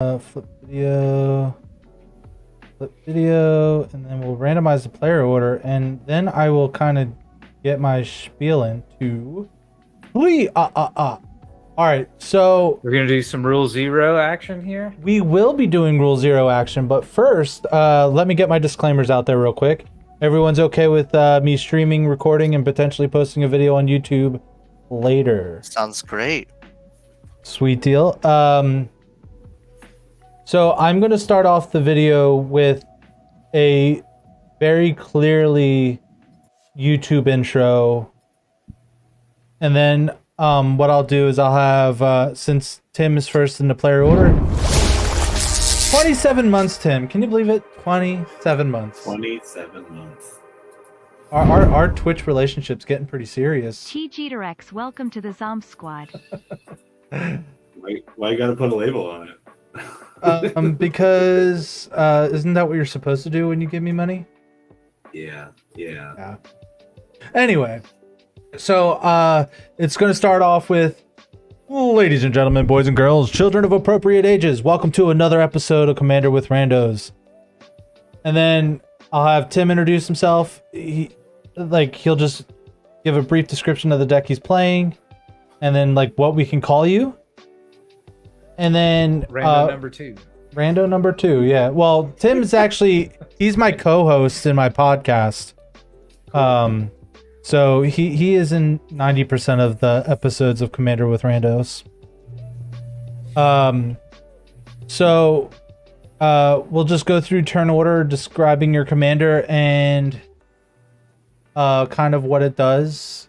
Flip video, and then we'll randomize the player order, and then I will kind of get my spiel into. All right, so we're gonna do some Rule Zero action here. We will be doing Rule Zero action, but first, let me get my disclaimers out there real quick. Everyone's okay with me streaming, recording, and potentially posting a video on YouTube later. Sounds great. Sweet deal. So I'm going to start off the video with a very clearly YouTube intro. And then what I'll do is I'll have, since Tim is first in the player order, 27 months, Tim. Can you believe it? 27 months. 27 months. Our Twitch relationship's getting pretty serious. TGTRX, welcome to the Zomb Squad. Why you gotta put a label on it? Because isn't that what you're supposed to do when you give me money? Yeah. Anyway, so it's going to start off with, ladies and gentlemen, boys and girls, children of appropriate ages, welcome to another episode of Commander with Randos. And then I'll have Tim introduce himself. He'll just give a brief description of the deck he's playing, and then what we can call you. And then Rando number two. Rando number two, yeah. Well, Tim's actually, he's my co-host in my podcast. So he is in 90% of the episodes of Commander with Randos. So we'll just go through turn order, describing your commander and kind of what it does.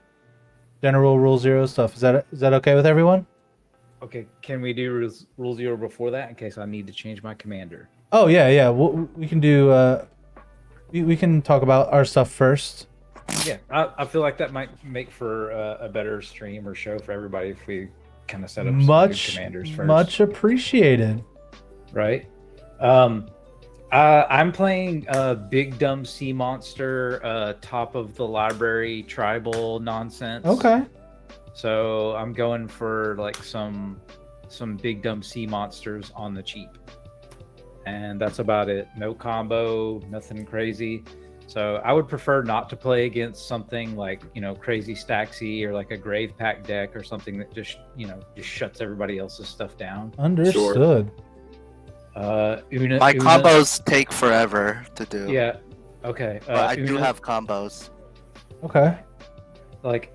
General Rule Zero stuff. Is that okay with everyone? Okay, can we do Rule Zero before that in case I need to change my commander? Oh yeah. We can do. We can talk about our stuff first. Yeah, I feel like that might make for a better stream or show for everybody if we kind of set up some good commanders first. Much appreciated. Right. I'm playing Big Dumb Sea Monster, top of the library tribal nonsense. Okay. So I'm going for some big dumb sea monsters on the cheap, and that's about it. No combo, nothing crazy. So I would prefer not to play against something like crazy Staxy or like a Grave Pack deck or something that just shuts everybody else's stuff down. Understood. My combos take forever to do. Yeah. Okay. But I do have combos. Okay. Like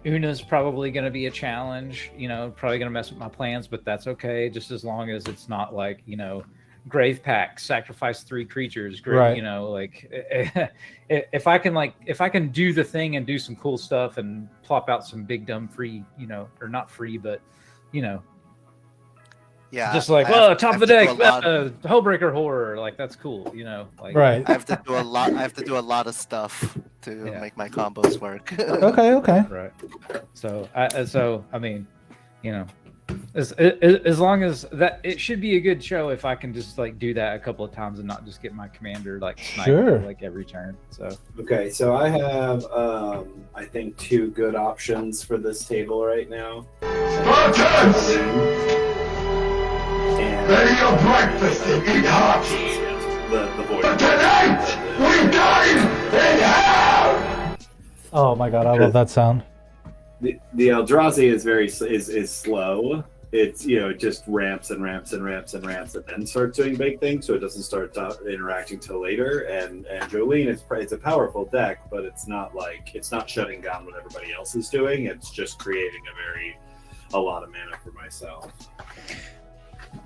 Una's probably going to be a challenge, probably going to mess with my plans, but that's okay, just as long as it's not Grave Pack, sacrifice 3 creatures, right. If I can do the thing and do some cool stuff and plop out some big dumb free, or not free, but yeah, just top of the deck, Hullbreaker Horror, that's cool, right. I have to do a lot. I have to do a lot of stuff to make my combos work. Okay. Right. So I mean, as long as that, it should be a good show if I can just do that a couple of times and not just get my commander sniped sure. Every turn. So okay, so I have I think 2 good options for this table right now. Lay your breakfast and eat hot. The void. But tonight, we dine in hell! Oh my god, I love that sound. The Eldrazi is is slow. It's it just ramps and ramps and ramps and ramps and then starts doing big things, so it doesn't start interacting till later. And Jolene, it's a powerful deck, but it's not shutting down what everybody else is doing. It's just creating a lot of mana for myself.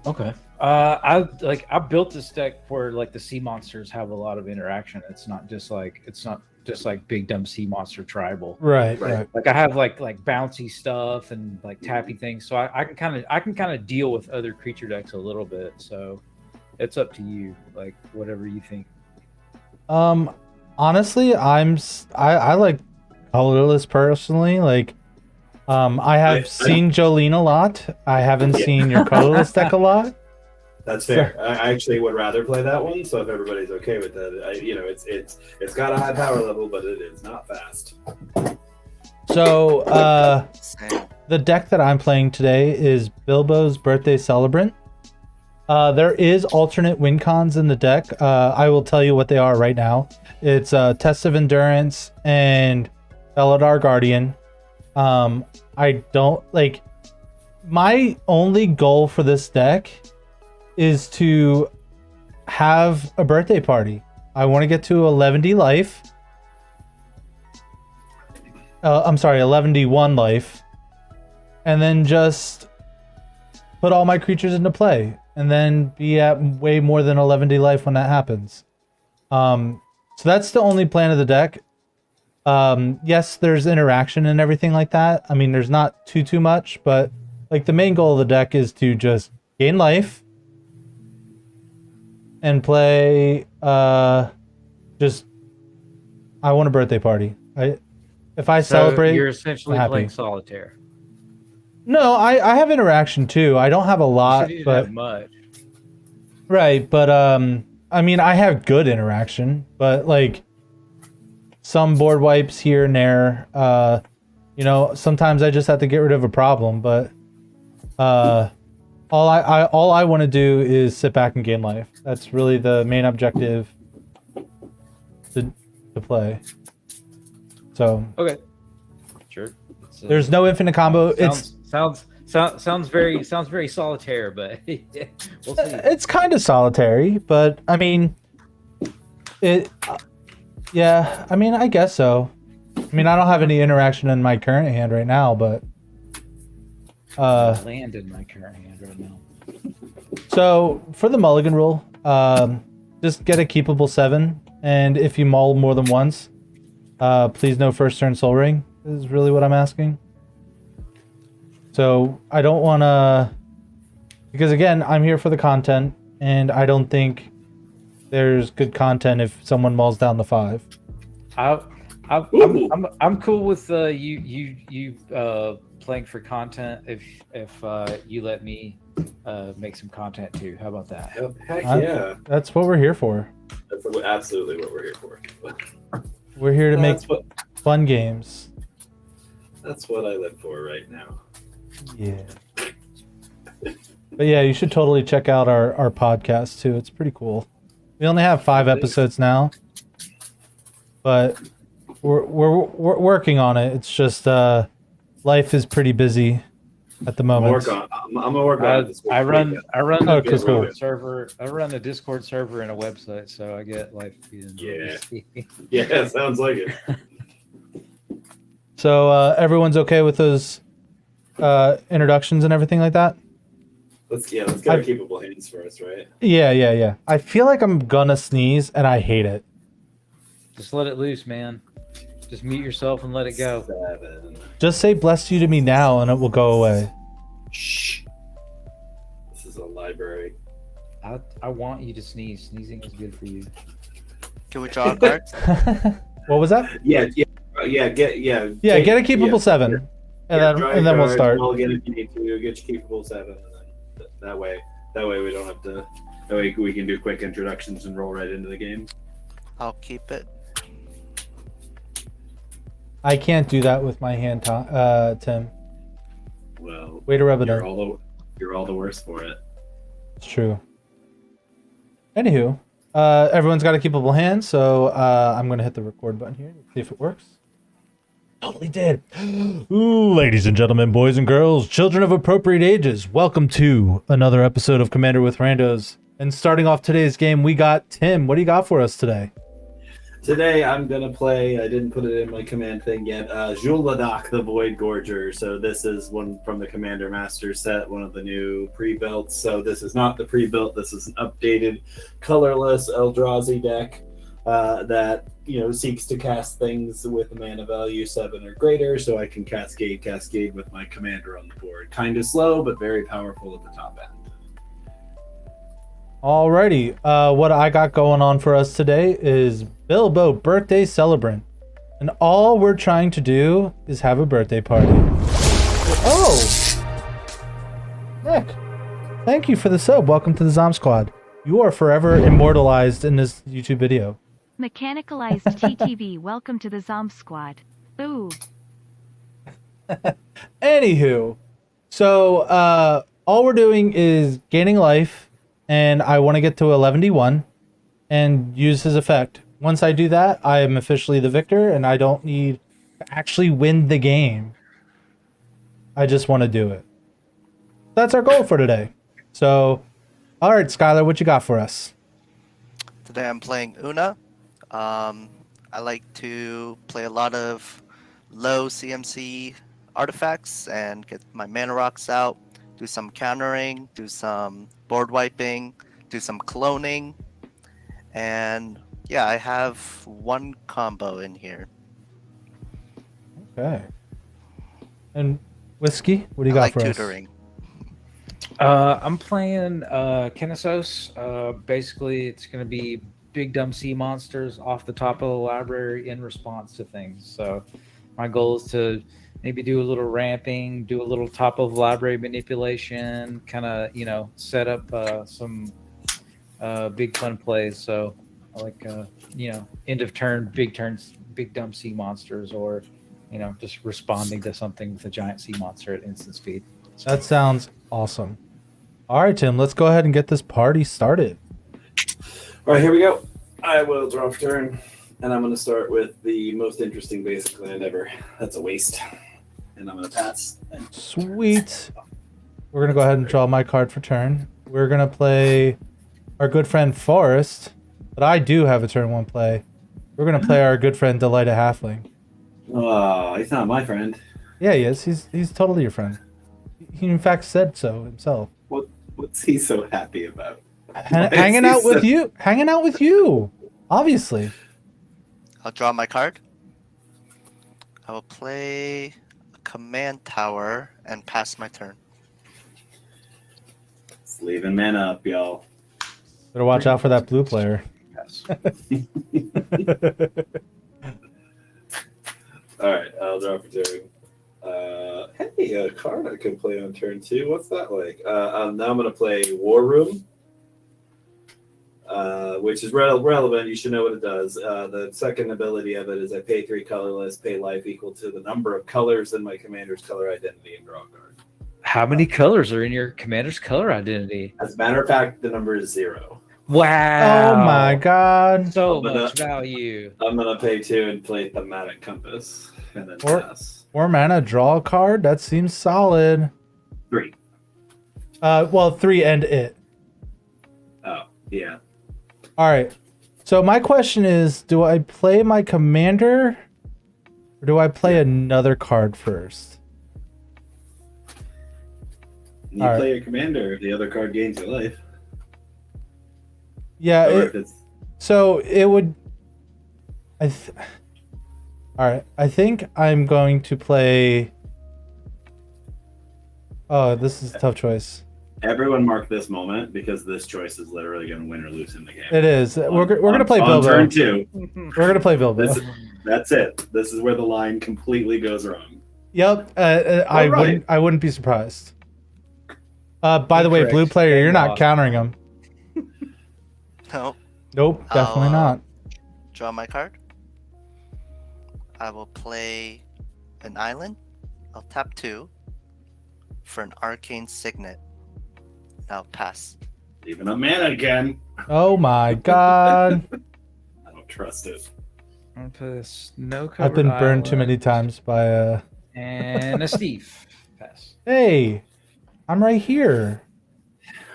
Okay. I built this deck where the sea monsters have a lot of interaction. It's not just big dumb sea monster tribal. Right. I have bouncy stuff and tappy things, so I can kind of deal with other creature decks a little bit. So it's up to you, whatever you think. Honestly, I like colorless personally. I have seen Jolene a lot. I haven't seen your colorless deck a lot. That's fair. I actually would rather play that one. So if everybody's okay with that, it's got a high power level, but it is not fast. So the deck that I'm playing today is Bilbo's Birthday Celebrant. There is alternate win cons in the deck. I will tell you what they are right now. It's Test of Endurance and Felidar Guardian. I don't like. My only goal for this deck is to have a birthday party. I want to get to 11D life. I'm sorry, 11D1 life. And then just put all my creatures into play. And then be at way more than 11D life when that happens. So that's the only plan of the deck. Yes, there's interaction and everything like that. I mean, there's not too much, but like the main goal of the deck is to just gain life and play just I want a birthday party. If I celebrate, you're essentially I'm happy. playing solitaire. No, I have interaction too. I don't have a lot, You but have much. right, but I mean, I have good interaction, but like some board wipes here and there. You know, sometimes I just have to get rid of a problem, but all I want to do is sit back and gain life. That's really the main objective to play. So Okay, sure. there's no infinite combo. Sounds very solitaire, but we'll see. It's kind of solitary, but I mean, yeah, I mean, I guess so. I mean, I don't have any interaction in my current hand right now, but Land in my current hand right now. so for the mulligan rule, just get a keepable 7, and if you mull more than once, please no first turn Soul Ring is really what I'm asking. So I don't want to, because again, I'm here for the content, and I don't think there's good content if someone mulls down the 5. I'm cool with you playing for content if you let me make some content too. How about that? Heck yeah. That's what we're here for. That's absolutely what we're here for. We're here to make That's fun games. That's what I live for right now. Yeah. But yeah, you should totally check out our podcast too. It's pretty cool. We only have 5 episodes now, but we're working on it. It's just life is pretty busy at the moment. I'm gonna work on it. I run Oh, the cool. Discord server. I run the Discord server and a website, so I get life. Yeah. Yeah, sounds like it. So everyone's okay with those introductions and everything like that? Let's get our capable hands first, right? Yeah. I feel like I'm gonna sneeze, and I hate it. Just let it loose, man. Just mute yourself and let it go. 7. Just say "bless you" to me now, and it will go away. Shh. This is a library. I want you to sneeze. Sneezing is good for you. Can we draw a card? What was that? Yeah. Get Get a keepable 7, and then we'll start. Mulligan if you need to. Get your keepable 7, and then that way we don't have to. That way we can do quick introductions and roll right into the game. I'll keep it. I can't do that with my hand, Tim. Well, Way to rub it you're in. you're all the worse for it. It's true. Anywho, everyone's got a keepable hand, so I'm gonna hit the record button here. See if it works. Totally did. Ladies and gentlemen, boys and girls, children of appropriate ages, welcome to another episode of Commander with Randos. And starting off today's game, we got Tim. What do you got for us today? Today I'm gonna play. I didn't put it in my command thing yet. Jules Ladak, the Void Gorger. So this is one from the Commander Master set, one of the new pre-builts. So this is not the pre-built. This is an updated, colorless Eldrazi deck that seeks to cast things with a mana value 7 or greater. So I can cascade with my commander on the board. Kind of slow, but very powerful at the top end. Alrighty, what I got going on for us today is Bilbo Birthday Celebrant. And all we're trying to do is have a birthday party. Oh! Nick, thank you for the sub. Welcome to the Zom Squad. You are forever immortalized in this YouTube video. Mechanicalized TTV, welcome to the Zom Squad. Ooh. Anywho, so all we're doing is gaining life and I want to get to 11d1 and use his effect. Once I do that, I am officially the victor, and I don't need to actually win the game. I just want to do it. That's our goal for today. So, all right, Skylar, what you got for us? Today I'm playing Una. I like to play a lot of low CMC artifacts and get my mana rocks out, do some countering, do some board wiping, do some cloning, and yeah, I have one combo in here. Okay. And Whiskey, what do you I got like for tutoring. I'm playing Kinesos. Basically, it's going to be big dumb sea monsters off the top of the library in response to things. So my goal is to maybe do a little ramping, do a little top of library manipulation, kind of, set up some big fun plays. So I like, end of turn, big dumb sea monsters, or, just responding to something with a giant sea monster at instant speed. us? That sounds awesome. All right, Tim, let's go ahead and get this party started. All right, here we go. I will draw for turn, and I'm going to start with the most interesting basic land ever. That's a waste. And I'm going to pass. Sweet. We're going to go ahead and draw my card for turn. We're going to play our good friend Forest, but I do have a turn one play. We're going to play our good friend Delight a Halfling. Oh, he's not my friend. Yeah, he is. He's totally your friend. He in fact said so himself. What's he so happy about? Hanging out with you. Hanging out with you. Obviously. I'll draw my card. I will play a command tower and pass my turn. It's leaving mana up, y'all. Better watch out for that blue player. Yes. All right, I'll draw for turn. Hey, a card I can play on turn 2. What's that like? Now I'm going to play War Room, which is relevant. You should know what it does. The second ability of it is I pay 3 colorless, pay life equal to the number of colors in my commander's color identity, and draw a card. How many colors are in your commander's color identity? As a matter of fact, the number is 0. Wow. Oh my god. So I'm gonna- much value. I'm going to pay 2 and play Thematic Compass, and then Or- pass. 4 mana, draw a card. That seems solid. 3. Well, 3 and it. Oh, yeah. All right. So my question is, do I play my commander or do I play another card first? You All play your commander if the other card gains your life. Yeah. Or if it's So it would. All right. I think I'm going to play. Oh, this is a tough choice. Everyone mark this moment because this choice is literally going to win or lose in the game. It is. We're gonna play on Bilbo. turn 2. We're gonna play Bilbo. That's it. This is where the line completely goes wrong. Yep. I wouldn't be surprised. By the way, Incorrect. blue player, you're not Lost. countering him. No, Nope, definitely not. draw my card. I will play an island. I'll tap 2 for an arcane signet. I'll pass. Leaving up mana again. Oh my god. I don't trust it. I'm gonna put a snow covered I've been burned too many island times by and a Steve. Pass. Hey, I'm right here.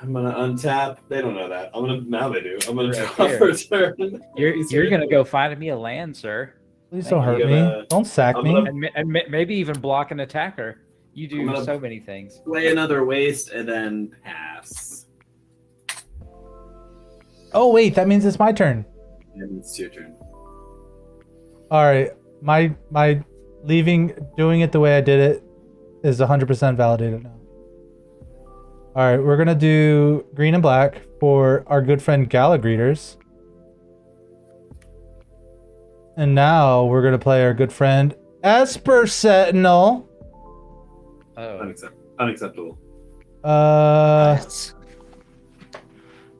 I'm gonna untap. They don't know that. Now they do. I'm gonna Right draw here. for a turn. You're gonna go find me a land, sir, Please don't hurt you. me. Don't sack I'm me. gonna- and maybe even block an attacker. You I'm do gonna- so many things. Play another waste and then pass. Oh wait, that means it's my turn. And it's your turn. All right, my doing it the way I did it is 100% validated now. All right, we're gonna do green and black for our good friend Galagreeters. And now we're gonna play our good friend Esper Sentinel. Oh, Unacceptable.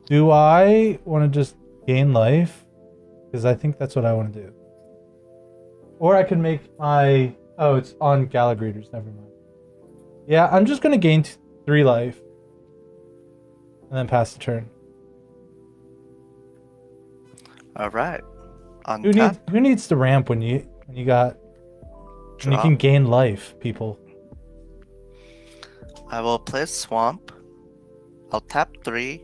Do I want to just gain life? Because I think that's what I want to do. Or I can make my... Oh, it's on Galagreeters. Never mind. Yeah, I'm just going to gain 3 life. And then pass the turn. All right. On Who tap, needs to ramp when you when you drop. can gain life, people? I will play a swamp. I'll tap 3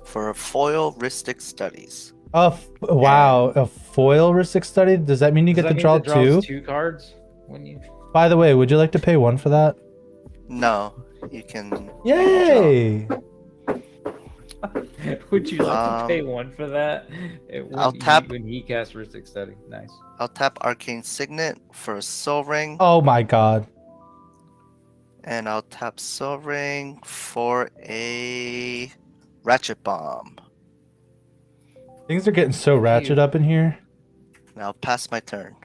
for a foil Ristic Studies. Wow, a foil Ristic study? Does that mean you Does get that to mean draw it draws 2? 2 cards when you? By the way, would you like to pay 1 for that? No, you can. Yay! Would you like to pay Um, 1 for that? I'll tap- when he casts Ristic Study. Nice. I'll tap Arcane Signet for a Soul Ring, Oh my god. and I'll tap Soul Ring for a Ratchet Bomb. Things are getting so ratchet up in here. And I'll pass my turn.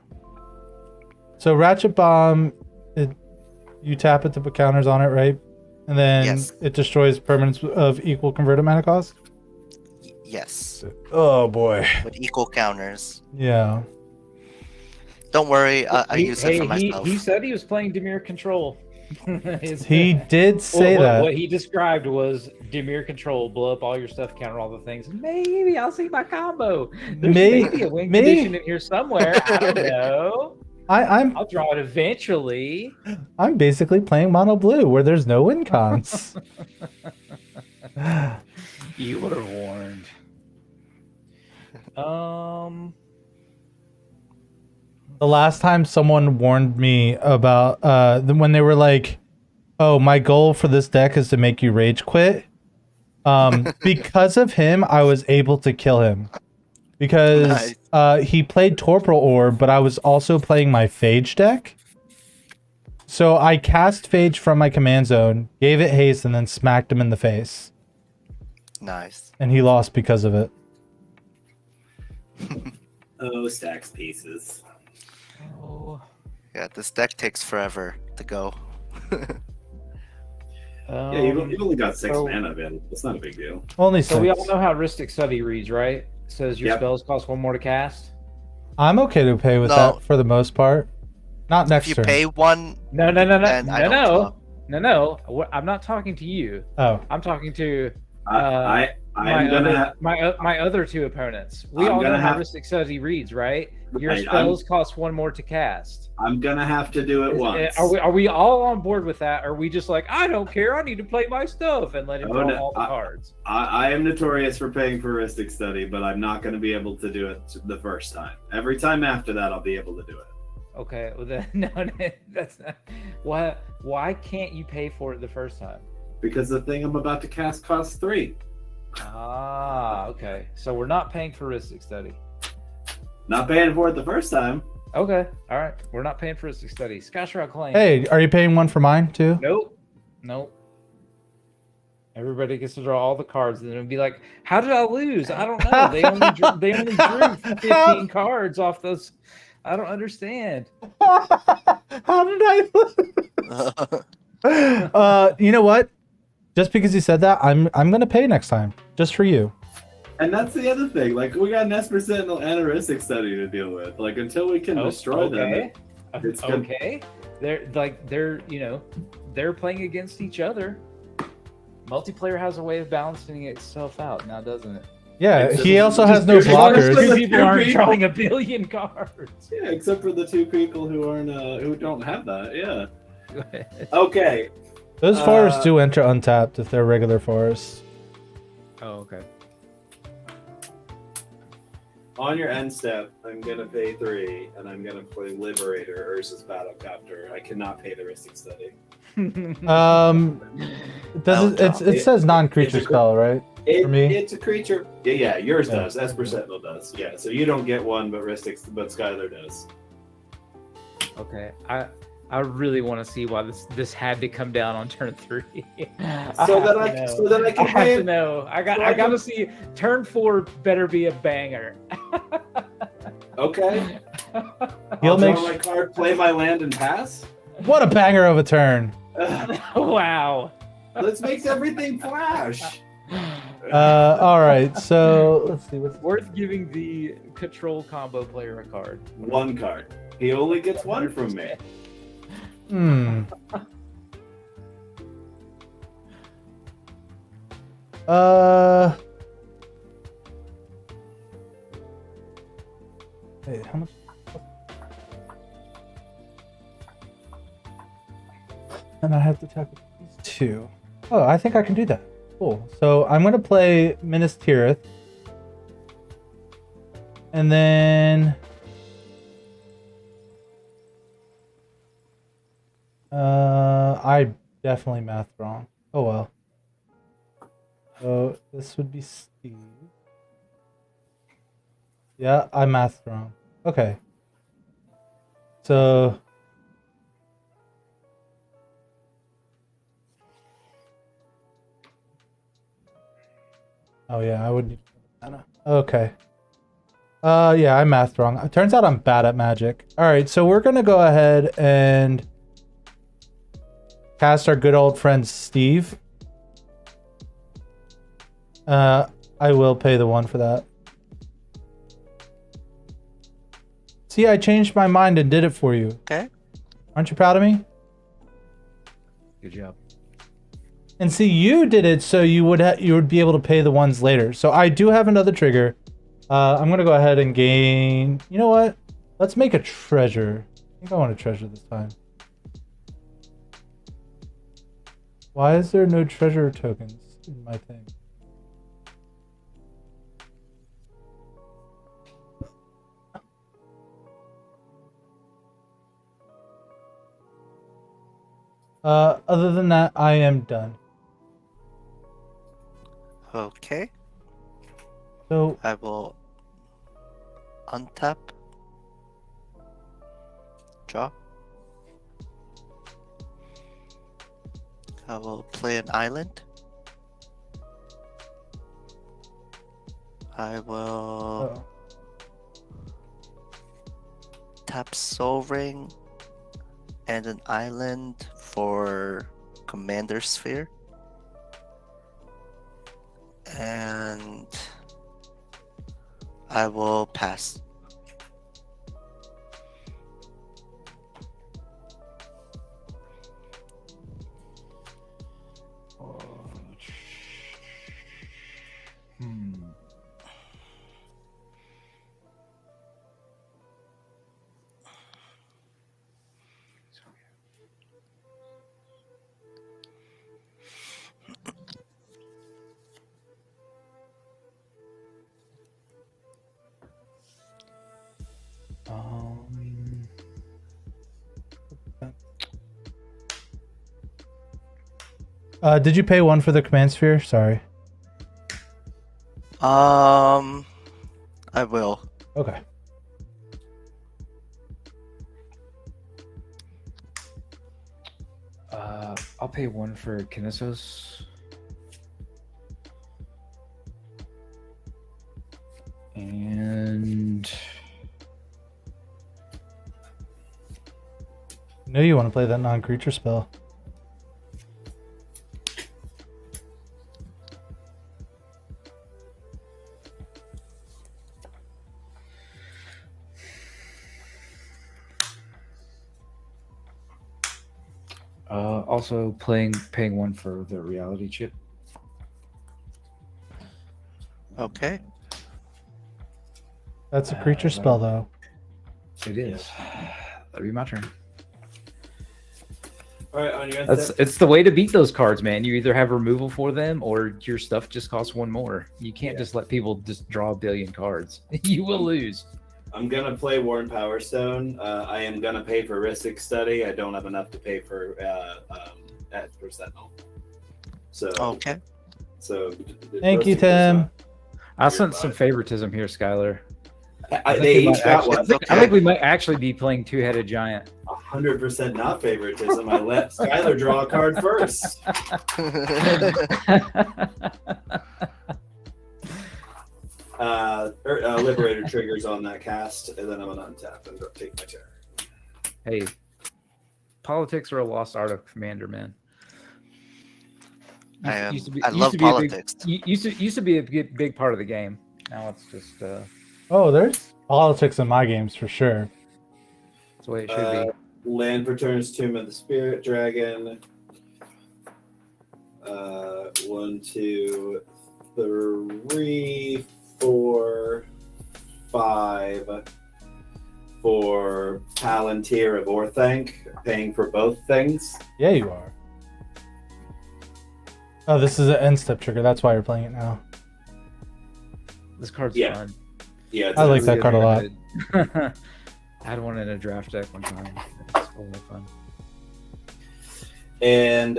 So Ratchet Bomb, you tap it to put counters on it, right? And then Yes. it destroys permanents of equal converted mana cost? Yes, Oh boy. with equal counters. Yeah. Don't worry, I use it for myself. He said he was playing Dimir Control. He did say that. What he described was Dimir Control, blow up all your stuff, counter all the things. Maybe I'll see my combo. There's maybe a win condition in here somewhere. I don't know. I'll draw it eventually. I'm basically playing mono blue where there's no win cons. You were warned. The last time someone warned me about when they were like, "Oh, my goal for this deck is to make you rage quit." Because of him, I was able to kill him because he played Torpor Orb, but I was also playing my Phage deck. So I cast Phage from my command zone, gave it haste, and then smacked him in the face. Nice. And he lost because of it. Oh, stacks pieces. Oh. Yeah, this deck takes forever to go. Yeah, you've only got 6 mana, man. It's not a big deal. Only So 6. we all know how Ristic Study reads, right? It says your Yep. spells cost 1 more to cast. I'm okay to pay with No. that for the most part. Not next If you turn. pay 1, No. then I don't draw. No. I'm not talking to you. Oh. I'm talking to I'm gonna. my other 2 opponents. We I'm all know gonna how have- Ristic Study reads, right? Your Right, spells cost 1 more to cast. I'm gonna have to do it once. Are we all on board with that? Or are we just like, I don't care, I need to play my stuff and let him Oh, draw no, all the cards? I am notorious for paying for Ristic Study, but I'm not going to be able to do it the first time. Every time after that, I'll be able to do it. Okay, well then, no, that's not. Why can't you pay for it the first time? Because the thing I'm about to cast costs 3. Ah, okay. So we're not paying for Ristic Study. Not paying for it the first time. Okay, all right. We're not paying for Ristic Study. Scotch Rock Claim. Hey, are you paying 1 for mine too? Nope. Everybody gets to draw all the cards, and then it'll be like, "How did I lose? I don't know. They only drew 15 cards off those. I don't understand." How did I? You know what? Just because you said that, I'm gonna pay next time, just for you. And that's the other thing. Like, we got an Esper Sentinel and a Ristic Study to deal with. Like, until we can destroy them, it's good. Okay. They're playing against each other. Multiplayer has a way of balancing itself out now, doesn't it? Yeah, Except he also has no as long as blockers. the People aren't drawing a billion cards. Yeah, except for the 2 people who aren't, who don't have that. Yeah. Go ahead. Okay. Those forests do enter untapped if they're regular forests. Oh, okay. On your end step, I'm gonna pay 3, and I'm gonna play Liberator Urza's Battlecopter. I cannot pay the Ristic Study. It says non-creature It's a- spell, right? For me? It's a creature. Yeah, yours Yeah. does. Esper Sentinel does. Yeah, so you don't get 1, but Skylar does. Okay. I really want to see why this had to come down on turn 3. So that I can I pay have to it. know. I so got to see. Turn 4 better be a banger. Okay. He'll I'll make draw my card, play my land, and pass. What a banger of a turn! Wow. Let's make everything flash. All right, so let's see what's. Worth giving the control combo player a card. 1 card. He only gets 1 from me. Hmm. Wait, how much? And I have to attack with these two. Oh, I think I can do that. Cool. So I'm gonna play Minas Tirith. And then I definitely mathed wrong. Oh well. So this would be Steve. Yeah, I mathed wrong. Okay. So oh yeah, I would need mana. Okay. Yeah, I mathed wrong. It turns out I'm bad at magic. Alright, so we're gonna go ahead and cast our good old friend Steve. I will pay the 1 for that. See, I changed my mind and did it for you. Okay. Aren't you proud of me? Good job. And see, you did it so you would be able to pay the ones later. So I do have another trigger. I'm gonna go ahead and gain. You know what? Let's make a treasure. I think I want a treasure this time. Why is there no treasure tokens in my thing? Other than that, I am done. Okay. So I will untap. Draw. I will play an island. I will oh. tap Soul Ring and an island for Commander Sphere. And I will pass. Did you pay 1 for the command sphere? Sorry. I will. Okay. I'll pay 1 for Kinesos. And I know you want to play that non-creature spell. also paying 1 for the reality chip. Okay. That's a creature spell, though. It is. That'll be my turn. All right, on your end. It's the way to beat those cards, man. You either have removal for them or your stuff just costs 1 more. You can't just let people just draw a billion cards. You will lose. I'm gonna play Worn Power Stone. I am gonna pay for Ristic Study. I don't have enough to pay for Sentinel. So Okay. So Thank you, Ristic Tim. I sense some favoritism here, Skylar. they each got one. I think we might actually be playing Two-Headed Giant. 100% not favoritism. I let Skylar draw a card first. Liberator triggers on that cast, and then I'm gonna untap and take my turn. Hey, politics are a lost art of Commander, man. I love politics. Used to be a big part of the game. Now it's just Oh, there's politics in my games for sure. that's the way it should be. Land returns Tomb of the Spirit Dragon. 1, 2, 3, 4, 5. Palantir of Orthanc, paying for both things. Yeah, you are. Oh, this is an end step trigger. That's why you're playing it now. This card's Yeah. fun. Yeah, it's I like a- that card a lot. I had one in a draft deck one time. It's really fun. And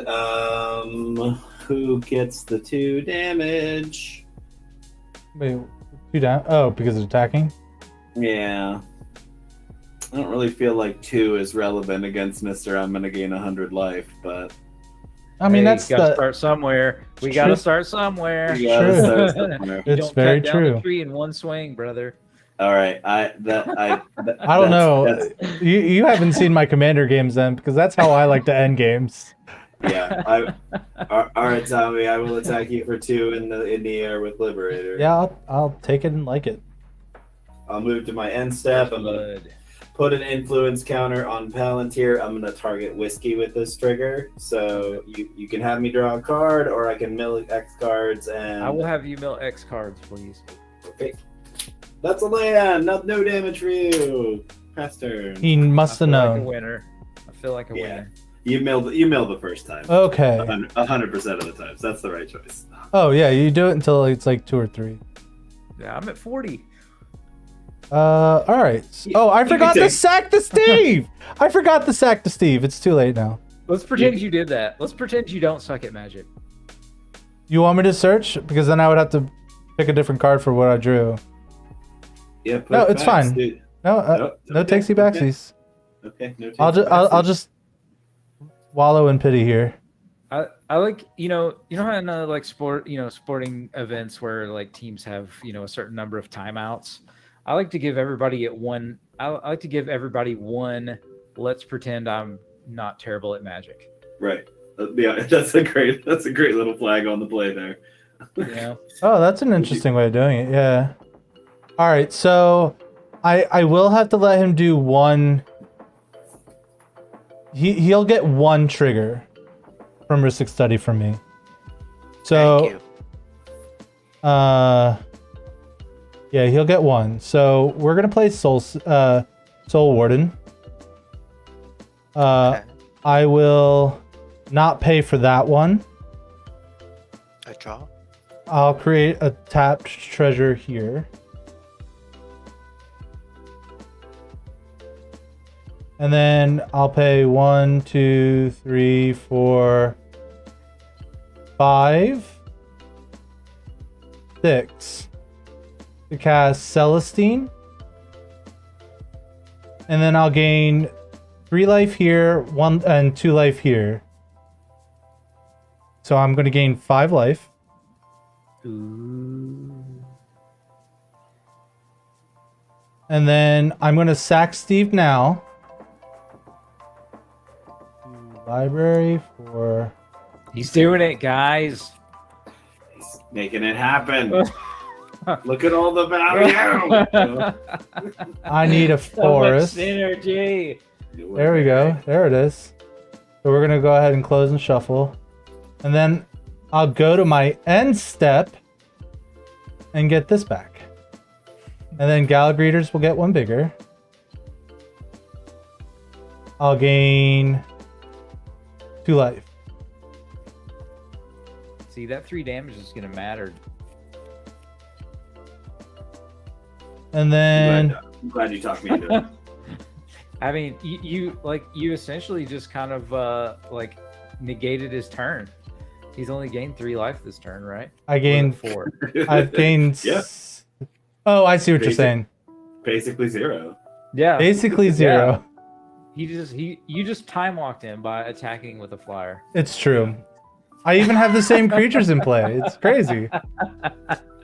who gets the 2 damage? Wait, 2 down? Oh, because it's attacking? Yeah. I don't really feel like 2 is relevant against Mr. I'm gonna gain 100 life, but I mean, Hey, that's gotta the. start somewhere. We True. gotta start somewhere. you gotta True. start somewhere. You It's don't very cut down true. the tree in one swing, brother. All right, I don't know. that's- You haven't seen my commander games then, because that's how I like to end games. yeah. All right, Tommy. I will attack you for 2 in the air with Liberator. Yeah, I'll take it and like it. I'll move to my end step. I'm gonna Blood. put an influence counter on Palantir. I'm gonna target Whiskey with this trigger. So you can have me draw a card, or I can mill X cards and. I will have you mill X cards, please. Okay. That's a land. No damage for you. Pass turn. He must have I feel like a known. winner. I feel like a Yeah. winner. You milled the first time. Okay. 100% of the times. That's the right choice. Oh yeah, you do it until it's like 2 or 3. Yeah, I'm at 40. All right. Oh, I You forgot can to take- sack to Steve. I forgot to sack to Steve. It's too late now. Let's pretend you did that. Let's pretend you don't suck at Magic. You want me to search? Because then I would have to pick a different card for what I drew. Yeah. put No, it it's back, fine. dude. No, Nope, no okay, takesy okay. backsies. Okay. No. I'll just wallow in pity here. I like how in like sporting events where like teams have a certain number of timeouts. I like to give everybody one. I like to give everybody one. Let's pretend I'm not terrible at Magic. Right. Yeah, that's a great little flag on the play there. Oh, that's an interesting way of doing it. Yeah. All right, so I will have to let him do one. He'll get one trigger from Ristic Study from me. So Thank you. yeah, he'll get one. So we're gonna play Soul Warden. Okay. I will not pay for that one. I draw. I'll create a tapped treasure here. And then I'll pay 1, 2, 3, 4, 5, 6 to cast Celestine. And then I'll gain 3 life here, 1 and 2 life here. So I'm going to gain 5 life. Ooh. And then I'm going to sack Steve now. Library for... He's doing it, guys. He's making it happen. Look at all the value. I need a So much forest. synergy. There we go. There it is. So we're going to go ahead and close and shuffle. And then I'll go to my end step and get this back. And then Galagreeters will get one bigger. I'll gain 2 life. See, that 3 damage is gonna matter. And then I'm glad you talked me into it. I mean, you essentially just kind of like negated his turn. He's only gained 3 life this turn, right? I gained 4. I've gained... Yeah. Oh, I see what you're Basic. saying. Basically 0. Yeah. Basically 0. You just time walked him by attacking with a flyer. It's true. I even have the same creatures in play. It's crazy.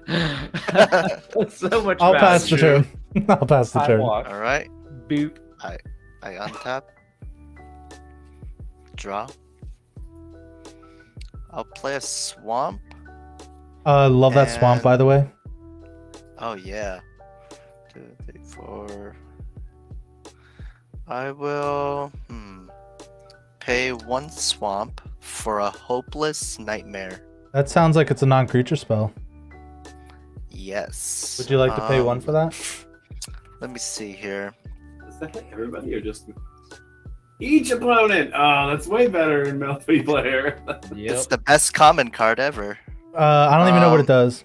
That's so much. I'll pass the value. turn. I'll pass the Time turn. walk. All right. Boop. I untap. Draw. I'll play a swamp. Love that swamp, And- by the way. Oh yeah. 2, 3, 4. I will pay 1 swamp for a hopeless nightmare. That sounds like it's a non-creature spell. Yes. Would you like to pay 1 for that? Let me see here. Does that hit everybody or just each opponent? Oh, that's way better in multiplayer. It's the best common card ever. I don't even know what it does.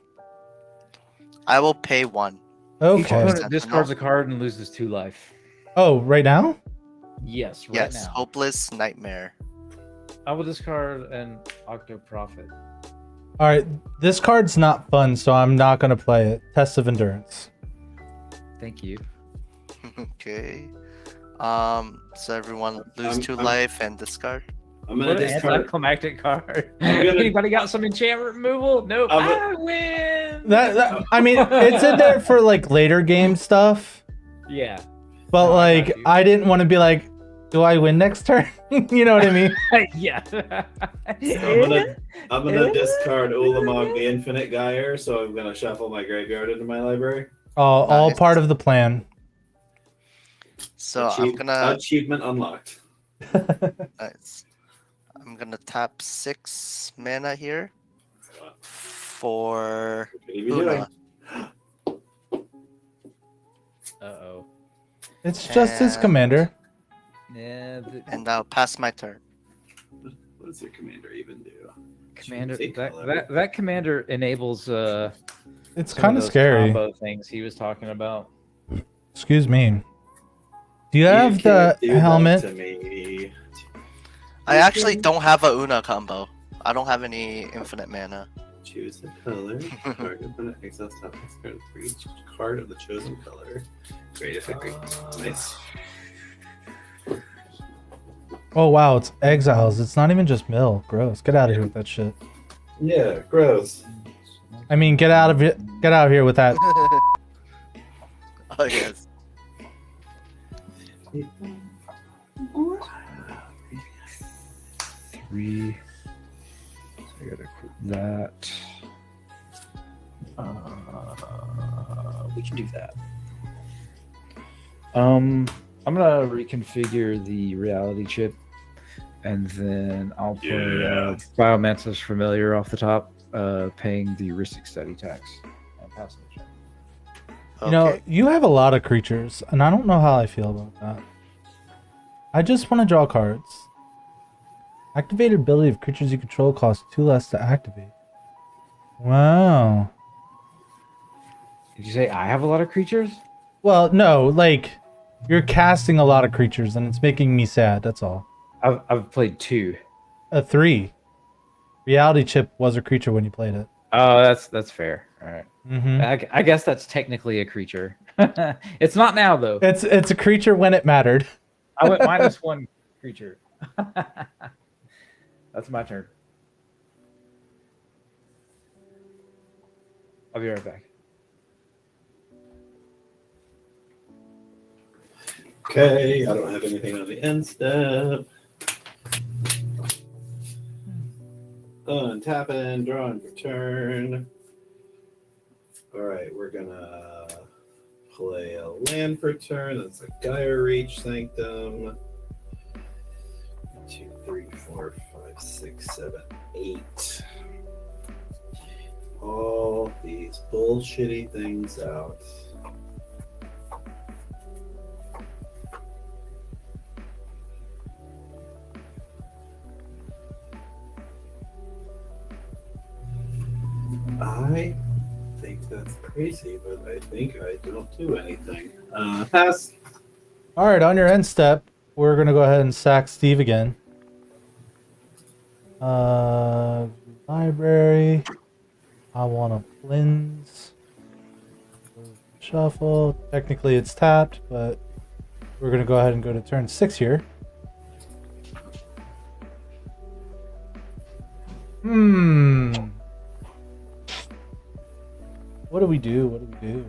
I will pay 1. Each Okay. opponent discards a card and loses 2 life. Oh, right now? Yes, right Yes, now. Hopeless Nightmare. I will discard an Octo Prophet. All right. This card's not fun, so I'm not going to play it. Test of Endurance. Thank you. Okay. So everyone lose 2 life and discard. I'm What gonna an discard. anticlimactic card. I'm gonna- Anybody got some enchantment removal? Nope. I win. I mean, it's in there for like later game stuff, Yeah. but No, I like got you. I didn't want to be like, do I win next turn? You know what I mean? Yeah. I'm gonna discard Ulamog the Infinite Gyre, so I'm gonna shuffle my graveyard into my library. All Nice. part of the plan. So I'm gonna Achievement unlocked. nice. I'm gonna tap 6 mana here for What are you doing? Una. Uh-oh. It's just his And- commander. Yeah, and I'll pass my turn. What does your commander even do? commander Choose a color. that commander enables It's some kind of those scary. combo things he was talking about. Excuse me. Do you have the can't do that helmet? to me. I actually don't have a Una combo. I don't have any infinite mana. Choose a color. Target opponent exiles top card for each card of the chosen color. Great if agreed. Nice. Oh wow, it's exiles. It's not even just mill. Gross. Get out of here with that shit. Yeah, gross. I mean, get out of it. Get out of here with that. Oh yes. Three. So I gotta quit that. We can do that. I'm gonna reconfigure the reality chip, and then I'll play Yeah. Biomantis Familiar off the top, paying the heuristic study tax and passing the check. You know, Okay. you have a lot of creatures, and I don't know how I feel about that. I just want to draw cards. Activated ability of creatures you control costs 2 less to activate. Wow. Did you say I have a lot of creatures? Well, no, like you're casting a lot of creatures, and it's making me sad. That's all. I've played 2. A 3. Reality chip was a creature when you played it. Oh, that's fair. All right. Mm-hmm. I guess that's technically a creature. It's not now though. It's a creature when it mattered. I went -1 creature. That's my turn. I'll be right back. Okay, I don't have anything on the end step. Untapping, drawing for turn. Alright, we're gonna play a land for turn. That's a Gyre Reach Sanctum. 2, 3, 4, 5, 6, 7, 8. All these bullshitty things out. I think that's crazy, but I think I don't do anything. Pass. All right, on your end step, we're gonna go ahead and sack Steve again. Library. I want to cleanse. Shuffle. Technically, it's tapped, but we're gonna go ahead and go to turn 6 here. What do we do? What do we do?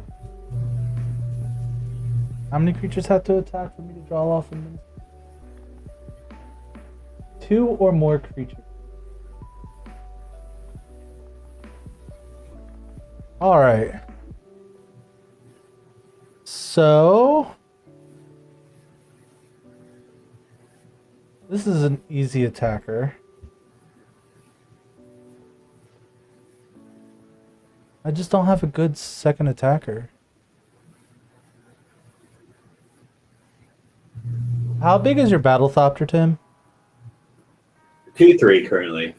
How many creatures have to attack for me to draw off a minute? 2 or more creatures. Alright. So this is an easy attacker. I just don't have a good second attacker. How big is your Battlethopter, Tim? 2-3 currently.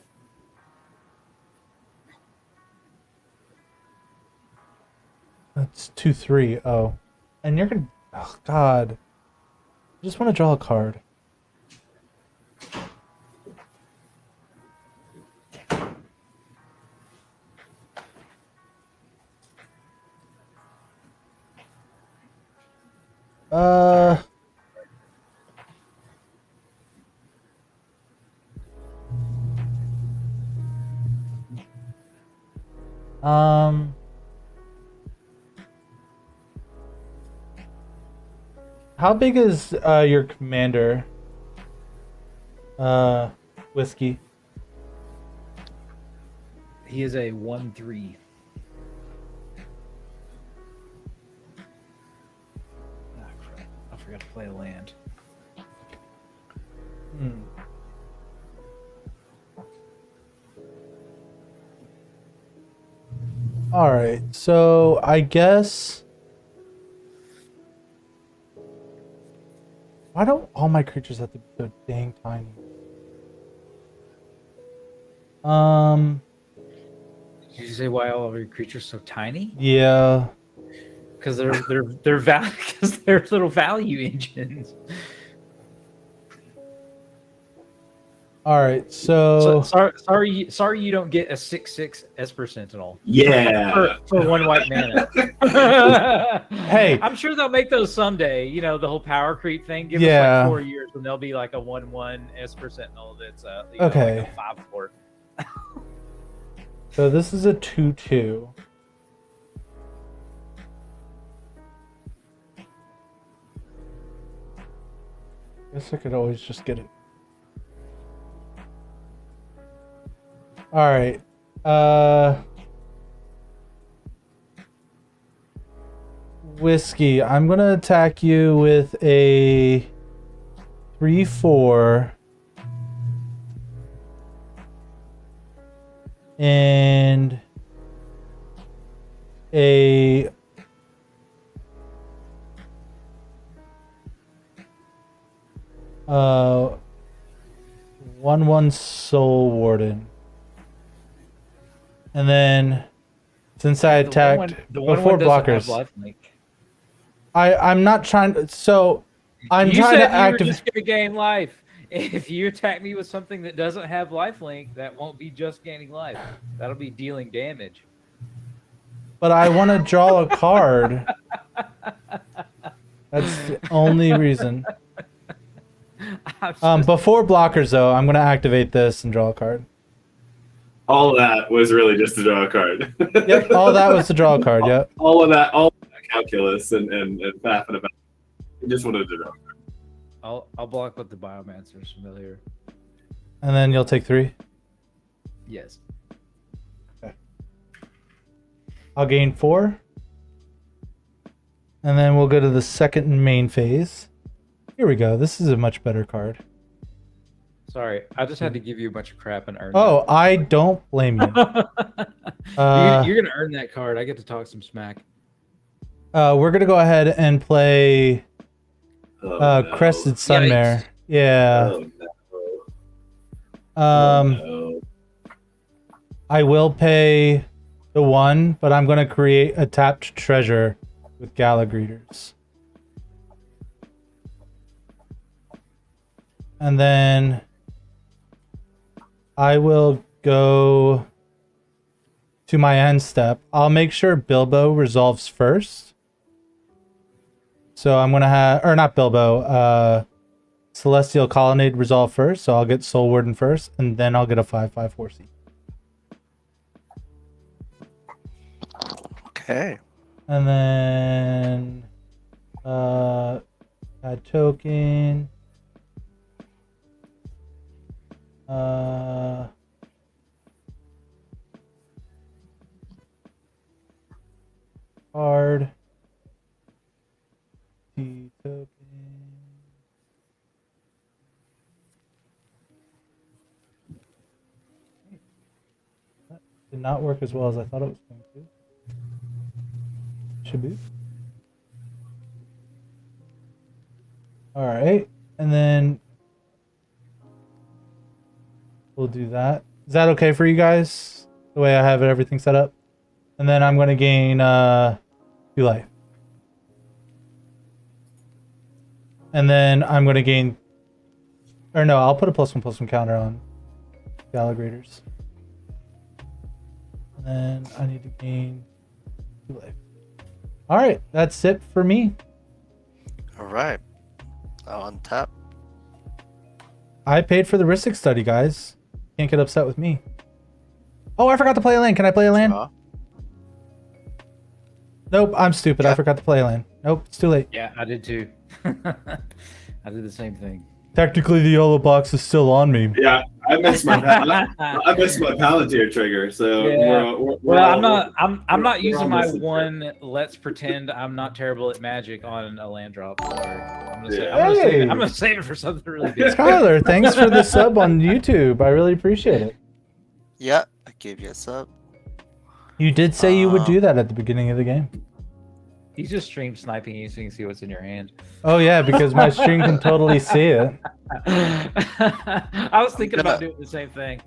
That's 2-3. Oh. And you're gonna... Oh, God. I just want to draw a card. Uh... Um... How big is your commander? Whiskey. He is a 1/3. Ah, crap. I forgot to play a land. All right, so I guess. Why don't all my creatures have to be so dang tiny? Did you say why all of your creatures so tiny? Yeah. Because because they're little value engines. All right, So so sorry you don't get a 6/6 Esper Sentinel. Yeah. For 1 white mana. Hey. I'm sure they'll make those someday. You know, the whole power creep thing. Give us Yeah. like 4 years and they'll be like a 1/1 Esper Sentinel that's Okay. like a 5/4. So this is a 2/2. Guess I could always just get it. All right. Whiskey, I'm gonna attack you with a 3/4 and a uh 1/1 Soul Warden. And then since I attacked before blockers, I'm not trying to, so I'm you trying said to you were activate. just gonna gain life. If you attack me with something that doesn't have lifelink, that won't be just gaining life. That'll be dealing damage. But I want to draw a card. That's the only reason. Before blockers, though, I'm going to activate this and draw a card. All that was really just to draw a card. Yep, all that was to draw a card, yep. All of that calculus and faffing about. I just wanted to draw a card. I'll block with the Biomancer's Familiar. And then you'll take 3? Yes. Okay. I'll gain 4. And then we'll go to the second main phase. Here we go. This is a much better card. Sorry, I just had to give you a bunch of crap and earn Oh, I don't blame you. you're going to earn that card. I get to talk some smack. We're going to go ahead and play No. Crested Sunmare. Yeah. Oh, no. No. I will pay the 1, but I'm going to create a tapped treasure with Gala Greeters. And then I will go to my end step. I'll make sure Bilbo resolves first. So I'm going to have, or not Bilbo, Celestial Colonnade resolve first. So I'll get Soul Warden first, and then I'll get a 5/5/4C. Okay. And then add token. Card. T token. That did not work as well as I thought it was going to. Should be. All right. And then we'll do that. Is that okay for you guys? The way I have everything set up? And then I'm going to gain 2 life. And then I'm going to gain... Or no, I'll put a +1/+1 counter on the alligators. And then I need to gain 2 life. Alright, that's it for me. Alright. I'll untap. I paid for the Ristic study, guys. Can't get upset with me. Oh, I forgot to play a land. Can I play a land? Draw. Nope, I'm stupid. I Yeah. forgot to play a land. Nope, it's too late. Yeah, I did too. I did the same thing. Technically, the yellow box is still on me. Yeah, I missed my I missed my Palantir trigger. So Yeah. we're Well, all- I'm not. I'm we're- not we're using all my missing one. Let's pretend I'm not terrible at magic on a land drop. Sorry. I'm gonna, Yeah. I'm gonna save it. Hey. I'm gonna save it for something really good. Skylar, thanks for the sub on YouTube. I really appreciate it. Yeah, I gave you a sub. You did say you would do that at the beginning of the game. He's just stream sniping you so you can see what's in your hand. Oh yeah, because my stream can totally see it. I was thinking about doing the same thing.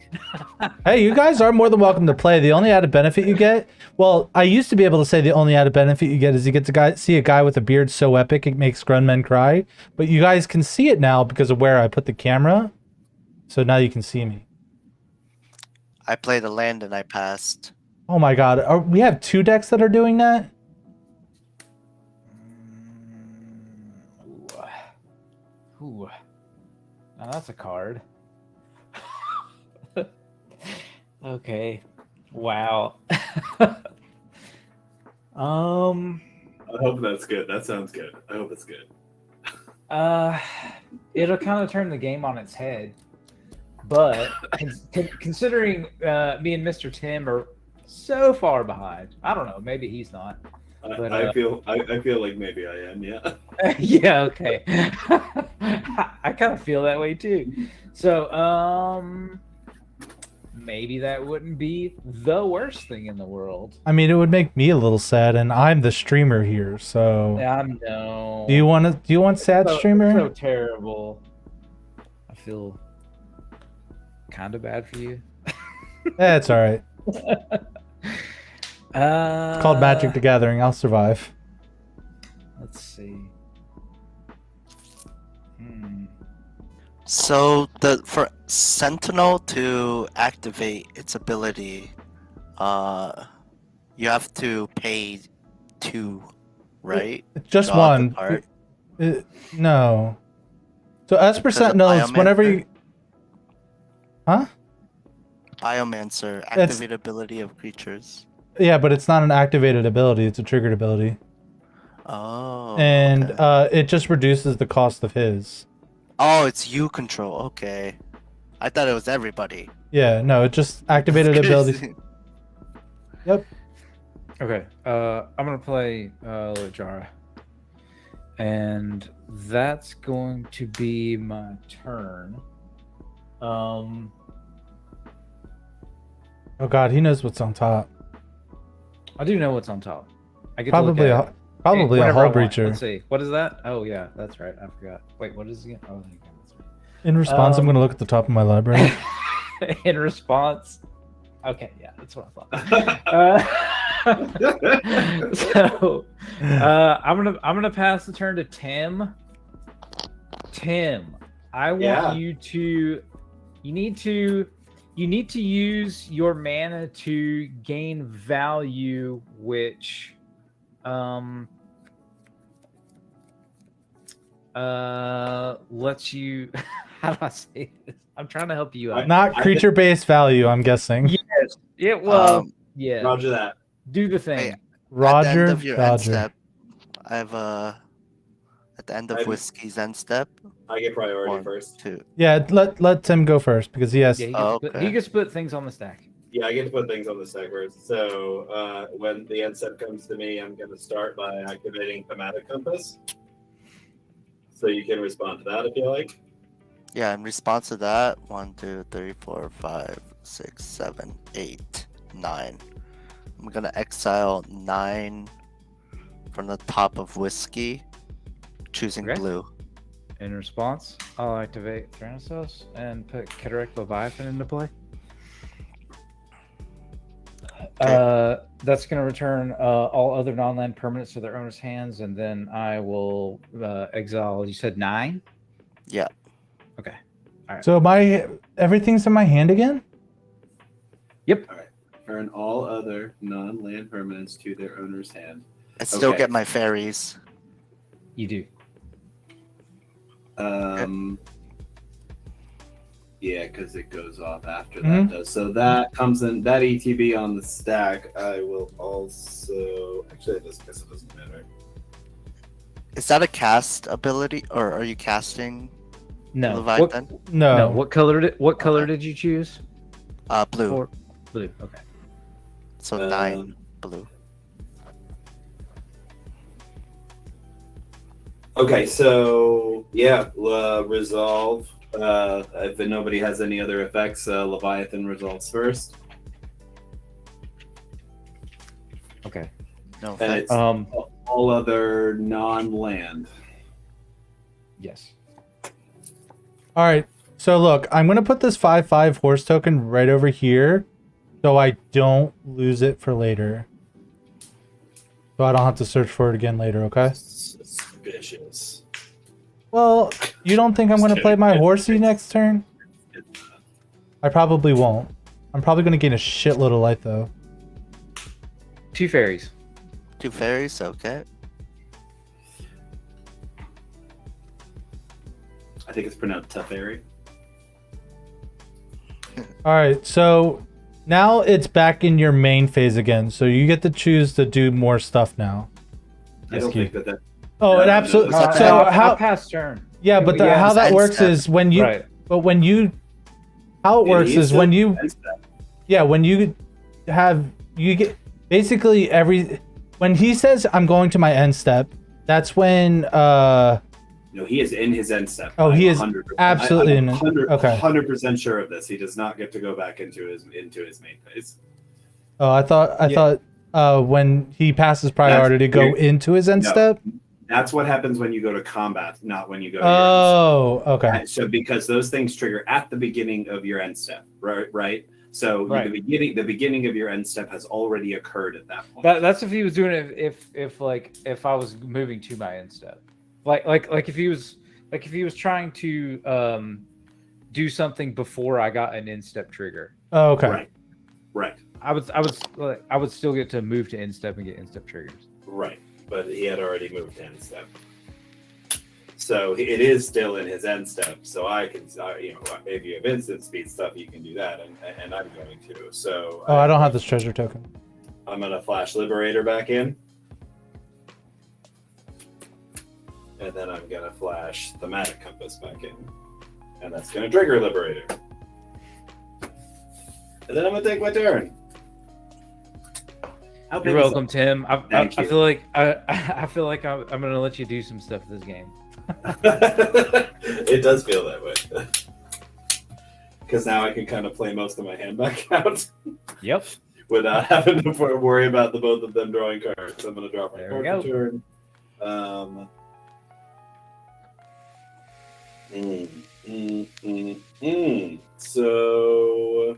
Hey, you guys are more than welcome to play. The only added benefit you get, well, I used to be able to say the only added benefit you get is you get to see a guy with a beard so epic it makes grown men cry. But you guys can see it now because of where I put the camera. So now you can see me. I played a land and I passed. Oh my god, we have 2 decks that are doing that? Ooh. Now that's a card. Okay. Wow. I hope that's good. That sounds good. I hope it's good. It'll kind of turn the game on its head. But considering me and Mr. Tim are so far behind, I don't know. Maybe he's not. But, I feel like maybe I am. Yeah. Yeah. Okay. I kind of feel that way too. So maybe that wouldn't be the worst thing in the world. I mean, it would make me a little sad, and I'm the streamer here, so... I know. Do you want sad streamer? So terrible. I feel kind of bad for you. It's alright. Called Magic the Gathering. I'll survive. Let's see. So for Sentinel to activate its ability, you have to pay 2, right? Just Draw the one. card. No. So as for Because of Sentinels, whenever Biomancer? you... Huh? Biomancer, activate ability of creatures. Yeah, but it's not an activated ability. It's a triggered ability. Oh. And okay. it just reduces the cost of his. Oh, it's you control. Okay. I thought it was everybody. Yeah, no, it just activated ability. Yep. Okay. I'm gonna play Lajara. And that's going to be my turn. Oh god, he knows what's on top. I do know what's on top. I get Probably to look at it. probably a Whenever I hull want. breacher. Let's see. What is that? Oh yeah, that's right. I forgot. Wait, what is it again? Oh, okay, that's right. In response, I'm gonna look at the top of my library. In response. Okay, yeah, that's what I thought. So I'm gonna pass the turn to Tim. Tim, I want Yeah. you to use your mana to gain value, which lets you how do I say this? I'm trying to help you out. Not creature-based value, I'm guessing. Yes. Yeah, well, Um, yeah. Roger that. Do the thing. Hey, At the Roger, end of your end Roger. step, I have at the end of I'm- Whiskey's end step, I get priority 1, first. 2. Yeah, let Tim go first because he has. Yeah, Oh, he okay. can split things on the stack. Yeah, I get to put things on the stack first. So when the end step comes to me, I'm going to start by activating Thematic Compass. So you can respond to that if you like. Yeah, in response to that, 1, 2, 3, 4, 5, 6, 7, 8, 9. I'm gonna exile 9 from the top of Whiskey, choosing Okay. blue. In response, I'll activate Randos and put Cataract Leviathan into play. That's going to return all other non-land permanents to their owner's hands, and then I will exile. You said 9? Yeah. Okay. So everything's in my hand again? Yep. All right. Turn all other non-land permanents to their owner's hand. I still Okay. get my fairies. You do. Yeah, because it goes off after Mhm. that does. So that comes in that ETB on the stack. I will also actually I guess it doesn't matter. Is that a cast ability, or are you casting No. Leviathan? No. No. What color Okay. did you choose? Blue. For blue. Okay. So 9 blue. Okay, so yeah, resolve. If nobody has any other effects, Leviathan resolves first. Okay. No And offense. it's all other non-land. Yes. All right. So look, I'm going to put this 5/5 horse token right over here so I don't lose it for later. So I don't have to search for it again later, okay? Suspicious. Well, you don't think I'm going to play my horsey next turn? I probably won't. I'm probably going to gain a shitload of life, though. 2 fairies. 2 fairies, okay. I think it's pronounced Teferi. All right, so now it's back in your main phase again. So you get to choose to do more stuff now. I don't Keith. think that. Oh, No, it no, absolutely. that's- So I'll how? pass turn. Yeah, but Yeah, how that end works step. is when you. Right. But when you. How it Yeah, works he's is still when you. against that. Yeah, when you get basically when he says I'm going to my end step, that's when No, he is in his end step. Oh, he is 100%. absolutely I'm in it. Okay. 100% sure of this. He does not get to go back into his main phase. oh I thought when he passes priority to go you're- into his end No. step. That's what happens when you go to combat, not when you go to your end Oh, okay. step. So because those things trigger at the beginning of your end step, right? So Right. the beginning of your end step has already occurred at that point. That's if he was doing it. If I was moving to my end step, like if he was trying to do something before I got an end step trigger, Oh, okay. Right. I would still get to move to end step and get end step triggers. Right. But he had already moved to end step. So it is still in his end step. So I can, if you have instant speed stuff, you can do that, and I'm going to. So Oh, I don't have this treasure token. I'm gonna flash Liberator back in, and then I'm gonna flash Thematic Compass back in, and that's gonna trigger Liberator. And then I'm gonna take my turn. How big You're is welcome, Tim. I Thank you. feel like I feel like I'm gonna let you do some stuff this game. that? It does feel that way. Because now I can kind of play most of my hand back out Yep. without having to worry about the both of them drawing cards. I'm gonna draw my There we card go. for turn. So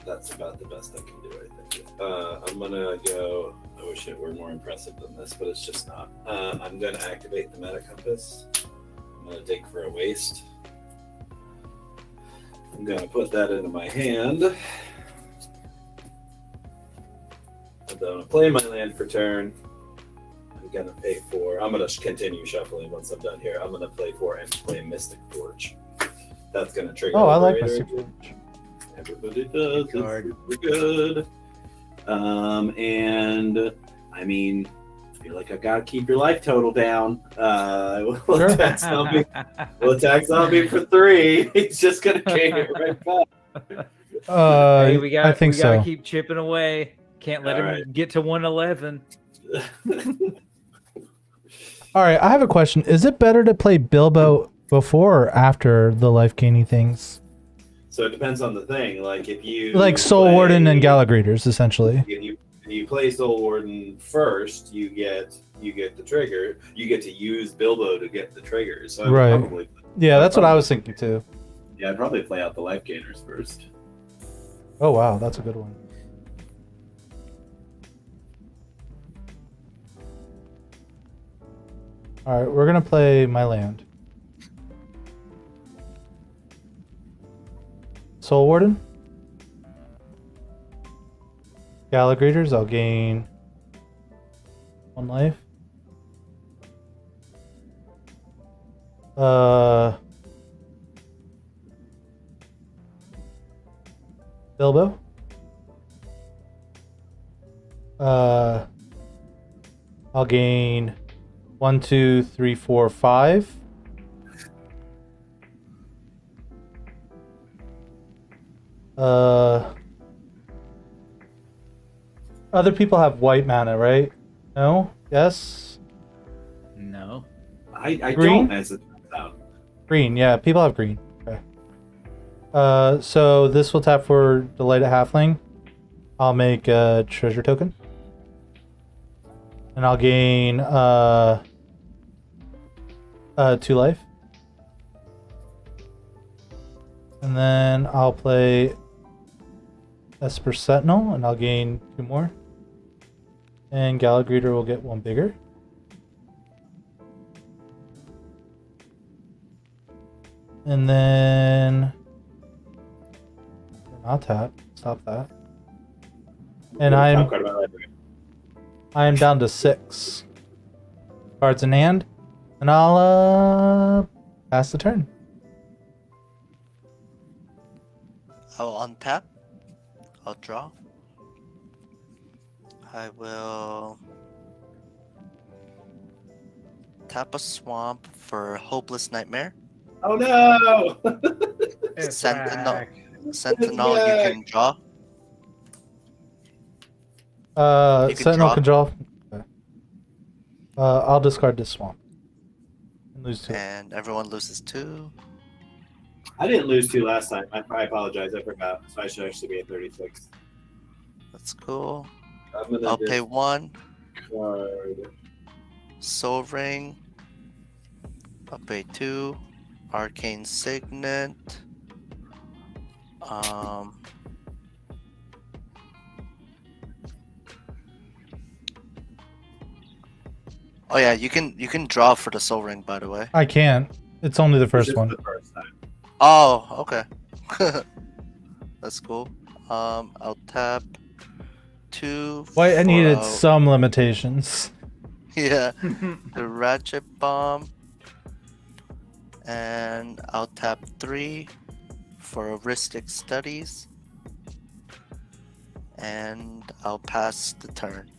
that's about the best I can do, I think. I'm gonna go. I wish it were more impressive than this, but it's just not. I'm gonna activate the Meta Compass. I'm gonna dig for a waste. I'm gonna put that into my hand. I'm gonna play my land for turn. I'm gonna pay for. I'm gonna continue shuffling once I'm done here. I'm gonna play for and play Mystic Forge. That's gonna trigger. Oh, I like Liberator. Mystic Forge. Everybody does. It's Card. super good. And I mean, I feel like I've got to keep your life total down. We'll Sure. attack zombie. We'll attack zombie for 3. He's just gonna gain it right back. Hey, we I think gotta so. keep chipping away. Can't let him Alright. get to 111. All right, I have a question. Is it better to play Bilbo before or after the life gaining things? So it depends on the thing. Like if you Like Soul Warden and Gallagrators, essentially. If you play Soul Warden first, you get the trigger. You get to use Bilbo to get the triggers. So Right. probably, Yeah, that's what I was thinking too. yeah, I'd probably play out the life gainers first. Oh wow, that's a good one. All right, we're gonna play my land. Soul Warden. Gallagrators, I'll gain 1 life. Bilbo. I'll gain 1, 2, 3, 4, 5. Other people have white mana, right? No? Yes? No. I Green? don't, as it turns out. Green, yeah, people have green. Okay. So this will tap for Delighted Halfling. I'll make a treasure token. And I'll gain 2 life. And then I'll play Esper Sentinel, and I'll gain 2 more. And Gallagher will get 1 bigger. And then not tap. Stop that. And Top card of my library. I am down to 6 cards in hand, and I'll pass the turn. I'll untap. I'll draw. I will tap a swamp for Hopeless Nightmare. Oh no! Sentinel, Sentinel, It's you back. can draw. You can Sentinel draw. can draw. Okay. I'll discard this swamp and lose 2. And everyone loses 2. I didn't lose 2 last time. I apologize. I forgot. So I should actually be at 36. That's cool. I'm gonna I'll pay 1. discard. Soul Ring. I'll pay 2. Arcane Signet. Oh yeah, you can draw for the Soul Ring, by the way. I can't. It's only the first This is one. The first time. Oh, okay. That's cool. I'll tap 2. Why I needed for, some limitations. yeah, the Ratchet Bomb. And I'll tap 3 for Heuristic Studies. And I'll pass the turn.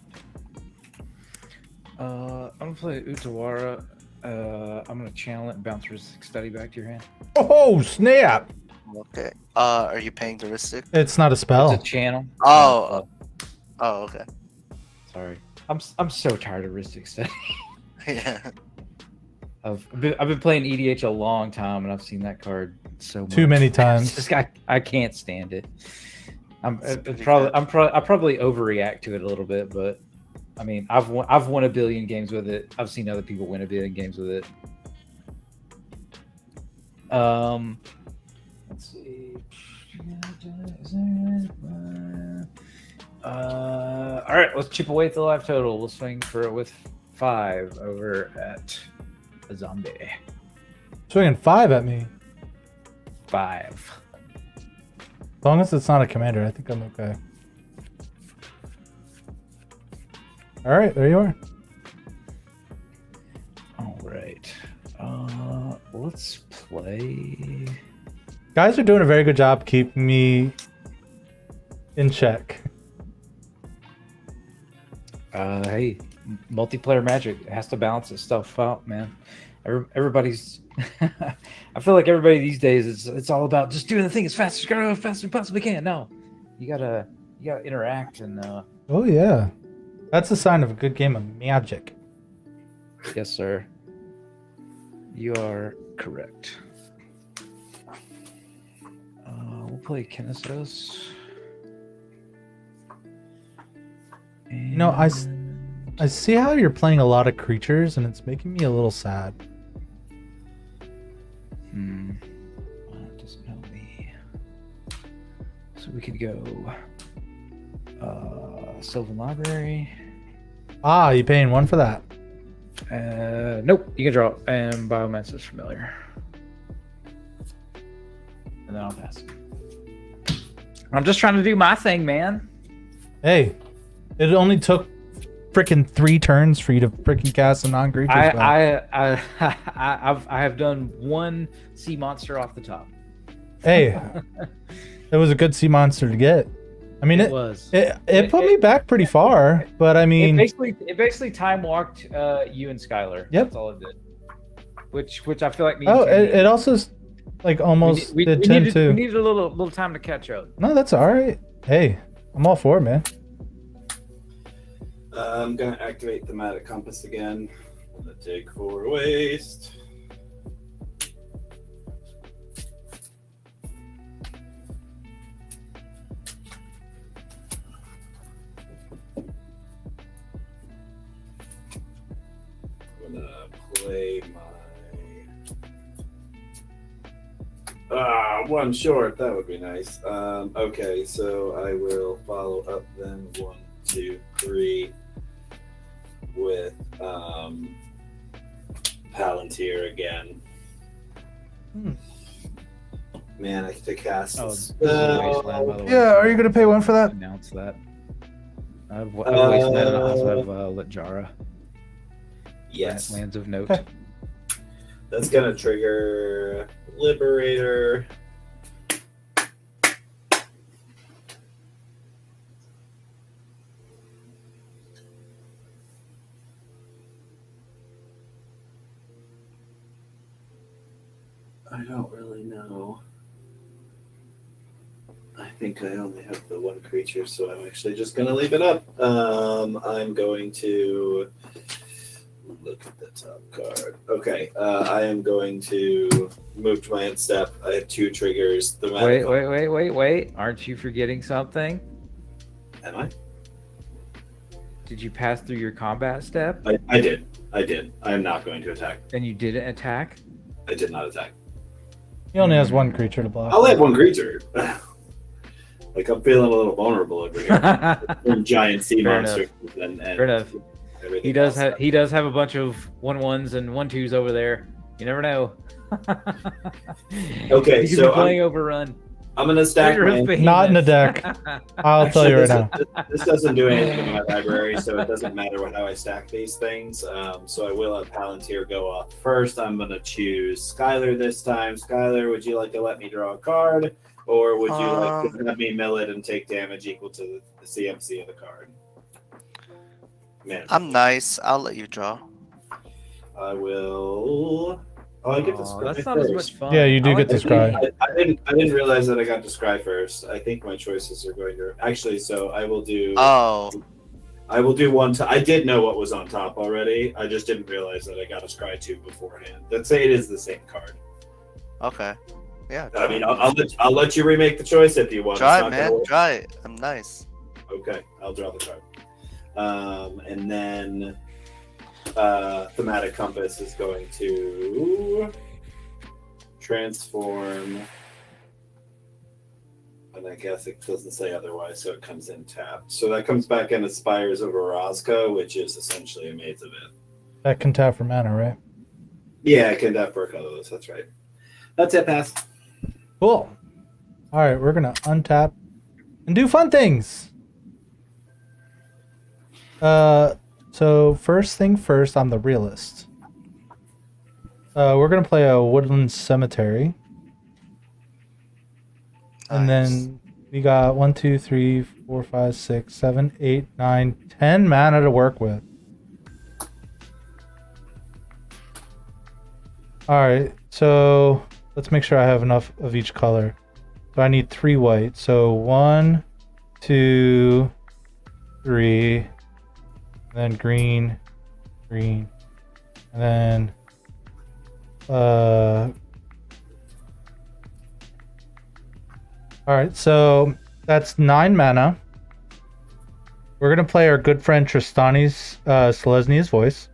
I'm gonna play Utawara. I'm gonna channel it and bounce Heuristic Study back to your hand. Oh snap! Okay. Are you paying the Heuristic? It's not a spell. It's a channel. Oh. Oh, okay. Sorry. I'm so tired of Heuristic Study. Yeah. I've been playing EDH a long time, and I've seen that card so much. Too many times. This guy, I can't stand it. I pretty probably overreact to it a little bit, but I mean, I've won a billion games with it. I've seen other people win a billion games with it. Let's see. All right, let's chip away at the life total. We'll swing for it with 5 over at a zombie. Swinging 5 at me. 5. As long as it's not a commander, I think I'm okay. All right, there you are. All right. Let's play. Guys are doing a very good job keeping me in check. Hey, multiplayer Magic has to balance its stuff out, man. Everybody's. I feel like everybody these days it's all about just doing the thing as fast as you possibly can. No, you gotta interact and. Oh yeah, that's a sign of a good game of Magic. Yes, sir. You are correct. We'll play Kinesos. No, I see how you're playing a lot of creatures, and it's making me a little sad. That doesn't help me. So we could go Sylvan Library. Ah, you paying 1 for that? Nope, you can draw. And Biomancer's Familiar. And then I'll pass. I'm just trying to do my thing, man. Hey, it only took freaking 3 turns for you to freaking cast a non-creature spell. I have done 1 sea monster off the top. Hey, it was a good sea monster to get. I mean, It was. It put me back pretty far, but I mean, it basically time walked you and Skylar. Yep. That's all it did. Which I feel like means. oh, it also like almost did 10 we too. needed a little time to catch up. No, that's all right. Hey, I'm all for it, man. I'm gonna activate Thematic Compass again. I'm gonna take 4 waste. I'm gonna play my 1 short. That would be nice. Okay, so I will follow up then 1, 2, 3 with Palantir again. Man, I have to cast. Oh, this is a wasteland, by the way. Yeah, are you gonna pay 1 for that? Announce that. I have wasteland and I also have Latjara. Yes, Lands of note. Okay. that's gonna trigger Liberator. I don't really know. I think I only have the 1 creature, so I'm actually just going to leave it up. I'm going to look at the top card. Okay, I am going to move to my end step. I have 2 triggers. Wait. Aren't you forgetting something? Am I? Did you pass through your combat step? I did. I am not going to attack. And you didn't attack? I did not attack. He only has 1 creature to block. I'll have 1 creature. Like, I'm feeling a little vulnerable over here. From giant sea Fair monsters. enough. And Fair enough. everything He does else. have a bunch of 1/1s and 1/2s over there. You never know. Okay, he could so be playing Overrun. I'm going to stack Trigger my... of Behemoth. Not in the deck. I'll tell you right now. This doesn't do anything in my library, so it doesn't matter how I stack these things. So I will have Palantir go off first. I'm going to choose Skylar this time. Skylar, would you like to let me draw a card? Or would you like to let me mill it and take damage equal to the CMC of the card? Man, I'm nice. I'll let you draw. I will... Oh, I get to scry That's not as first. much fun. Yeah, you do I get to like scry. I didn't realize that I got to scry first. I think my choices are going to... Actually, so I will do... Oh, I will do 1 I did know what was on top already. I just didn't realize that I got a scry 2 beforehand. Let's say it is the same card. okay. Yeah. I mean, I'll let you remake the choice if you want. Try It's it, not gonna man. work. Try it. I'm nice. Okay, I'll draw the card. And then Thematic Compass is going to transform. And I guess it doesn't say otherwise, so it comes in tapped. So that comes back in as Spires over Roscoe, which is essentially a Maze of Ith. That can tap for mana, right? Yeah, I can tap for a color of those. That's right. That's it, pass. Cool. All right, we're gonna untap and do fun things. So first thing first, I'm the realist. We're gonna play a Woodland Cemetery, and then we got 1, 2, 3, 4, 5, 6, 7, 8, 9, 10 mana to work with. All right, so let's make sure I have enough of each color. So I need 3 white. So 1, 2, 3, then green, and then all All right, so that's 9 mana. We're gonna play our good friend Tristani's Selesny's voice.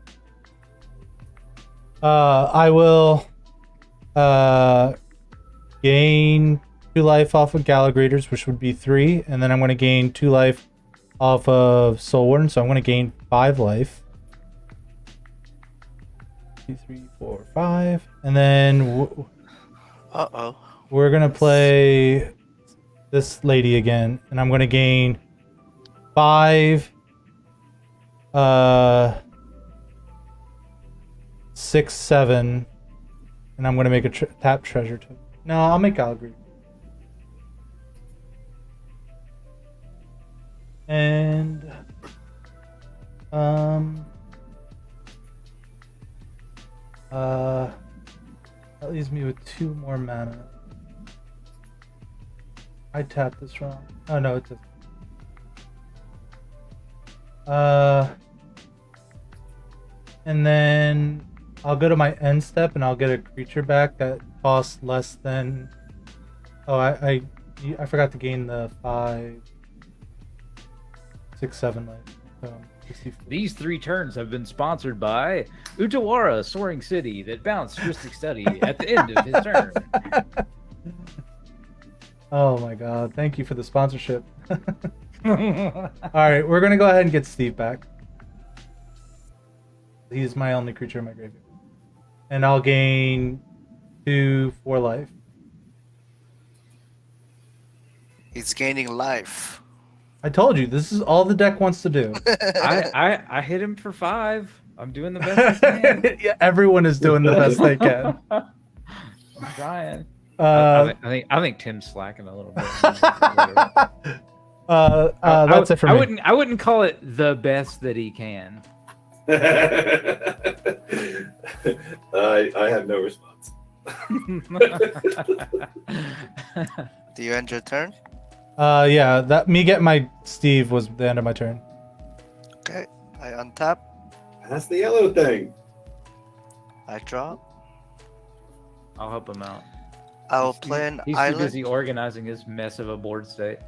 I will gain 2 life off of Galagrators, which would be 3, and then I'm gonna gain 2 life off of Soul Warden, so I'm gonna gain 5 life. 2, 3, 4, 5, and then we're gonna play this lady again, and I'm gonna gain 5, 6, 7, and I'm gonna make a tap treasure too. No, I'll make Gallagher. And that leaves me with 2 more mana. I tapped this wrong. Oh no, it doesn't. And then I'll go to my end step and I'll get a creature back that costs less than. Oh, I forgot to gain the 5, 6, 7 life. So 64. These 3 turns have been sponsored by Utawara Soaring City that bounced Mystic Study at the end of his turn. Oh my god, thank you for the sponsorship. Alright, we're gonna go ahead and get Steve back. He's my only creature in my graveyard. And I'll gain 2 4 life. He's gaining life. I told you, this is all the deck wants to do. I hit him for 5. I'm doing the best I can. Yeah, everyone is doing the best they can. I'm trying. I think Tim's slacking a little bit. That's it for me. I wouldn't call it the best that he can. I have no response. Do you end your turn? Yeah, that me getting my Steve was the end of my turn. Okay, I untap. That's the yellow thing. I draw. I'll help him out. I'll play an He's too island. busy organizing his mess of a board state.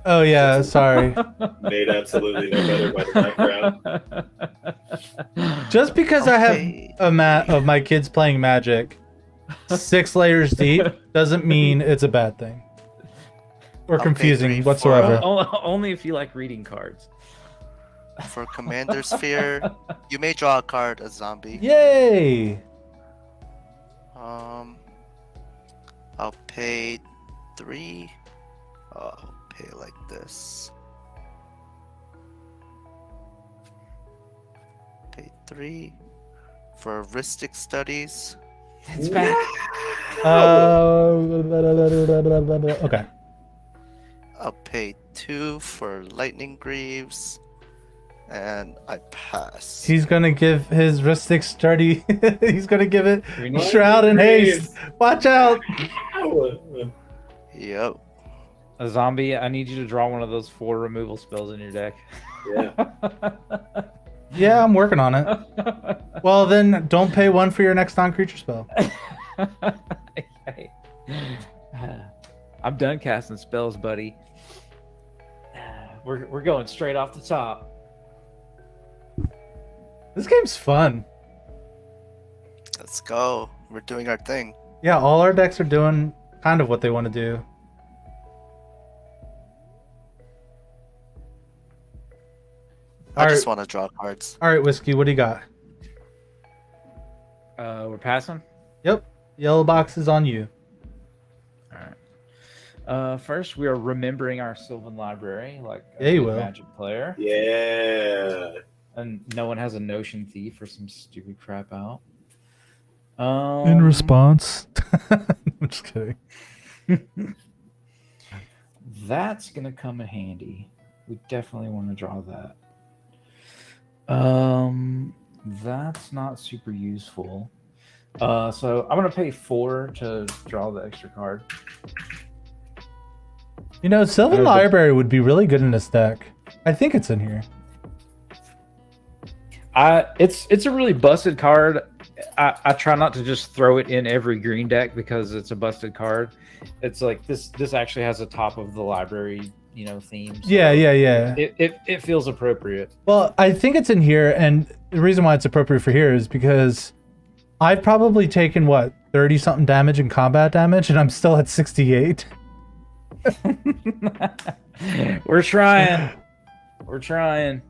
Oh yeah, sorry. Made absolutely no better by the background. Just because I Okay. have a mat of my kids playing Magic 6 layers deep doesn't mean it's a bad thing. Or Okay, confusing 3, whatsoever. Only if you like reading cards. For Commander Sphere, you may draw a card, a zombie. Yay! I'll pay 3. I'll pay like this. Pay 3 for heuristic studies. It's back. Okay. I'll pay 2 for lightning greaves, and I pass. He's gonna give his Ristic Sturdy. He's gonna give it Green- Shroud and Haste. Watch out! Yep. A zombie, I need you to draw one of those 4 removal spells in your deck. Yeah. Yeah, I'm working on it. Well, then don't pay 1 for your next non-creature spell. Okay. I'm done casting spells, buddy. We're going straight off the top. This game's fun. Let's go. We're doing our thing. Yeah, all our decks are doing kind of what they want to do. I just want to draw cards. All right, Whiskey, what do you got? We're passing. Yep, yellow box is on you. All right. First, we are remembering our Sylvan Library, like a Yeah, you good will. Magic player, Yeah. and no one has a Notion Thief or some stupid crap out. In response, I'm just kidding. That's gonna come in handy. We definitely want to draw that. That's not super useful. So I'm gonna pay 4 to draw the extra card. You know, Sylvan the- Library would be really good in this deck. I think it's in here. It's a really busted card. I try not to just throw it in every green deck because it's a busted card. it's like this actually has a top of the library, theme. So Yeah. It feels appropriate. Well, I think it's in here, and the reason why it's appropriate for here is because I've probably taken, 30-something damage in combat damage, and I'm still at 68. We're trying. We're trying.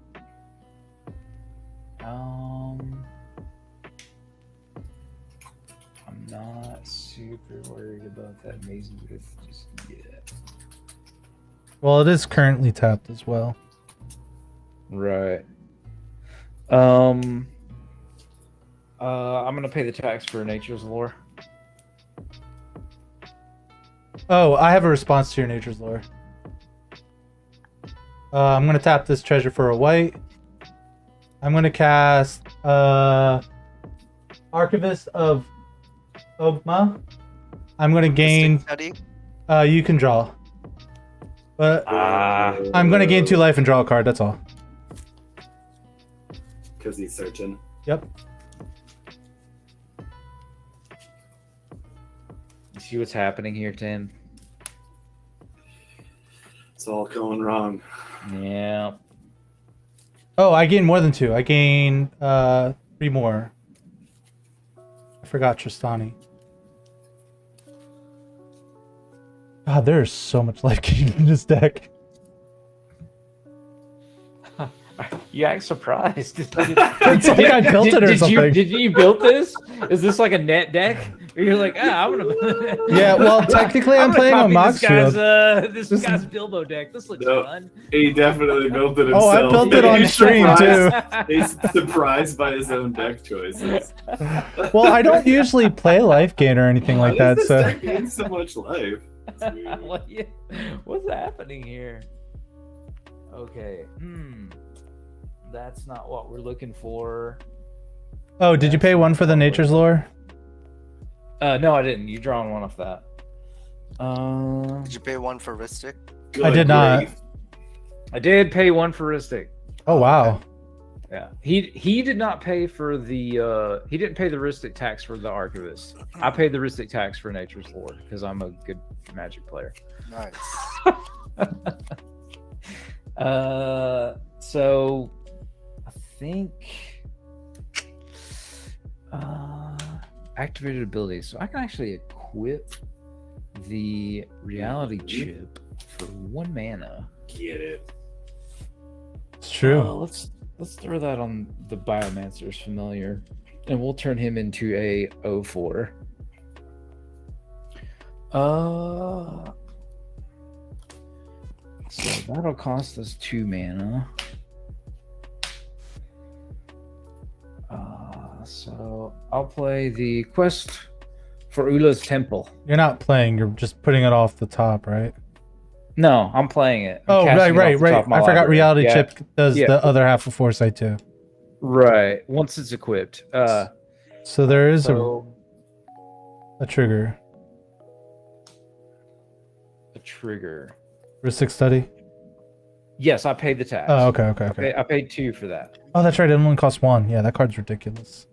I'm not super worried about that maze width just yet. Well, it is currently tapped as well. Right. I'm gonna pay the tax for Nature's Lore. Oh, I have a response to your Nature's Lore. I'm gonna tap this treasure for a white. I'm gonna cast Archivist of Ogma. I'm gonna gain. Study. You can draw, but I'm gonna gain 2 life and draw a card. That's all. Because he's searching. Yep. You see what's happening here, Tim? It's all going wrong. Yeah. Oh, I gain more than 2. I gain 3 more. I forgot Tristani. God, there's so much life gain in this deck. You act surprised. It's like I built it or something. Did you build this? Is this like a net deck? Or you're like, I'm gonna. Yeah, well, technically, I'm playing on Mox Field. This guy's Bilbo deck. This looks fun. He definitely built it Oh, himself. I built it on He's stream surprised- too. He's surprised by his own deck choices. Well, I don't usually play life gain or anything like How that, does so. this deck gain so much life? It's weird. What's happening here? Okay. That's not what we're looking for. Oh, did you pay 1 for the Nature's Lore? No, I didn't. You drawing one off that. Did you pay 1 for Ristic? I did not. grief. I did pay 1 for Ristic. Oh, wow. Yeah, he did not pay for the he didn't pay the Ristic tax for the Archivist. I paid the Ristic tax for Nature's Lore because I'm a good Magic player. Nice. So I think activated abilities. So I can actually equip the Reality Chip for 1 mana. Get it. It's true. Let's throw that on the Biomancer's Familiar, and we'll turn him into a 0/4. So that'll cost us 2 mana. So I'll play the quest for Ula's Temple. You're not playing, you're just putting it off the top, right? No, I'm playing it. Oh, right. I forgot Reality Yeah. Chip does Yeah. the other half of Foresight too. Right. Once it's equipped. So there is So a trigger. a trigger. Ristic Study? Yes, I paid the tax. Oh, okay. I paid 2 for that. Oh, that's right. It only costs 1. Yeah, that card's ridiculous.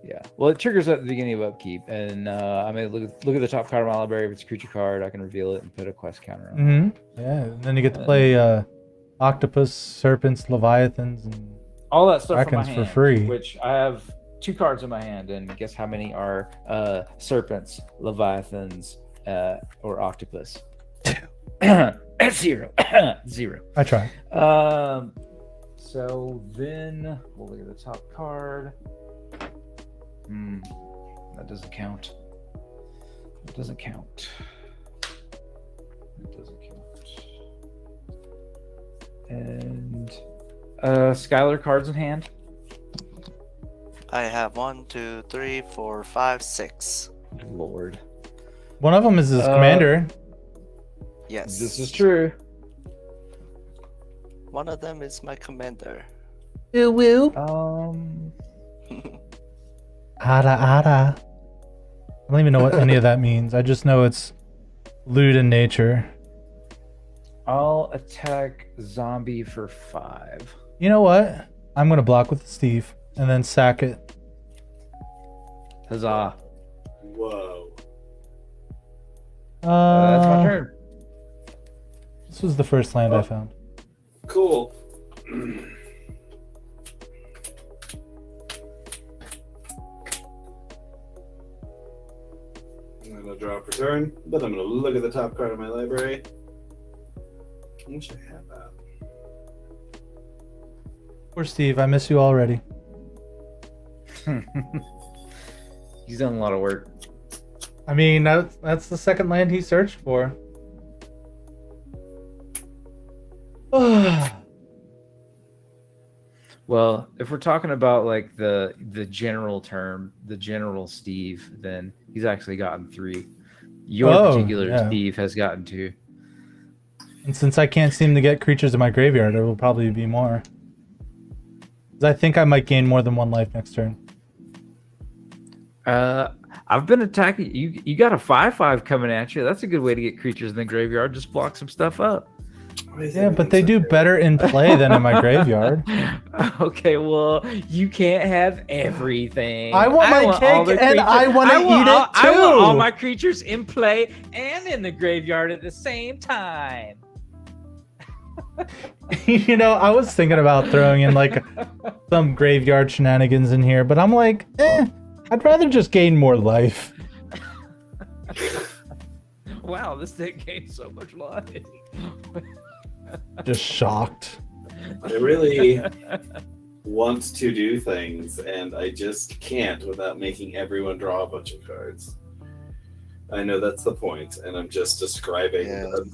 Yeah. Well, it triggers at the beginning of upkeep, and I may look at the top card of my library. If it's a creature card, I can reveal it and put a quest counter on it. Mm-hmm. Yeah, and then you get to play Octopus, Serpents, Leviathans, and All that stuff from my Krakens for hand, free. which I have 2 cards in my hand, and guess how many are Serpents, Leviathans, or Octopus? 0. 0. I try. So then we'll look at the top card. That doesn't count. It doesn't count. It doesn't count. And Skylar cards in hand. I have 1, 2, 3, 4, 5, 6. Lord. One of them is his commander. Yes. This is true. One of them is my commander. Woo woo. Ada. I don't even know what any of that means. I just know it's lewd in nature. I'll attack zombie for 5. You know what? I'm gonna block with Steve and then sack it. Huzzah. Whoa. That's my turn. This was the first land I found. Cool. I'm gonna draw per turn, but I'm gonna look at the top card of my library. I wish I had that. Poor Steve, I miss you already. He's done a lot of work. I mean, that's the second land he searched for. Well, if we're talking about like the general term, the general Steve, then he's actually gotten 3. Your particular Steve has gotten 2. And since I can't seem to get creatures in my graveyard, there will probably be more. 'Cause I think I might gain more than 1 life next turn. I've been attacking you. You got a 5/5 coming at you. That's a good way to get creatures in the graveyard. Just block some stuff up. Yeah, but they do better in play than in my graveyard. Okay, well, you can't have everything. I want my cake and I want to eat it too. I want all my creatures in play and in the graveyard at the same time. You know, I was thinking about throwing in like some graveyard shenanigans in here, but I'm like, I'd rather just gain more life. Wow, this deck gains so much life. Just shocked. I really want to do things, and I just can't without making everyone draw a bunch of cards. I know that's the point, and I'm just describing.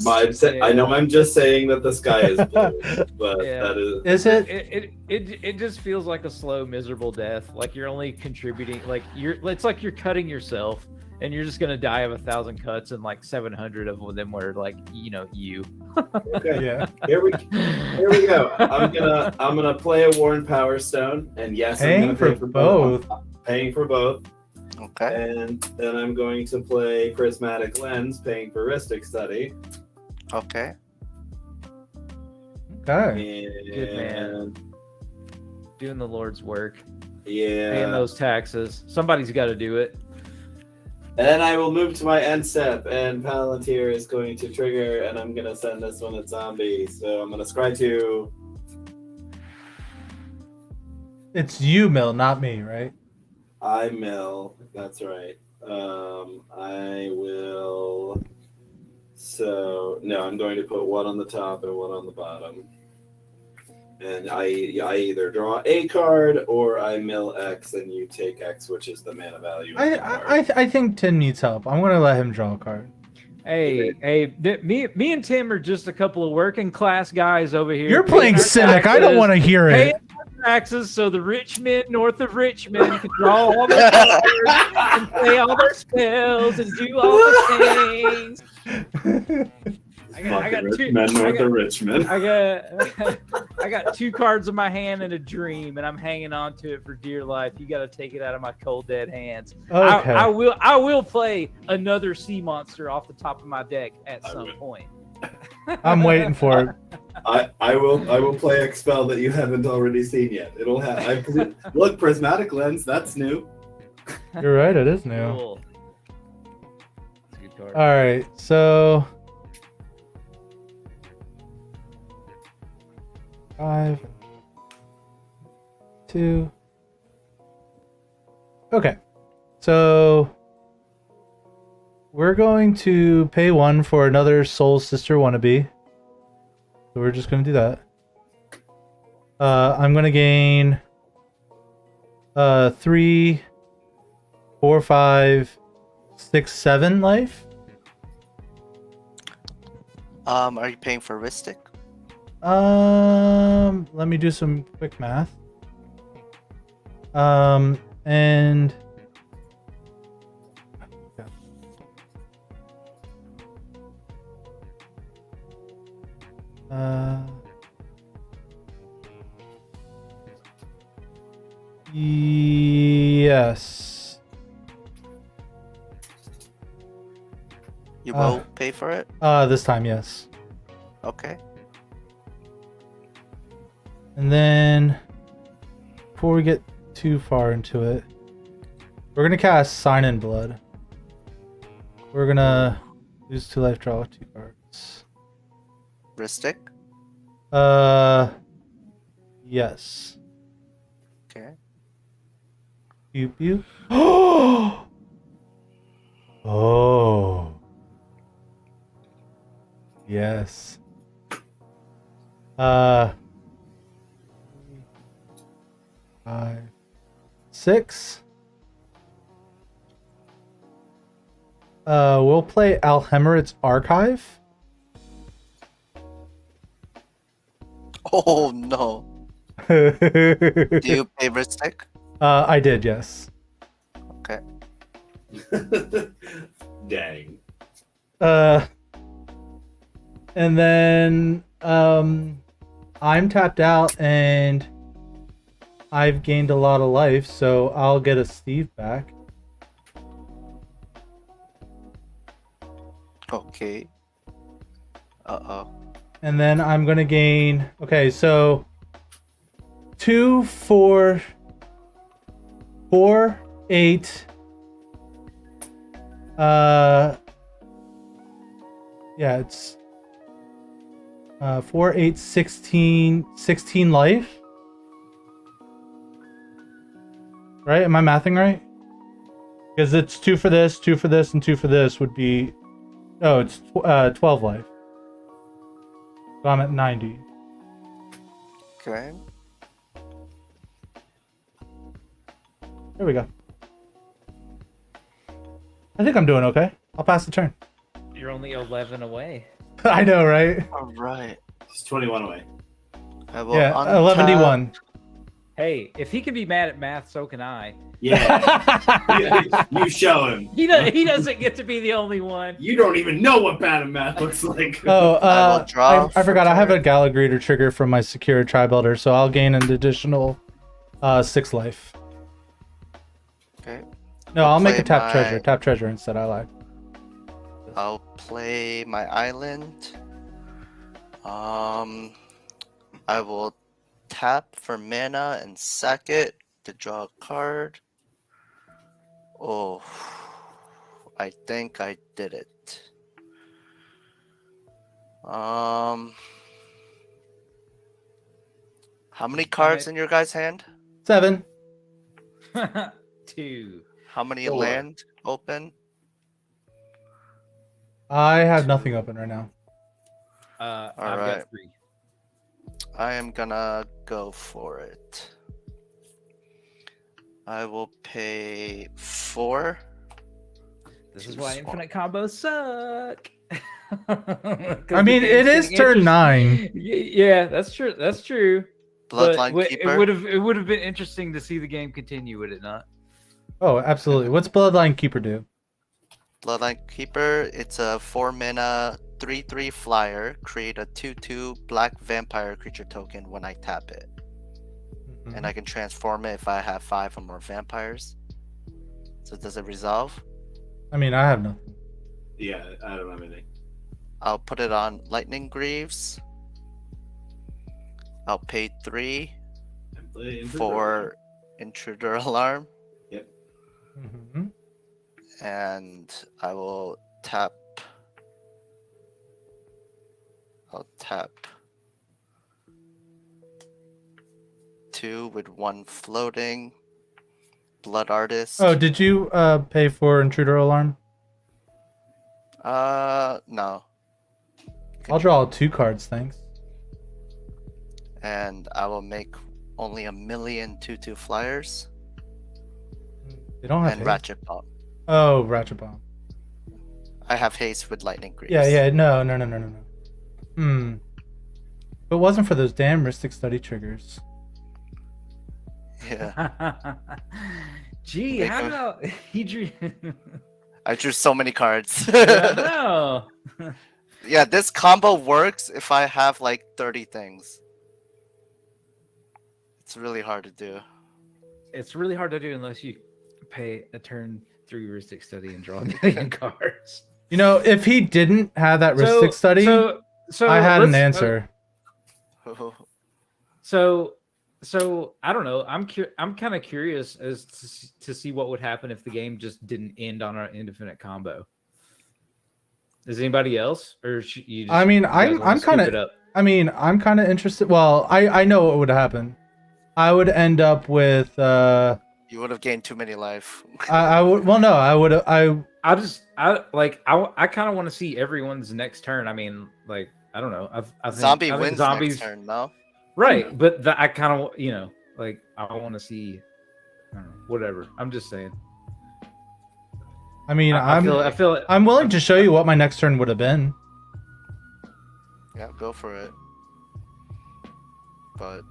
I know I'm just saying that the sky is blue, but that is. Is it? It just feels like a slow, miserable death. Like you're only contributing. Like it's like you're cutting yourself, and you're just gonna die of 1,000 cuts, and like 700 of them were like you. Okay. Yeah. Here we go. I'm gonna play a Worn Power Stone, and yes, I'm gonna pay for both. I'm paying for both. Okay. And then I'm going to play Prismatic Lens, paying for Ristic Study. Okay. Okay. Good man. Doing the Lord's work. Yeah. Paying those taxes. Somebody's got to do it. And I will move to my end step, and Palantir is going to trigger, and I'm going to send this one a zombie. So I'm going to scry 2. It's you, Mill, not me, right? I mill. That's right. I will. So no, I'm going to put 1 on the top and 1 on the bottom. And I either draw a card or I mill X and you take X, which is the mana value. I think Tim needs help. I'm gonna let him draw a card. Hey, me and Tim are just a couple of working class guys over here. You're playing Cynic. I don't want to hear it. Taxes so the rich men north of Richmond can draw all their cards and play all their spells and do all the things. I got two men north of Richmond. I got 2 cards in my hand and a dream, and I'm hanging on to it for dear life. You got to take it out of my cold dead hands. Okay. I will play another sea monster off the top of my deck at some point. I'm waiting for it. I will play a spell that you haven't already seen yet. It'll have. Look, Prismatic Lens. That's new. You're right. It is new. Cool. That's a good card. All right. So 5, 2. Okay. So we're going to pay 1 for another Soul Sister wannabe. So we're just going to do that. I'm going to gain 3, 4, 5, 6, 7 life. Are you paying for Ristic? Let me do some quick math. And yes. You will pay for it? This time, yes. Okay. And then, before we get too far into it, we're gonna cast Sign in Blood. We're gonna Lose 2 life, draw 2 cards. Ristic. Yes. Okay. Pew pew. Oh. Yes. 5, 6. We'll play Alhemerit's Archive. Oh no. Do you pay Ristic? I did, yes. Okay. Dang. And then I'm tapped out and I've gained a lot of life, so I'll get a Steve back. Okay. Uh-oh. And then I'm gonna gain. Okay, so 2, 4, 4, 8. Yeah, it's 4, 8, 16, 16 life. Right? Am I mathing right? Because it's 2 for this, 2 for this, and 2 for this would be. Oh, it's 12 life. So I'm at 90. Okay. There we go. I think I'm doing okay. I'll pass the turn. You're only 11 away. I know, right? All right. It's 21 away. I will Yeah, untap. 11d1. Hey, if he can be mad at math, so can I. Yeah. You show him. He doesn't get to be the only one. You don't even know what bad math looks like. Oh, I will draw I forgot. for I have a turn. Gallagher trigger from my secure tribe elder, so I'll gain an additional 6 life. Okay. No, I'll make a play tap my- treasure. Tap treasure instead. I lied. I'll play my island. I will tap for mana and sack it to draw a card. Oh, I think I did it. How many cards in your guys' hand? 7. 2. How many 4. land open? I have nothing open right now. I've right. got 3. I am gonna go for it. I will pay 4. This is Too why small. infinite combos suck. I mean, it is turn 9. Yeah, that's true. That's true. Bloodline But Keeper. it would have been interesting to see the game continue, would it not? Oh, absolutely. What's Bloodline Keeper do? Bloodline Keeper, it's a 4 mana 3/3 flyer. Create a 2/2 black vampire creature token when I tap it. And I can transform it if I have 5 or more vampires. So does it resolve? I mean, I have nothing. Yeah, I don't have anything. I'll put it on Lightning Greaves. I'll pay 3 And play Intruder. for Intruder Alarm. Mm-hmm. And I will tap. I'll tap 2 with 1 floating. Blood Artist. Oh, did you pay for Intruder Alarm? No. I'll draw 2 cards, thanks. And I will make only 1,000,000 2/2 flyers They don't have and haste. Ratchet Bomb. Oh, Ratchet Bomb. I have haste with Lightning Greaves. Yeah, no. If it wasn't for those damn Mystic Study triggers. Yeah. Gee, Make how a- did he drew? I drew so many cards. No. Yeah, this combo works if I have like 30 things. It's really hard to do. It's really hard to do unless you pay a turn 3 heuristic study and draw a million cards. You know, if he didn't have that Ristic Study, So I had an let's- answer. So I don't know. I'm kind of curious as to see what would happen if the game just didn't end on an infinite combo. Is anybody else, or you just? I mean, you guys I'm wanna kind scoop it of. up? I mean, I'm kind of interested. Well, I know what would happen. I would end up with You would have gained too many life. I would. Well, no, I would. I kind of want to see everyone's next turn. I mean, like, I don't know. I Zombie think wins zombies, next turn, no? right? But I kind of, like, I want to see, I don't know, whatever. I'm just saying. I mean, I feel it. I'm willing to show you what my next turn would have been. Yeah, go for it. But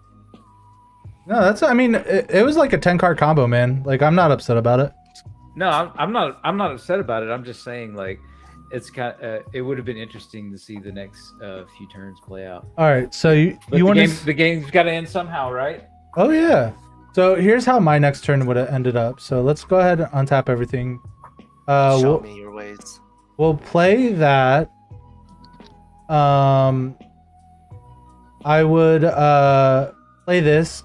No, that's. I mean, it was like a 10-card combo, man. Like, I'm not upset about it. No, I'm not upset about it. I'm just saying, like, it's kind. It would have been interesting to see the next few turns play out. All right, so But you want to? the game's got to end somehow, right? Oh yeah. So here's how my next turn would have ended up. So let's go ahead and untap everything. show We'll, me your ways. we'll play that. I would play this,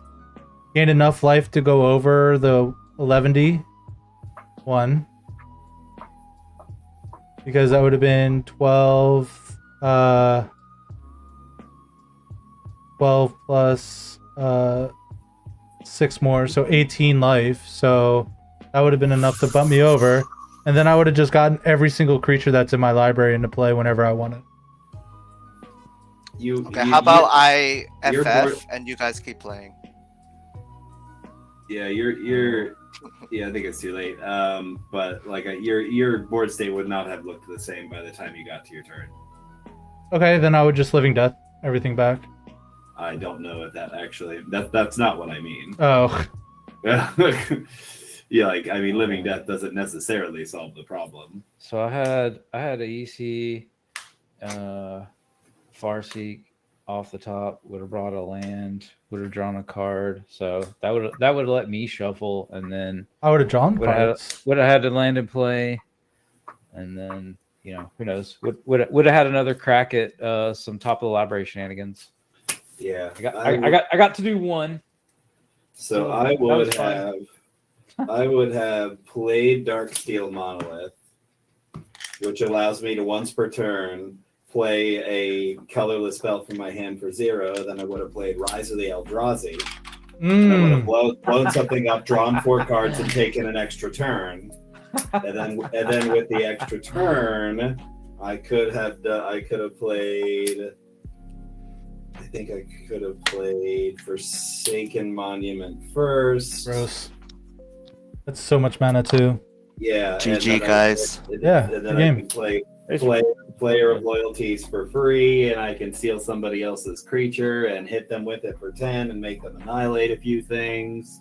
gain enough life to go over the 11D one, because that would have been 12 12 plus 6 more, so 18 life. So that would have been enough to bump me over, and then I would have just gotten every single creature that's in my library into play whenever I wanted. Okay, how about I you're FF bored- and you guys keep playing? Yeah, you're. Yeah, I think it's too late. But like your board state would not have looked the same by the time you got to your turn. Okay, then I would just living death everything back. I don't know if that actually. That's not what I mean. Oh, Yeah, like I mean, living death doesn't necessarily solve the problem. So I had a EC, Farseek off the top. Would have brought a land. Would have drawn a card. So that would have let me shuffle, and then I would have drawn would have cards. had to land in play, and then who knows? Would have had another crack at some top of the library shenanigans. Yeah, I got to do one. So that I was would fun. have. I would have played Darksteel Monolith, which allows me to once per turn play a colorless spell from my hand for 0. Then I would have played Rise of the Eldrazi. And I would have blown something up, drawn 4 cards, and taken an extra turn. And then with the extra turn, I could have played. I think I could have played Forsaken Monument first. Gross. That's so much mana too. Yeah. GG, guys. Yeah, And good then I game. can play Player of Loyalties for free, and I can steal somebody else's creature and hit them with it for 10 and make them annihilate a few things.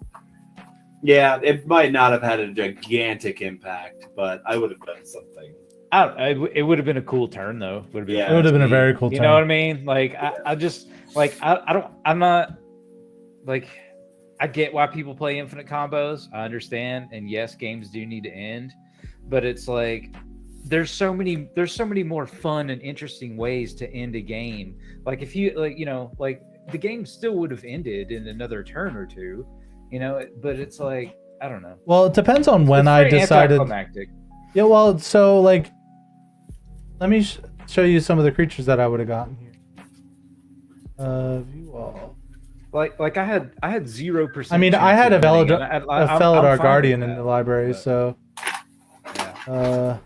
Yeah, it might not have had a gigantic impact, but I would have done something. It would have been a cool turn though. Would have been. Yeah. It would have been a very cool You turn. know what I mean? Like I just like I'm not like I get why people play infinite combos. I understand, and yes, games do need to end, but it's like there's so many more fun and interesting ways to end a game. Like if you like the game still would have ended in another turn or two, but it's like I don't know. Well, it depends on when It's I very decided. anticlimactic. Yeah, well, so like, let me show you some of the creatures that I would have gotten here. View all. Like I had 0%. I mean, I had a Felidar fine Guardian with in that, the library, but, so. yeah.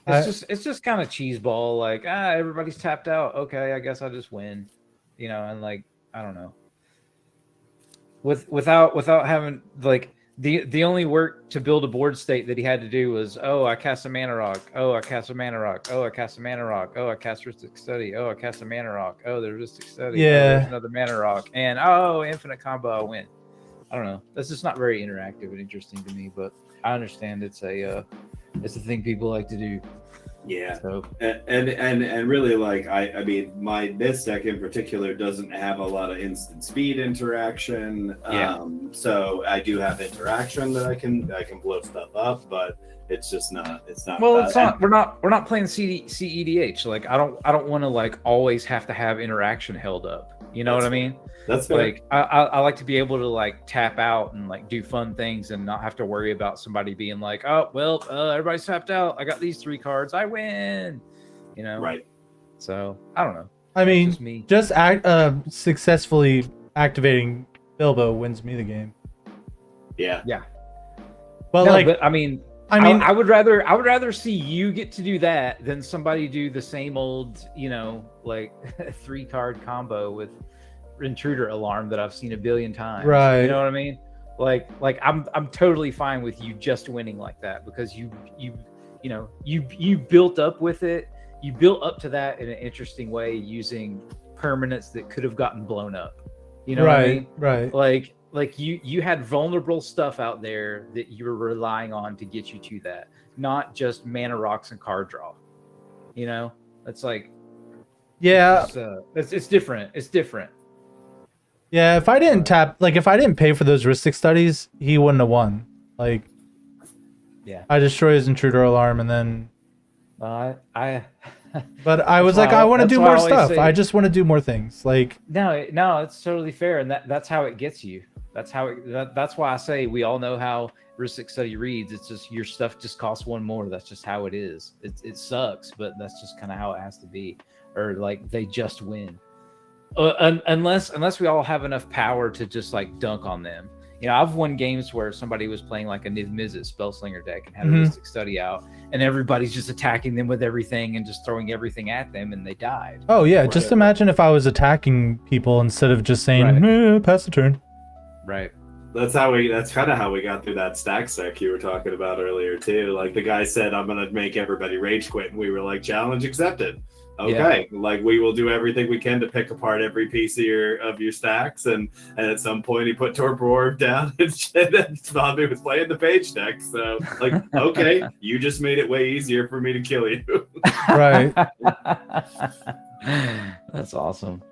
It's just kind of cheeseball. Like everybody's tapped out. Okay, I guess I just win. And like I don't know. Without having like the only work to build a board state that he had to do was I cast a mana rock. I cast a mana rock. I cast a mana rock. I cast Rhystic Study. I cast a mana rock. There's Rhystic Study. Yeah. There's another mana rock. And infinite combo. I win. I don't know. That's just not very interactive and interesting to me. But I understand it's a thing people like to do. Yeah. So And really, like I mean, this deck in particular doesn't have a lot of instant speed interaction. Yeah. So I do have interaction that I can blow stuff up, but it's just not. It's not. well, it's not. We're not playing CEDH. Like I don't want to like always have to have interaction held up. You know what I mean? That's fair. Like I like to be able to like tap out and like do fun things and not have to worry about somebody being like, oh well, everybody's tapped out. I got these 3 cards. I win. You know? Right. So I don't know. I mean, just me. Successfully activating Bilbo wins me the game. Yeah. But No, like, but I mean, I would rather see you get to do that than somebody do the same old, you know, like 3-card combo with intruder alarm that I've seen a billion times. Right. You know what I mean? Like I'm totally fine with you just winning like that because you built up with it. You built up to that in an interesting way using permanents that could have gotten blown up. You know what I mean? Right. Like you had vulnerable stuff out there that you were relying on to get you to that, not just mana rocks and card draw. You know, it's like, Yeah. it's different. It's different. Yeah, if I didn't if I didn't pay for those Ristic studies, he wouldn't have won. Like, Yeah. I destroy his intruder alarm and then. I But I was why like, I- I want to that's do why I more always stuff. say- I just want to do more things. Like, no, it's totally fair, and that's how it gets you. That's how that's why I say we all know how Ristic Study reads. It's just your stuff just costs 1 more. That's just how it is. It sucks, but that's just kind of how it has to be. Or like they just win, unless we all have enough power to just like dunk on them. You know, I've won games where somebody was playing like a Niv Mizzet Spellslinger deck and had a Ristic Study out, and everybody's just attacking them with everything and just throwing everything at them, and they died. oh yeah, just imagine if I was attacking people instead of just saying, pass the turn. Right. That's kind of how we got through that stack deck you were talking about earlier too. Like the guy said, I'm gonna make everybody rage quit, and we were like, challenge accepted. Okay, like we will do everything we can to pick apart every piece of your stacks, and at some point he put Torpor Orb down and Bobby was playing the page deck. So like, okay, you just made it way easier for me to kill you. Right. That's awesome.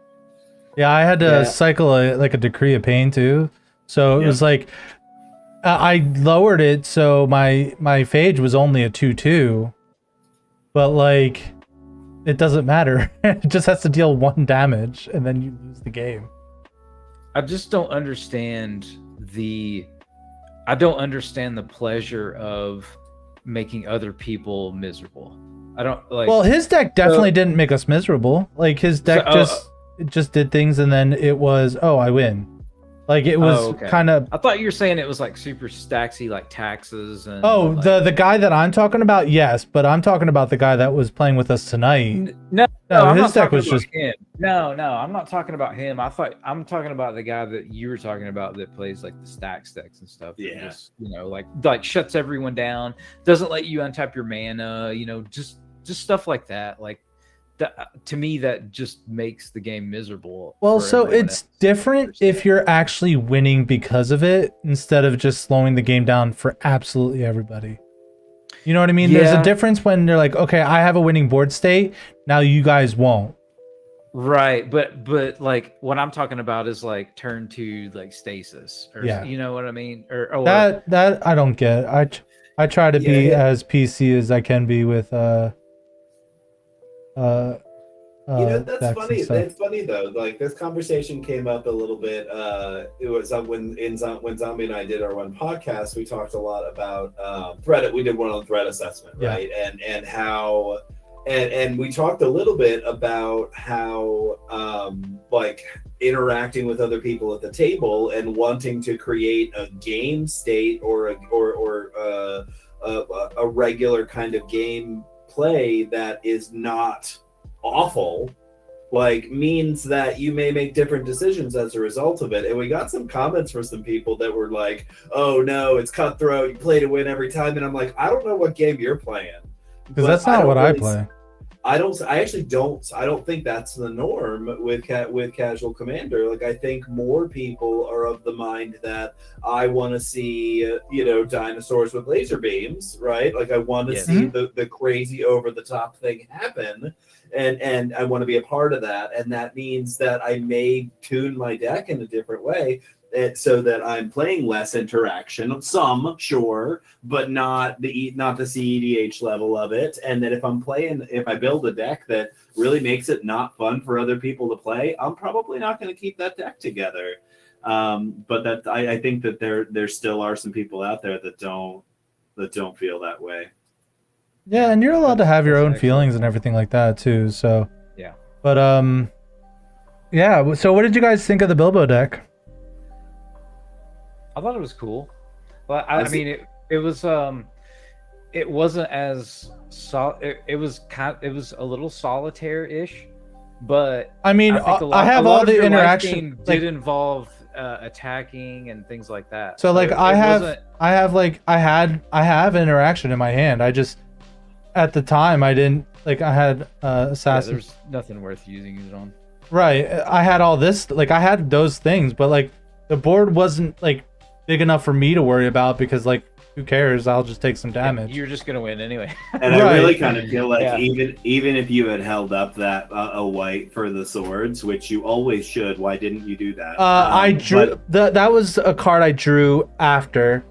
Yeah, I had to cycle a decree of pain too. So it was like I lowered it so my phage was only a 2/2, but like it doesn't matter. It just has to deal 1 damage and then you lose the game. I just don't understand the pleasure of making other people miserable. I don't like. Well, his deck definitely didn't make us miserable. Like his deck just did things and then it was, oh, I win. Like it was kind of. I thought you were saying it was like super stacksy, like taxes and. Oh, like... the guy that I'm talking about, yes, but I'm talking about the guy that was playing with us tonight. No, his deck was just him. No, I'm not talking about him. I'm talking about the guy that you were talking about that plays like the stack decks and stuff. Yeah. Just, you know, like shuts everyone down, doesn't let you untap your mana. You know, just stuff like that. Like. To me, that just makes the game miserable. Well, so it's different if you're actually winning because of it instead of just slowing the game down for absolutely everybody. You know what I mean? Yeah. There's a difference when they're like, okay, I have a winning board state. Now you guys won't. Right, but like what I'm talking about is like turn to like stasis, or you know what I mean? Or that I don't get. I try to be as PC as I can be with that's funny. It's funny though. Like this conversation came up a little bit. It was when Zombie and I did our one podcast. We talked a lot about threat. We did one on threat assessment, right? And how, and we talked a little bit about how like interacting with other people at the table and wanting to create a game state or a regular kind of game play that is not awful, like means that you may make different decisions as a result of it. And we got some comments from some people that were like, oh no, it's cutthroat, you play to win every time. And I'm like, I don't know what game you're playing, because that's not what I play. I don't think that's the norm with casual commander. Like I think more people are of the mind that I want to see, dinosaurs with laser beams, right? Like I want to see the crazy over the top thing happen, and I want to be a part of that. And that means that I may tune my deck in a different way. so that I'm playing less interaction, some sure, but not the CEDH level of it. And that if I build a deck that really makes it not fun for other people to play, I'm probably not going to keep that deck together. But that I think that there still are some people out there that don't feel that way. Yeah, and you're allowed to have your own feelings and everything like that too. So Yeah. But yeah. So what did you guys think of the Bilbo deck? I thought it was cool, but I mean, it was it wasn't as it was a little solitaire-ish, but I mean, I have all the interaction did involve attacking and things like that. So like I have interaction in my hand. I just at the time I didn't like I had assassin. There's nothing worth using it on. Right. I had all this like I had those things, but like the board wasn't like big enough for me to worry about because like who cares? I'll just take some damage. You're just gonna win anyway. And I really kind of feel like even if you had held up that a white for the swords, which you always should, why didn't you do that? I drew that was a card I drew after.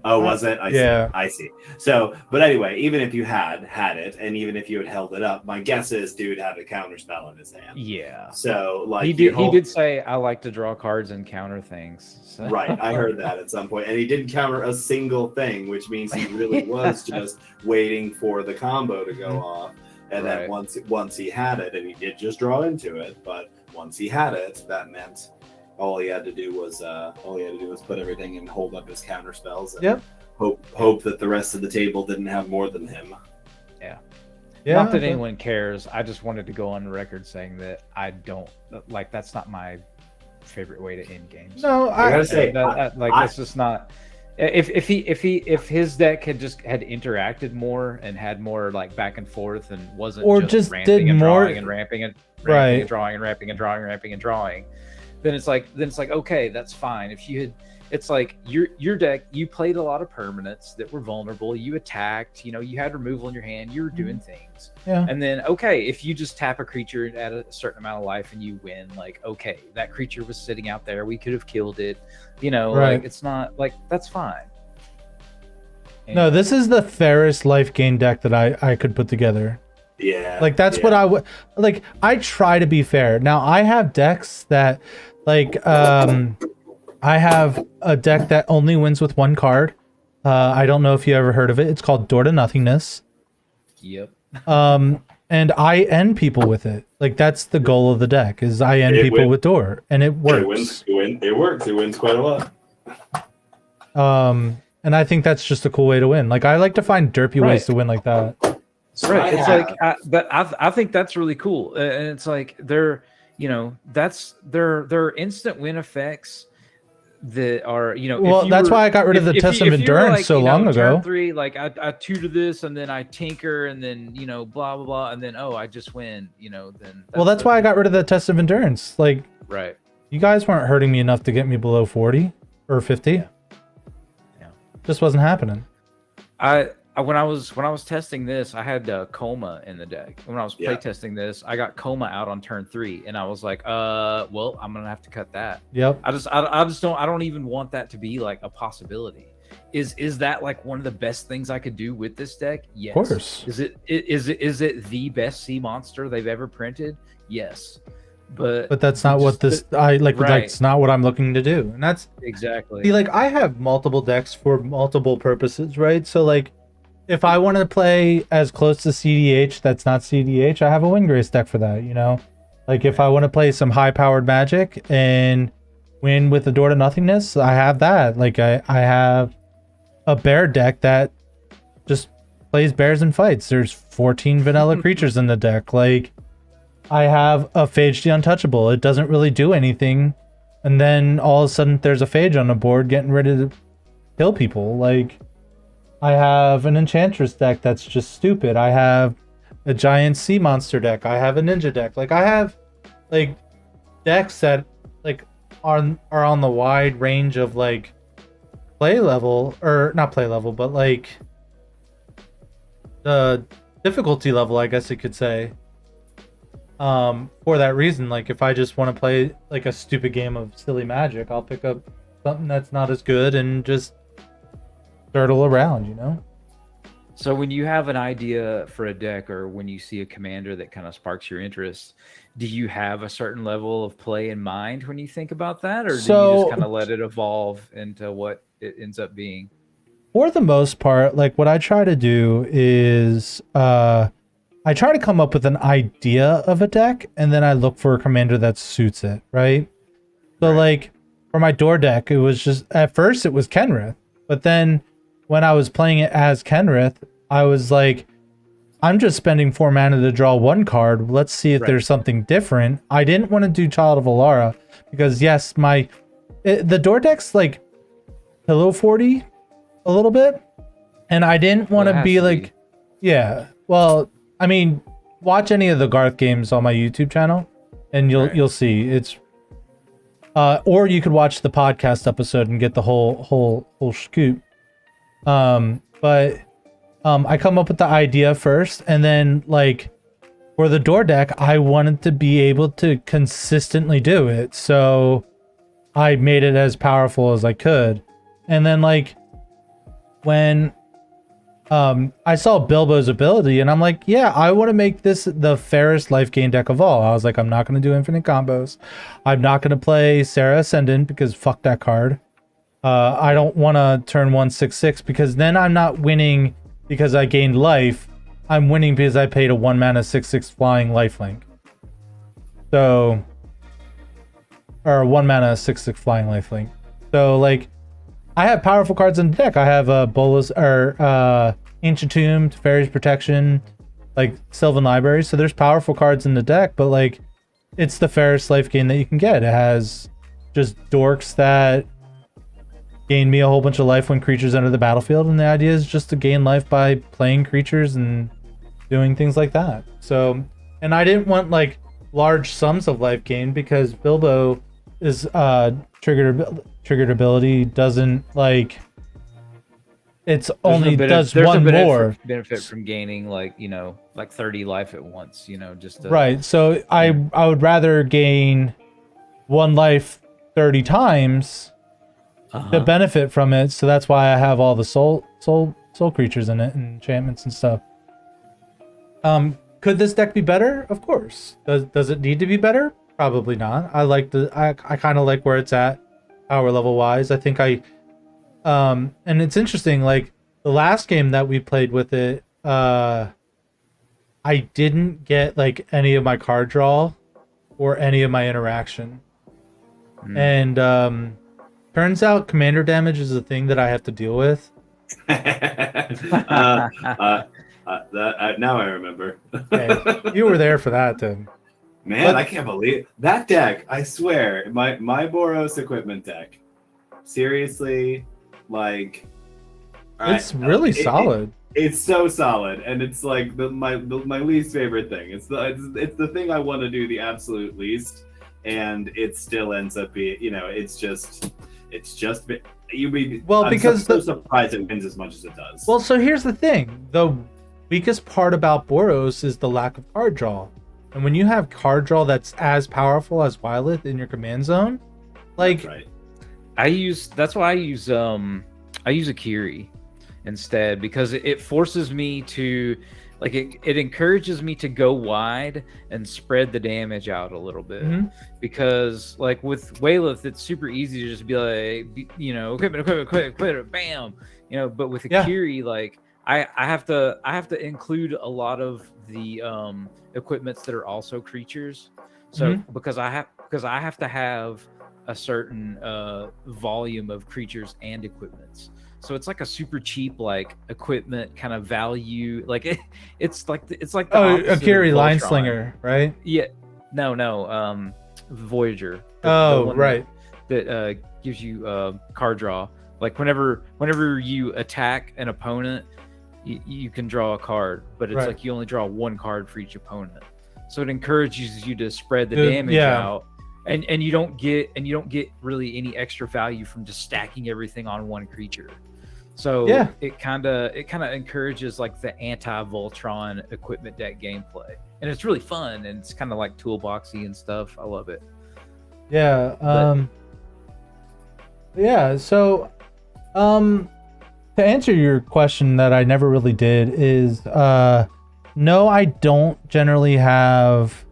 Oh, was it? I see. So, but anyway, even if you had it, and even if you had held it up, my guess is dude had a counter spell in his hand. Yeah. So, like he did say, "I like to draw cards and counter things." So. Right, I heard that at some point, and he didn't counter a single thing, which means he really was just waiting for the combo to go off. And then once he had it, and he did just draw into it, but once he had it, that meant. All he had to do was put everything and hold up his counter spells and hope that the rest of the table didn't have more than him. Yeah. Not that anyone cares. I just wanted to go on record saying that I don't like that's not my favorite way to end games. No, I gotta say that's just not. If his deck had interacted more and had more like back and forth and wasn't or just did and more drawing and ramping and ramping and drawing and ramping and drawing and ramping and drawing. Then it's like okay, that's fine. If you had, it's like your deck, you played a lot of permanents that were vulnerable. You attacked, you had removal in your hand. You were doing things. Yeah. And then okay, if you just tap a creature at a certain amount of life and you win, like okay, that creature was sitting out there. We could have killed it. Like it's not like that's fine. No, this is the fairest life gain deck that I could put together. Yeah. Like that's what I would like. I try to be fair. Now I have decks that. Like, I have a deck that only wins with one card. I don't know if you ever heard of it. It's called Door to Nothingness. Yep. And I end people with it. Like, that's the goal of the deck, is I end people with Door. And it works. It works. It wins quite a lot. And I think that's just a cool way to win. Like, I like to find derpy ways to win like that. Right. It's like, I think that's really cool. And it's like, that's there are instant win effects that are well, that's why I got rid of the test of endurance so long ago. Turn 3, like I tutor this and then I tinker and then blah blah blah and then I just win. Then that's why I got rid of the test of endurance. Like you guys weren't hurting me enough to get me below 40 or 50. Yeah. Just wasn't happening. When I was testing this, I had Coma in the deck. When I was playtesting this, I got Coma out on turn 3, and I was like, well, I'm gonna have to cut that. Yep. I don't even want that to be like a possibility. Is that like one of the best things I could do with this deck? Yes. Of course. Is it the best sea monster they've ever printed? Yes. But that's not what this that's not what I'm looking to do. And that's exactly. See, like I have multiple decks for multiple purposes, right? So like if I want to play as close to CDH that's not CDH, I have a Windgrace deck for that, Like if I want to play some high-powered magic and win with the Door to Nothingness, I have that. Like I have a bear deck that just plays bears and fights. There's 14 vanilla creatures in the deck. Like I have a Phage the Untouchable. It doesn't really do anything. And then all of a sudden there's a Phage on the board getting ready to kill people. Like I have an Enchantress deck that's just stupid. I have a giant sea monster deck. I have a ninja deck. Like I have like decks that like are on the wide range of like play level, or not play level, but like the difficulty level, I guess you could say. For that reason, like if I just want to play like a stupid game of silly magic, I'll pick up something that's not as good and just turtle around, you know? So when you have an idea for a deck, or when you see a commander that kind of sparks your interest, do you have a certain level of play in mind when you think about that, or do you just kind of let it evolve into what it ends up being? For the most part, like what I try to do is I try to come up with an idea of a deck, and then I look for a commander that suits it, right? So like for my door deck, it was just, at first it was Kenrith, but then when I was playing it as Kenrith, I was like, I'm just spending 4 mana to draw 1 card. Let's see if there's something different. I didn't want to do Child of Alara because yes, the door deck's like pillow 40 a little bit, and I didn't want to be like, yeah. Well, I mean, watch any of the Garth games on my YouTube channel, and you'll see it's. Or you could watch the podcast episode and get the whole scoop. But I come up with the idea first, and then like for the door deck, I wanted to be able to consistently do it, so I made it as powerful as I could. And then like when I saw Bilbo's ability, and I'm like, yeah, I want to make this the fairest life gain deck of all. I was like, I'm not going to do infinite combos. I'm not going to play Sarah Ascendant because fuck that card. I don't want to turn 1/6/6 because then I'm not winning because I gained life. I'm winning because I paid a 1 mana 6/6 flying lifelink. So, or 1 mana 6/6 flying lifelink. So like, I have powerful cards in the deck. I have Bolas or Ancient Tomb, Fairy's Protection, like Sylvan Library. So there's powerful cards in the deck, but like, it's the fairest life gain that you can get. It has just dorks that gain me a whole bunch of life when creatures enter the battlefield, and the idea is just to gain life by playing creatures and doing things like that. So, and I didn't want like large sums of life gain because Bilbo is triggered ability doesn't like, it's only does one more benefit from gaining like, you know, like 30 life at once, you know, just to, right. So I would rather gain 1 life 30 times to benefit from it. So that's why I have all the soul creatures in it and enchantments and stuff. Could this deck be better? Of course. Does it need to be better? Probably not. I kind of like where it's at power level wise. I think and it's interesting, like the last game that we played with it, I didn't get like any of my card draw or any of my interaction. And turns out commander damage is a thing that I have to deal with. Now I remember. Okay. You were there for that, Tim. Man, I can't believe that deck. I swear, my Boros equipment deck. Seriously, like, it's really solid. It's so solid, and it's like my least favorite thing. It's the thing I want to do the absolute least, and it still ends up being, you know, it's just you'd be because I'm so surprised it wins as much as it does. Well, so here's the thing: the weakest part about Boros is the lack of card draw, and when you have card draw that's as powerful as Wylith in your command zone, like that's right. That's why I use Akiri instead, because it forces me to, like, it encourages me to go wide and spread the damage out a little bit. Because like with Wylith, it's super easy to just be like, you know, equipment, bam, you know. But with Akiri, like I have to include a lot of the equipments that are also creatures. So because I have to have a certain volume of creatures and equipments. So it's like a super cheap like equipment kind of value. Like it's like the Akiri Line Slinger, right? Yeah. No. Voyager. Right. That gives you card draw. Like whenever you attack an opponent, you can draw a card, but it's like you only draw 1 card for each opponent. So it encourages you to spread the damage out. And you don't get really any extra value from just stacking everything on 1 creature. So it kind of encourages like the anti-Voltron equipment deck gameplay, and it's really fun, and it's kind of like toolboxy and stuff. I love it. Yeah. Yeah, so to answer your question that I never really did is no, I don't generally have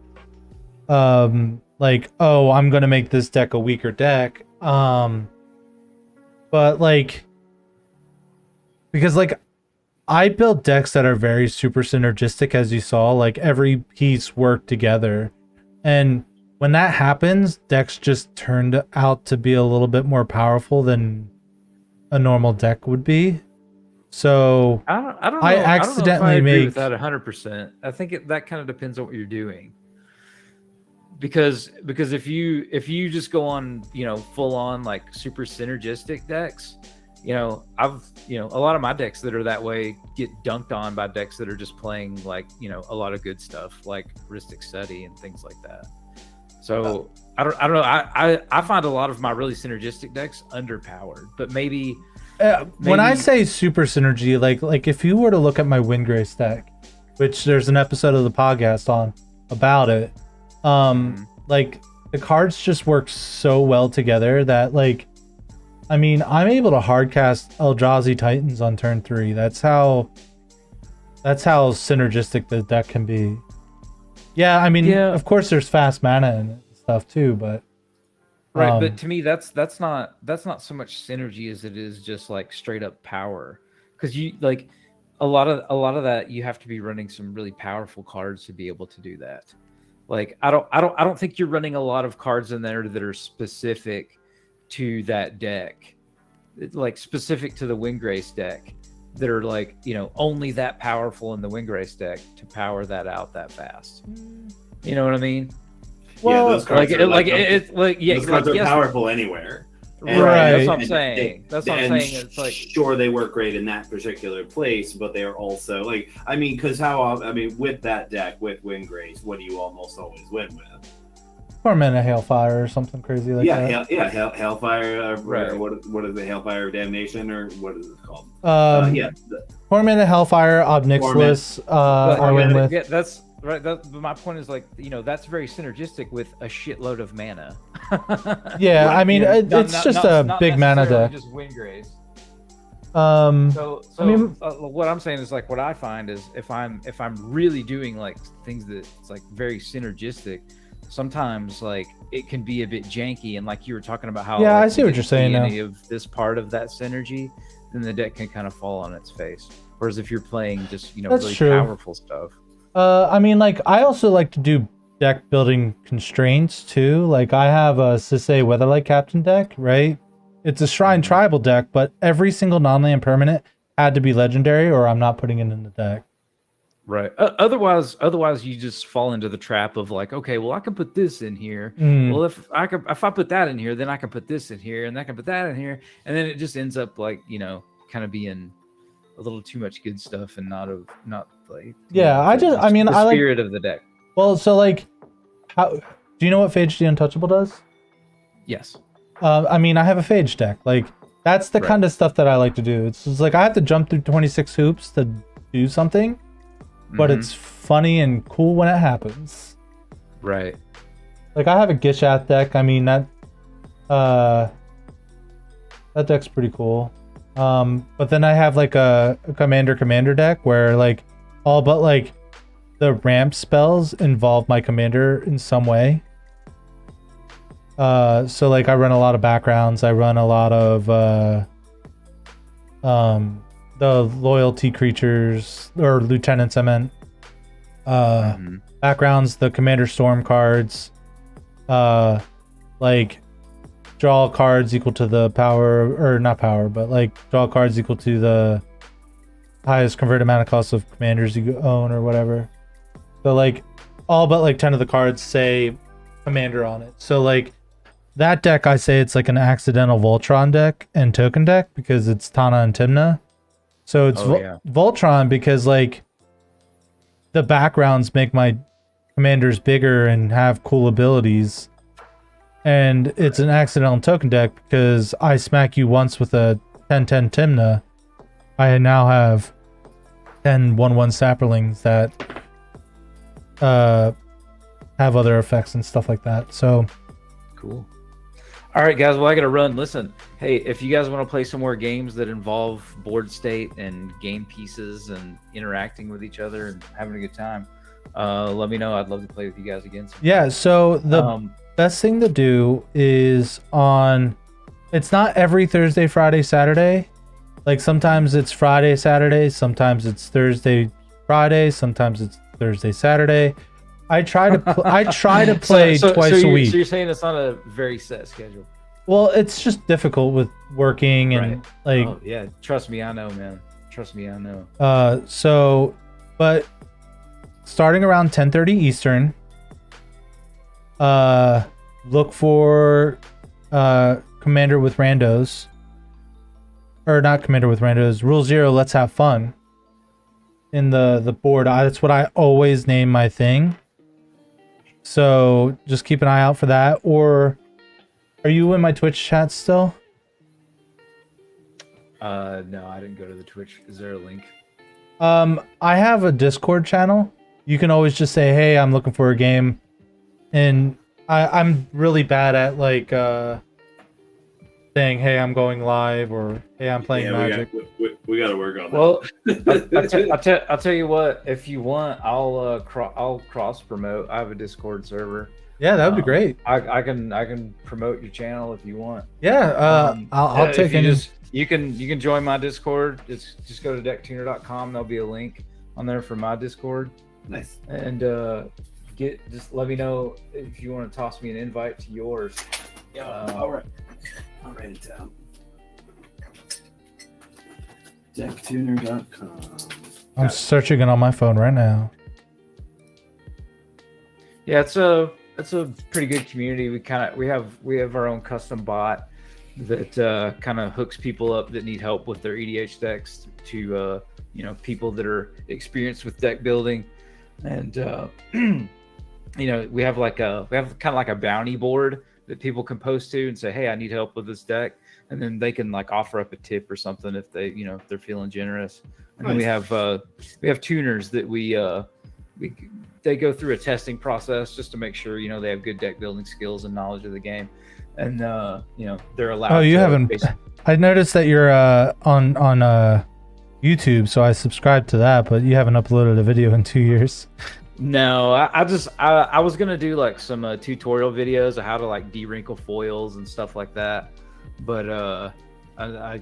like, oh, I'm gonna make this deck a weaker deck. But like, because like I build decks that are very super synergistic, as you saw, like every piece worked together. And when that happens, decks just turned out to be a little bit more powerful than a normal deck would be. So I don't know. I I don't know if I accidentally agree with make- that 100%. I think that kind of depends on what you're doing. Because if you just go on, full on like super synergistic decks, I've a lot of my decks that are that way get dunked on by decks that are just playing like, a lot of good stuff like Ristic Study and things like that. So I don't know. I find a lot of my really synergistic decks underpowered, but maybe when I say super synergy, like if you were to look at my Windgrace deck, which there's an episode of the podcast on about it, like the cards just work so well together that like, I mean, I'm able to hardcast Eldrazi Titans on turn 3. That's how synergistic the deck can be. Yeah, I mean, of course there's fast mana and stuff too, but right, but to me that's not so much synergy as it is just like straight up power. Because you like a lot of that you have to be running some really powerful cards to be able to do that. Like I don't think you're running a lot of cards in there that are specific to that deck, like specific to the Windgrace deck, that are like only that powerful in the Windgrace deck to power that out that fast. You know what I mean? Well, those cards those cards are yes, powerful anywhere. Right. That's what I'm saying. That's what I'm saying. It's like, sure, they work great in that particular place, but they are also like, I mean, because with that deck with Windgrace, what do you almost always win with? Torment Hailfire or something crazy like that. Hellfire. Right. Or what is the Hellfire of Damnation, or what is it called? Torment Hellfire, Obnixilis, I win with. Yeah, that's right. But my point is like, that's very synergistic with a shitload of mana. Yeah, Right. I mean, it's just a big mana necessarily deck. Just Windgrace. So I mean, what I'm saying is like, what I find is if I'm really doing like things that's like very synergistic, sometimes like it can be a bit janky, and like you were talking about how Yeah, like, I see you what didn't you're saying see now. any of this part of that synergy, then the deck can kind of fall on its face. Whereas if you're playing just That's really true. powerful stuff, I mean, like I also like to do deck building constraints too. Like I have a Sisei Weatherlight Captain deck, right? It's a Shrine Tribal deck, but every single non-land permanent had to be legendary, or I'm not putting it in the deck. right? Otherwise you just fall into the trap of like, okay, well I can put this in here. Well, if I put that in here, then I can put this in here, and I can put that in here, and then it just ends up like kind of being a little too much good stuff and not like Yeah, I the like spirit of the deck. Well, so like, how do you know what Phage the Untouchable does? Yes. I mean, I have a Phage deck. Like, that's the kind of stuff that I like to do. It's just like I have to jump through 26 hoops to do something, but Mhm. it's funny and cool when it happens. Right. Like, I have a Gishath deck. I mean, that deck's pretty cool. But then I have like a commander deck where like all but like the ramp spells involve my commander in some way. So like I run a lot of backgrounds. I run a lot of the loyalty creatures or lieutenants. I meant backgrounds, the commander storm cards, like draw cards equal to the power, or not power, but like draw cards equal to the highest converted mana cost of commanders you own or whatever. So like all but like 10 of the cards say commander on it. So like that deck, I say it's like an accidental Voltron deck and token deck because it's Tana and Timna. So it's Voltron because like the backgrounds make my commanders bigger and have cool abilities. And it's an accidental token deck because I smack you once with a 10/10 Timna. I now have 10 1/1 Sapperlings that have other effects and stuff like that. So Cool. All right, guys. Well, I gotta run. Listen, hey, if you guys want to play some more games that involve board state and game pieces and interacting with each other and having a good time, let me know. I'd love to play with you guys again. Yeah. So the best thing to do is it's not every Thursday, Friday, Saturday. Like sometimes it's Friday, Saturday. Sometimes it's Thursday, Friday. Sometimes it's Thursday, Saturday. I try to play twice a week. So you're saying it's not a very set schedule? Well, it's just difficult with working and like. Oh, yeah, trust me, I know, man. Trust me, I know. But starting around 10:30 Eastern. Look for Commander with Randos. Or not Commander with Randos. Rule 0. Let's have fun. In the board, that's what I always name my thing. So just keep an eye out for that. Or are you in my Twitch chat still? No, I didn't go to the Twitch. Is there a link? I have a Discord channel. You can always just say, "Hey, I'm looking for a game," and I'm really bad at like saying, "Hey, I'm going live," or "Hey, I'm playing Magic." We got to work on that. Well, I'll tell you what. If you want, I'll cross promote. I have a Discord server. Yeah, that would be great. I can promote your channel if you want. Yeah, I'll take any. You can join my Discord. Just go to decktuner.com. There'll be a link on there for my Discord. Nice. And just let me know if you want to toss me an invite to yours. Yeah. All right. I'll write it down. Decktuner.com. I'm searching it on my phone right now. Yeah, it's a pretty good community. We have our own custom bot that kind of hooks people up that need help with their EDH decks to people that are experienced with deck building, and we have kind of like a bounty board that people can post to and say, hey, I need help with this deck, and then they can like offer up a tip or something if they if they're feeling generous. And then we have tuners that they go through a testing process just to make sure they have good deck building skills and knowledge of the game, and they're allowed. Oh, you haven't. I noticed that you're on YouTube, so I subscribed to that, but you haven't uploaded a video in 2 years. No, I was gonna do like some tutorial videos of how to like de-wrinkle foils and stuff like that, but I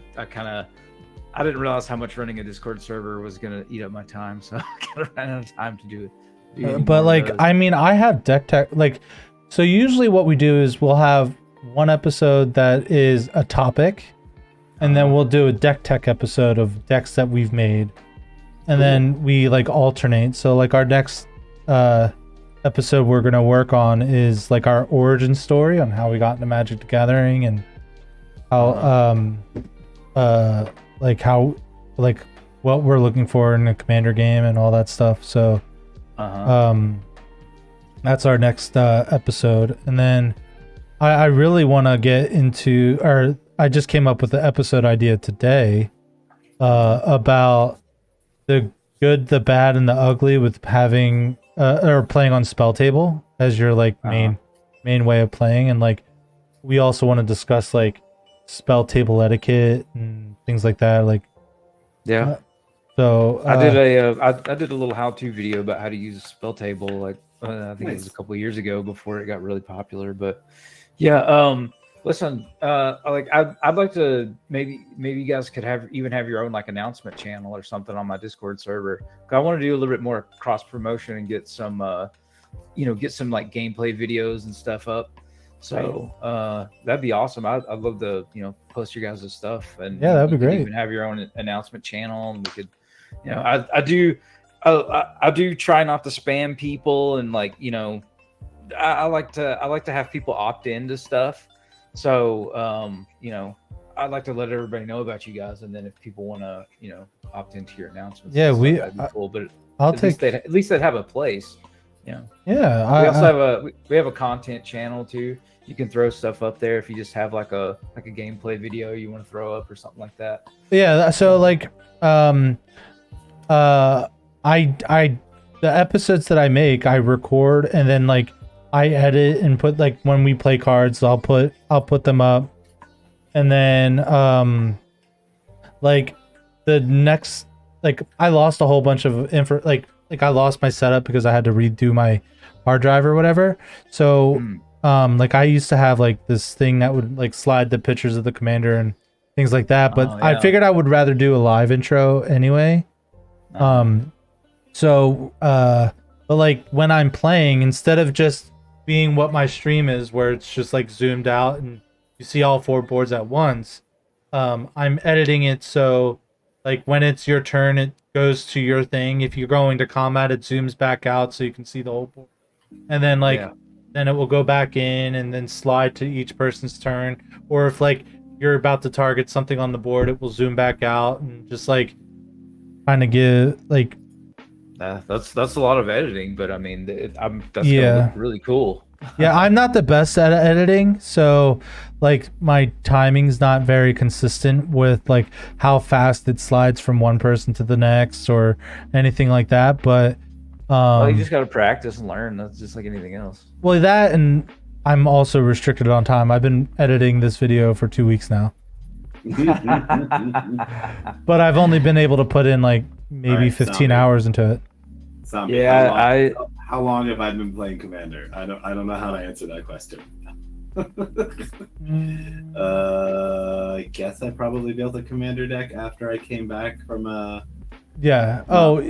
didn't realize how much running a Discord server was gonna eat up my time, so I kind of ran out of time to do it. But like, I mean, I have deck tech. Like, so usually what we do is we'll have one episode that is a topic, and then we'll do a deck tech episode of decks that we've made, and then we like alternate. So like our next episode we're gonna work on is like our origin story on how we got into Magic the Gathering and how like what we're looking for in a Commander game and all that stuff. So that's our next episode. And then I really want to get into, or I just came up with the episode idea today about the good, the bad, and the ugly with having or playing on spell table as your like main way of playing. And like we also want to discuss like spell table etiquette and things like that. Like so I did a little how-to video about how to use a spell table. Like I think it was a couple of years ago before it got really popular. But yeah, listen, like I'd like to maybe you guys could have your own like announcement channel or something on my Discord server. I want to do a little bit more cross promotion and get some get some like gameplay videos and stuff up. So that'd be awesome. I'd love to post your guys' stuff, and yeah, that'd be great. Even have your own announcement channel, and we could I do try not to spam people, and like I like to have people opt into stuff. So I'd like to let everybody know about you guys, and then if people want to opt into your announcements, that'd be cool. But at least they'd have a place. Yeah. We also have a content channel too. You can throw stuff up there if you just have like a gameplay video you want to throw up or something like that. Yeah. So like, the episodes that I make, I record, and then like I edit and put, like, when we play cards, I'll put them up, and then like the next, like, I lost a whole bunch of info, like I lost my setup because I had to redo my hard drive or whatever. So like I used to have like this thing that would like slide the pictures of the commander and things like that, but I figured I would rather do a live intro anyway. So but like when I'm playing, instead of just being what my stream is where it's just like zoomed out and you see all 4 boards at once, I'm editing it so like when it's your turn it goes to your thing. If you're going to combat, it zooms back out so you can see the whole board, and then like then it will go back in and then slide to each person's turn. Or if like you're about to target something on the board, it will zoom back out and just like kind of give like that's a lot of editing, but I mean that's gonna look really cool. Yeah, I'm not the best at editing, so like my timing's not very consistent with like how fast it slides from one person to the next or anything like that. But well, you just gotta practice and learn. That's just like anything else. Well, that, and I'm also restricted on time. I've been editing this video for 2 weeks now. But I've only been able to put in like maybe 15 hours into it. Yeah, how long have I been playing Commander? I don't know how to answer that question. I guess I probably built a Commander deck after I came back from yeah. Well,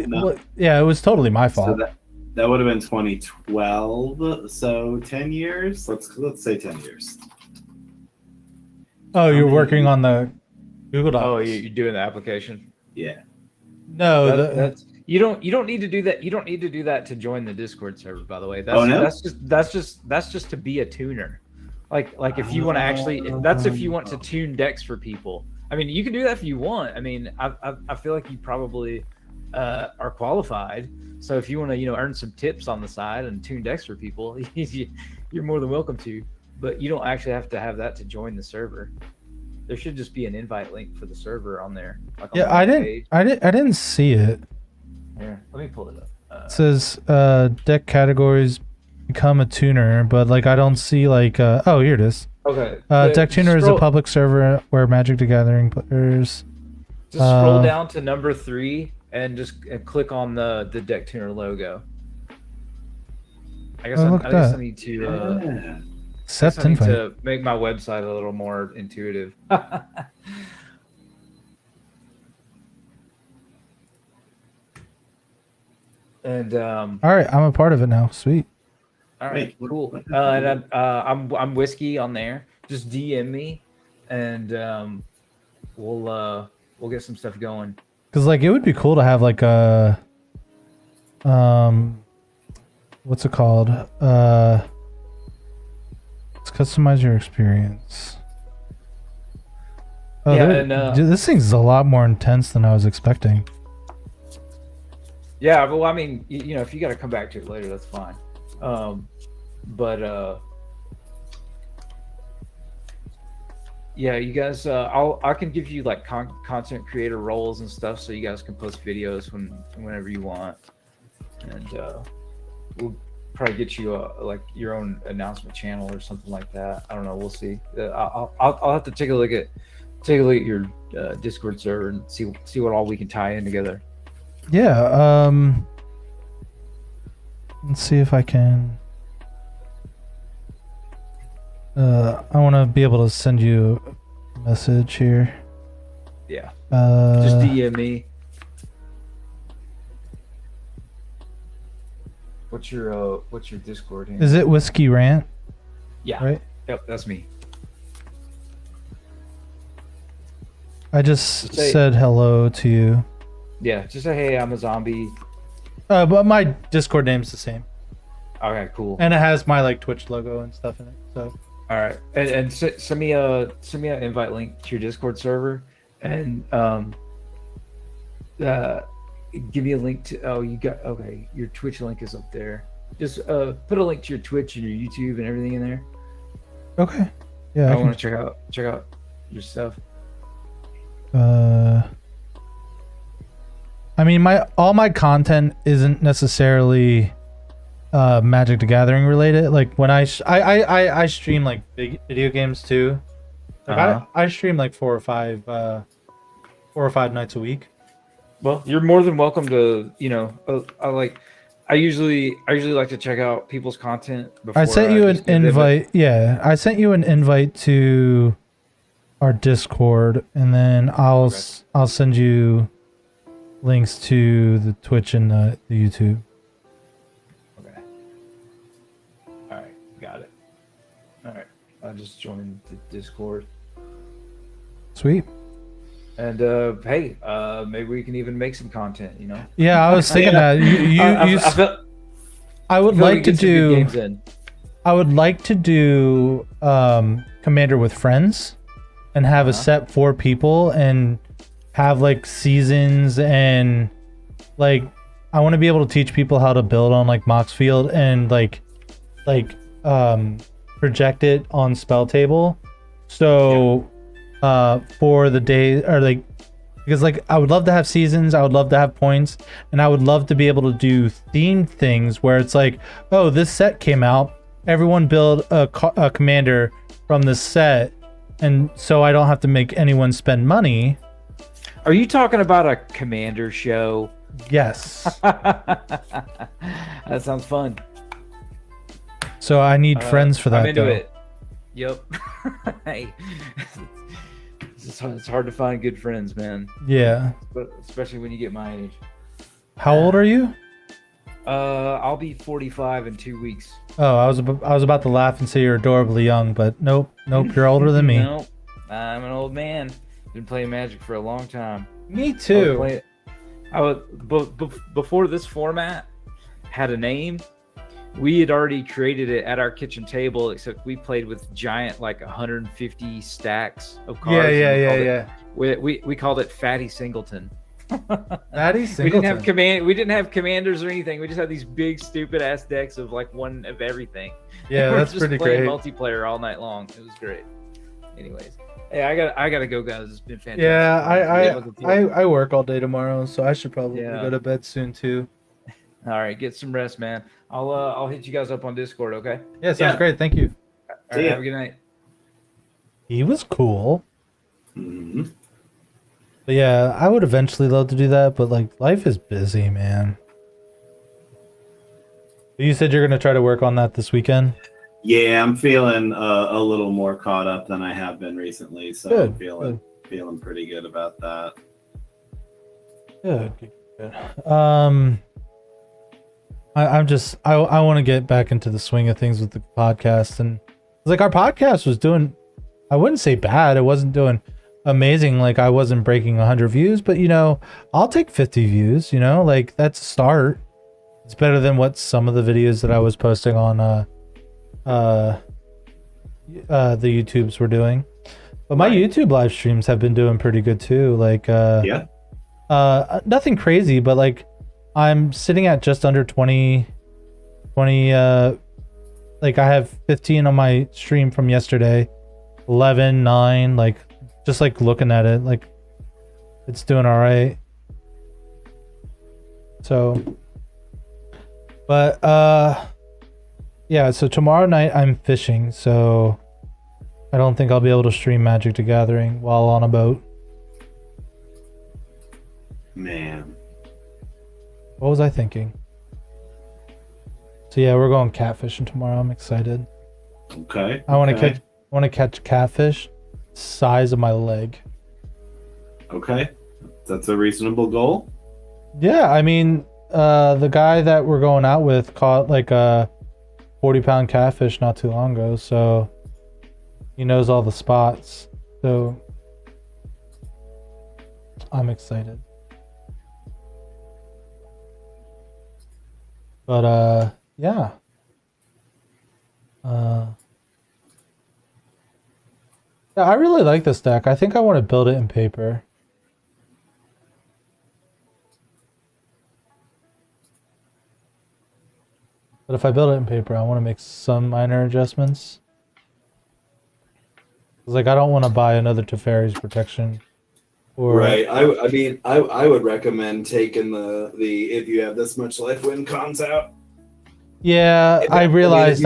yeah, it was totally my fault. So that would have been 2012. So 10 years. Let's say 10 years. Oh, you're working on the Google Docs. Oh, you're doing the application? Yeah. No, that's you don't need to do that. You don't need to do that to join the Discord server, by the way. That's just to be a tuner. Like if you want to actually, that's if you want to tune decks for people. I mean, you can do that if you want. I mean, I feel like you probably are qualified. So if you want to, earn some tips on the side and tune decks for people, you're more than welcome to. But you don't actually have to have that to join the server. There should just be an invite link for the server on there. Like on I didn't see it. Here, let me pull it up. It says deck categories, become a tuner, but like I don't see like oh, here it is. Okay. Deck tuner is a public server where Magic the Gathering players. Just scroll down to number 3 and just click on the deck tuner logo. I guess I need to accept invite to make my website a little more intuitive. And all right, I'm a part of it now. Sweet. All right, cool. And I'm Whiskey on there. Just DM me, and we'll get some stuff going. Cause like it would be cool to have like a what's it called? Let's customize your experience. Oh, yeah, dude, this thing's a lot more intense than I was expecting. Yeah, well, I mean, if you got to come back to it later, that's fine. Yeah, you guys, I can give you like content creator roles and stuff, so you guys can post videos whenever you want, and we'll probably get you like your own announcement channel or something like that. I don't know, we'll see. I'll have to take a look at your Discord server and see what all we can tie in together. Yeah, let's see if I can. I want to be able to send you a message here. Yeah. Just DM me. What's your Discord handle? Is it Whiskey Rant? Yeah. Right? Yep, that's me. I just said hello to you. Yeah, just say, hey, I'm a zombie. But my Discord name's the same. Okay, cool. And it has my like Twitch logo and stuff in it. So. All right, and send me an invite link to your Discord server, and give me a link to. Your Twitch link is up there. Just put a link to your Twitch and your YouTube and everything in there. Okay. Yeah. I want to check out your stuff. I mean, all my content isn't necessarily Magic the Gathering related. Like when I stream like big video games too. Like I stream like 4 or 5 nights a week. Well, you're more than welcome to, I usually like to check out people's content before I sent you an just give them invite. Yeah, I sent you an invite to our Discord, and then I'll send you links to the Twitch and the YouTube. Okay. All right, got it. All right, I just joined the Discord. Sweet. And hey, maybe we can even make some content. Yeah, I was thinking that I would like to do. I would like to do Commander with friends, and have a set 4 people, and have like seasons, and like I want to be able to teach people how to build on like Moxfield, and like project it on spell table. So for the day, or like, because like I would love to have seasons, I would love to have points, and I would love to be able to do themed things where it's like, oh, this set came out, everyone build a commander from this set, and so I don't have to make anyone spend money. Are you talking about a commander show? Yes. That sounds fun. So I need friends for that. I'm into though. it. Yep. Hey, it's hard to find good friends, man. Yeah. But especially when you get my age. How old are you? I'll be 45 in 2 weeks. Oh, I was about to laugh and say you're adorably young, but nope, you're older than me. Nope, I'm an old man. Been playing Magic for a long time. Me too. Before this format had a name, we had already created it at our kitchen table, except we played with giant, like 150 stacks of cards. Yeah. We called it Fatty Singleton. Fatty Singleton. We didn't have commanders or anything. We just had these big stupid ass decks of like one of everything. Yeah, that's pretty great. Multiplayer all night long. It was great. Anyways, hey, I gotta go, guys. It's been fantastic. Yeah, I work all day tomorrow, so I should probably go to bed soon too. All right, get some rest, man. I'll hit you guys up on Discord, okay? Yeah, sounds great. Thank you. All right, have a good night. He was cool. Mm-hmm. But yeah, I would eventually love to do that, but like life is busy, man. You said you're gonna try to work on that this weekend? Yeah, I'm feeling a little more caught up than I have been recently, so Good, I'm feeling pretty good about that. Good. I want to get back into the swing of things with the podcast, and like our podcast was doing, I wouldn't say bad, it wasn't doing amazing, like I wasn't breaking 100 views, but I'll take 50 views, like that's a start. It's better than what some of the videos that I was posting on the YouTubes were doing. But my YouTube live streams have been doing pretty good too, like nothing crazy, but like I'm sitting at just under 20 like I have 15 on my stream from yesterday, 11, 9, like just like looking at it, like it's doing all right. So, but yeah, so tomorrow night I'm fishing, so I don't think I'll be able to stream Magic the Gathering while on a boat. Man. What was I thinking? So yeah, we're going catfishing tomorrow. I'm excited. Okay. I want to catch catfish size of my leg. Okay. That's a reasonable goal. Yeah, I mean, the guy that we're going out with caught like a 40-pound catfish not too long ago, so he knows all the spots. So I'm excited. But yeah. Yeah, I really like this deck. I think I want to build it in paper. But if I build it in paper, I want to make some minor adjustments. It's like I don't want to buy another Teferi's protection. Or Right. I mean, I would recommend taking the if you have this much life win cons out, Yeah, I realized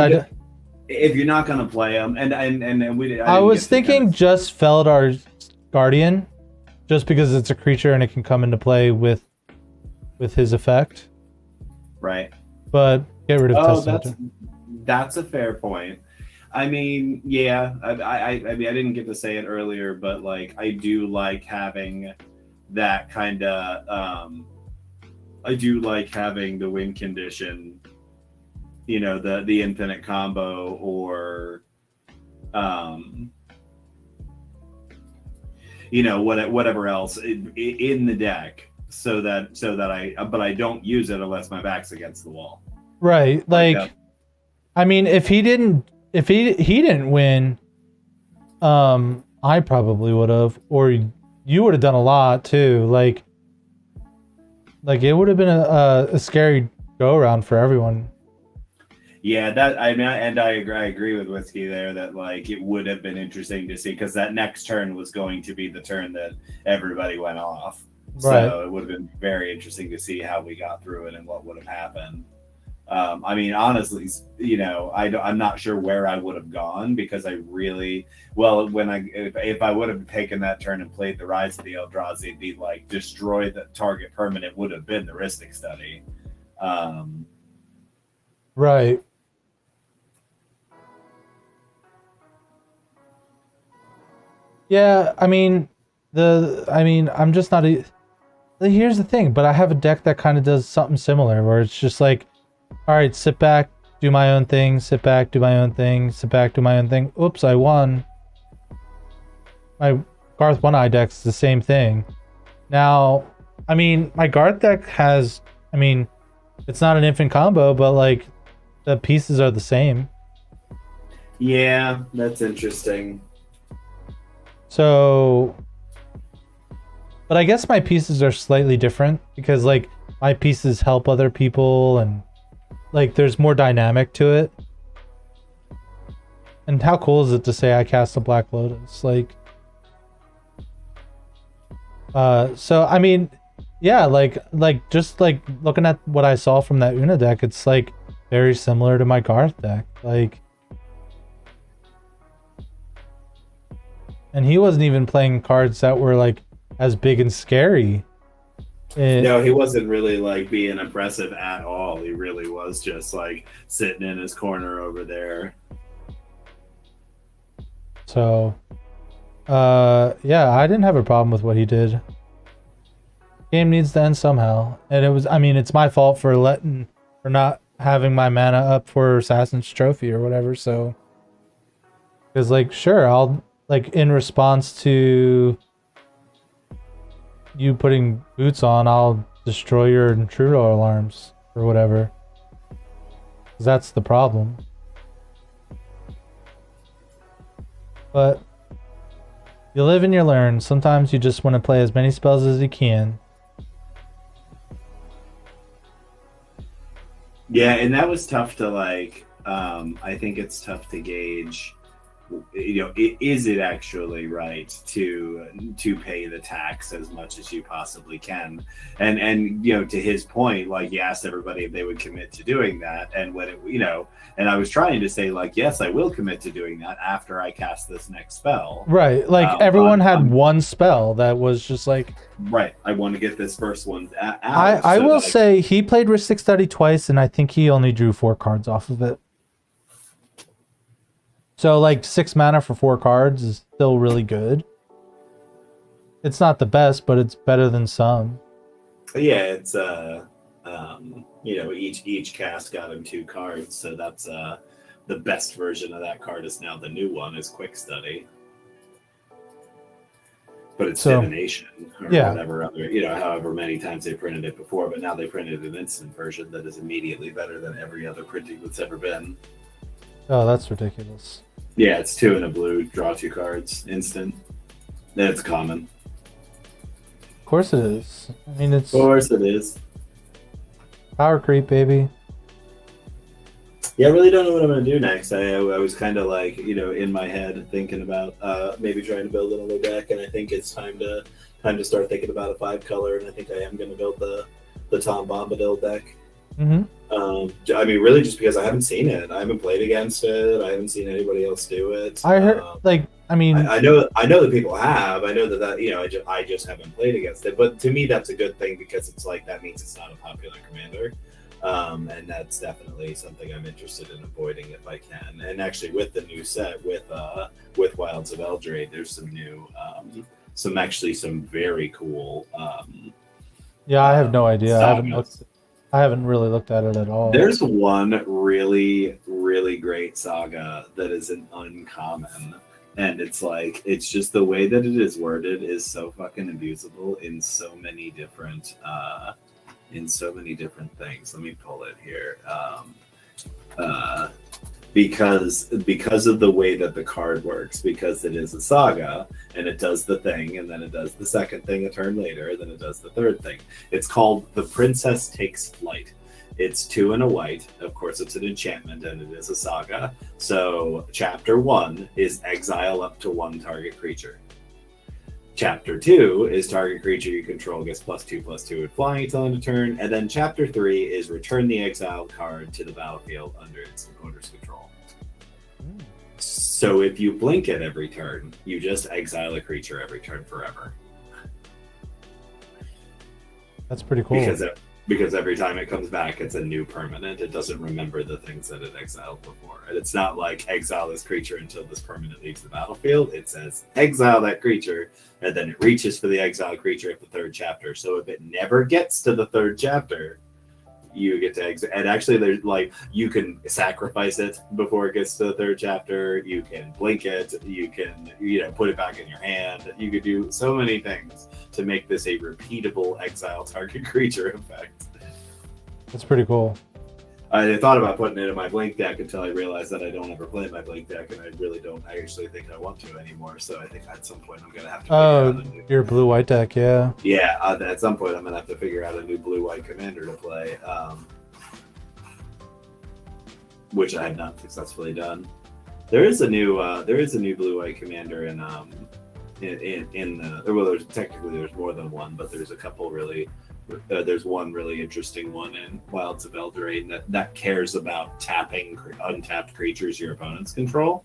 if you're not gonna play them, and we, I was thinking just Feldar Guardian, just because it's a creature and it can come into play with his effect. Right. But get rid of that's a fair point. I mean, yeah, I mean, I didn't get to say it earlier, but like, I do like having that kind of. I do like having the win condition. You know, the infinite combo, or you know, whatever else in the deck, so that I don't use it unless my back's against the wall. Right. Like I mean, if he didn't win, I probably would have, or you would have done a lot too. Like it would have been a scary go around for everyone. Yeah, that I mean, and I agree with Whiskey there that like it would have been interesting to see, because that next turn was going to be the turn that everybody went off. Right. So it would have been very interesting to see how we got through it and what would have happened. I mean, honestly, you know, I'm not sure where I would have gone, because I really, well, if I would have taken that turn and played the Rise of the Eldrazi, it'd be like destroy the target permanent would have been the Rhystic Study. Right. Yeah, I mean, I'm just not here's the thing, but I have a deck that kind of does something similar, where it's just like, all right, sit back, do my own thing, sit back, do my own thing, sit back, do my own thing. Oops, I won. My Garth One-Eye deck's the same thing. Now, I mean, my Garth deck has, I mean, it's not an infant combo, but like the pieces are the same. Yeah, that's interesting. So, but I guess my pieces are slightly different, because like my pieces help other people, and like there's more dynamic to it. And how cool is it to say I cast a Black Lotus? Like, so I mean, yeah, like just like looking at what I saw from that Una deck, it's like very similar to my Garth deck. Like, and he wasn't even playing cards that were like as big and scary. No, he wasn't really like being impressive at all. He really was just like sitting in his corner over there. So, yeah, I didn't have a problem with what he did. Game needs to end somehow, and it was, I mean, it's my fault for not having my mana up for Assassin's Trophy or whatever. So, because like, sure, I'll like in response to you putting boots on, I'll destroy your intruder alarms or whatever. 'Cause that's the problem. But you live and you learn. Sometimes you just want to play as many spells as you can. Yeah, and that was tough to like. I think it's tough to gauge. You know, is it actually right to pay the tax as much as you possibly can? And you know, to his point, like he asked everybody if they would commit to doing that, and when it, you know, and I was trying to say like, yes, I will commit to doing that after I cast this next spell. Right, like everyone had one spell that was just like. Right, I want to get this first one out. I will say he played Rhystic Study twice, and I think he only drew 4 cards off of it. So like 6 mana for 4 cards is still really good. It's not the best, but it's better than some. Yeah, it's you know, each cast got him 2 cards, so that's the best version of that card is now the new one is Quick Study. But it's divination or whatever other, you know, however many times they printed it before, but now they printed an instant version that is immediately better than every other printing that's ever been. Oh, that's ridiculous. Yeah, it's 2 and a blue, draw 2 cards, instant. That's common. Of course it is. I mean, it's... Of course it is. Power creep, baby. Yeah, I really don't know what I'm going to do next. I was kind of like, you know, in my head thinking about maybe trying to build another deck, and I think it's time to start thinking about a 5-color, and I think I am going to build the Tom Bombadil deck. Mm-hmm. I mean, really, just because I haven't seen it, I haven't played against it. I haven't seen anybody else do it. I heard, I know that people have. I know that I just haven't played against it. But to me, that's a good thing because it's like that means it's not a popular commander, and that's definitely something I'm interested in avoiding if I can. And actually, with the new set with Wilds of Eldraine, there's some new, some very cool. Yeah, I have no idea. sagas. I haven't really looked at it at all. There's one really, really great saga that is an uncommon, and it's just the way that it is worded is so fucking abusable in so many different things. Let me pull it here. Because of the way that the card works, because it is a saga and it does the thing and then it does the second thing a turn later, and then it does the third thing. It's called The Princess Takes Flight. It's 2 and a white. Of course, it's an enchantment and it is a saga. So chapter 1 is exile up to 1 target creature. Chapter 2 is target creature you control gets +2/+2 with flying till end of turn. And then chapter 3 is return the exiled card to the battlefield under its owner's control. So if you blink it every turn, you just exile a creature every turn forever. That's pretty cool. Because every time it comes back, it's a new permanent. It doesn't remember the things that it exiled before. And it's not like exile this creature until this permanent leaves the battlefield. It says exile that creature, and then it reaches for the exiled creature at the 3rd chapter. So if it never gets to the 3rd chapter, you get to exit. And actually, there's you can sacrifice it before it gets to the 3rd chapter. You can blink it. You can put it back in your hand. You could do so many things to make this a repeatable exile target creature effect. That's pretty cool. I thought about putting it in my blink deck until I realized that I don't ever play my blink deck, and I really don't actually think I want to anymore. So I think at some point I'm gonna have to figure out your blue-white deck, yeah. Yeah, at some point I'm gonna have to figure out a new blue-white commander to play, which I have not successfully done. There is a new blue-white commander in there's more than one, but there's a couple really. There's one really interesting one in Wilds of Eldraine that cares about tapping untapped creatures your opponents control.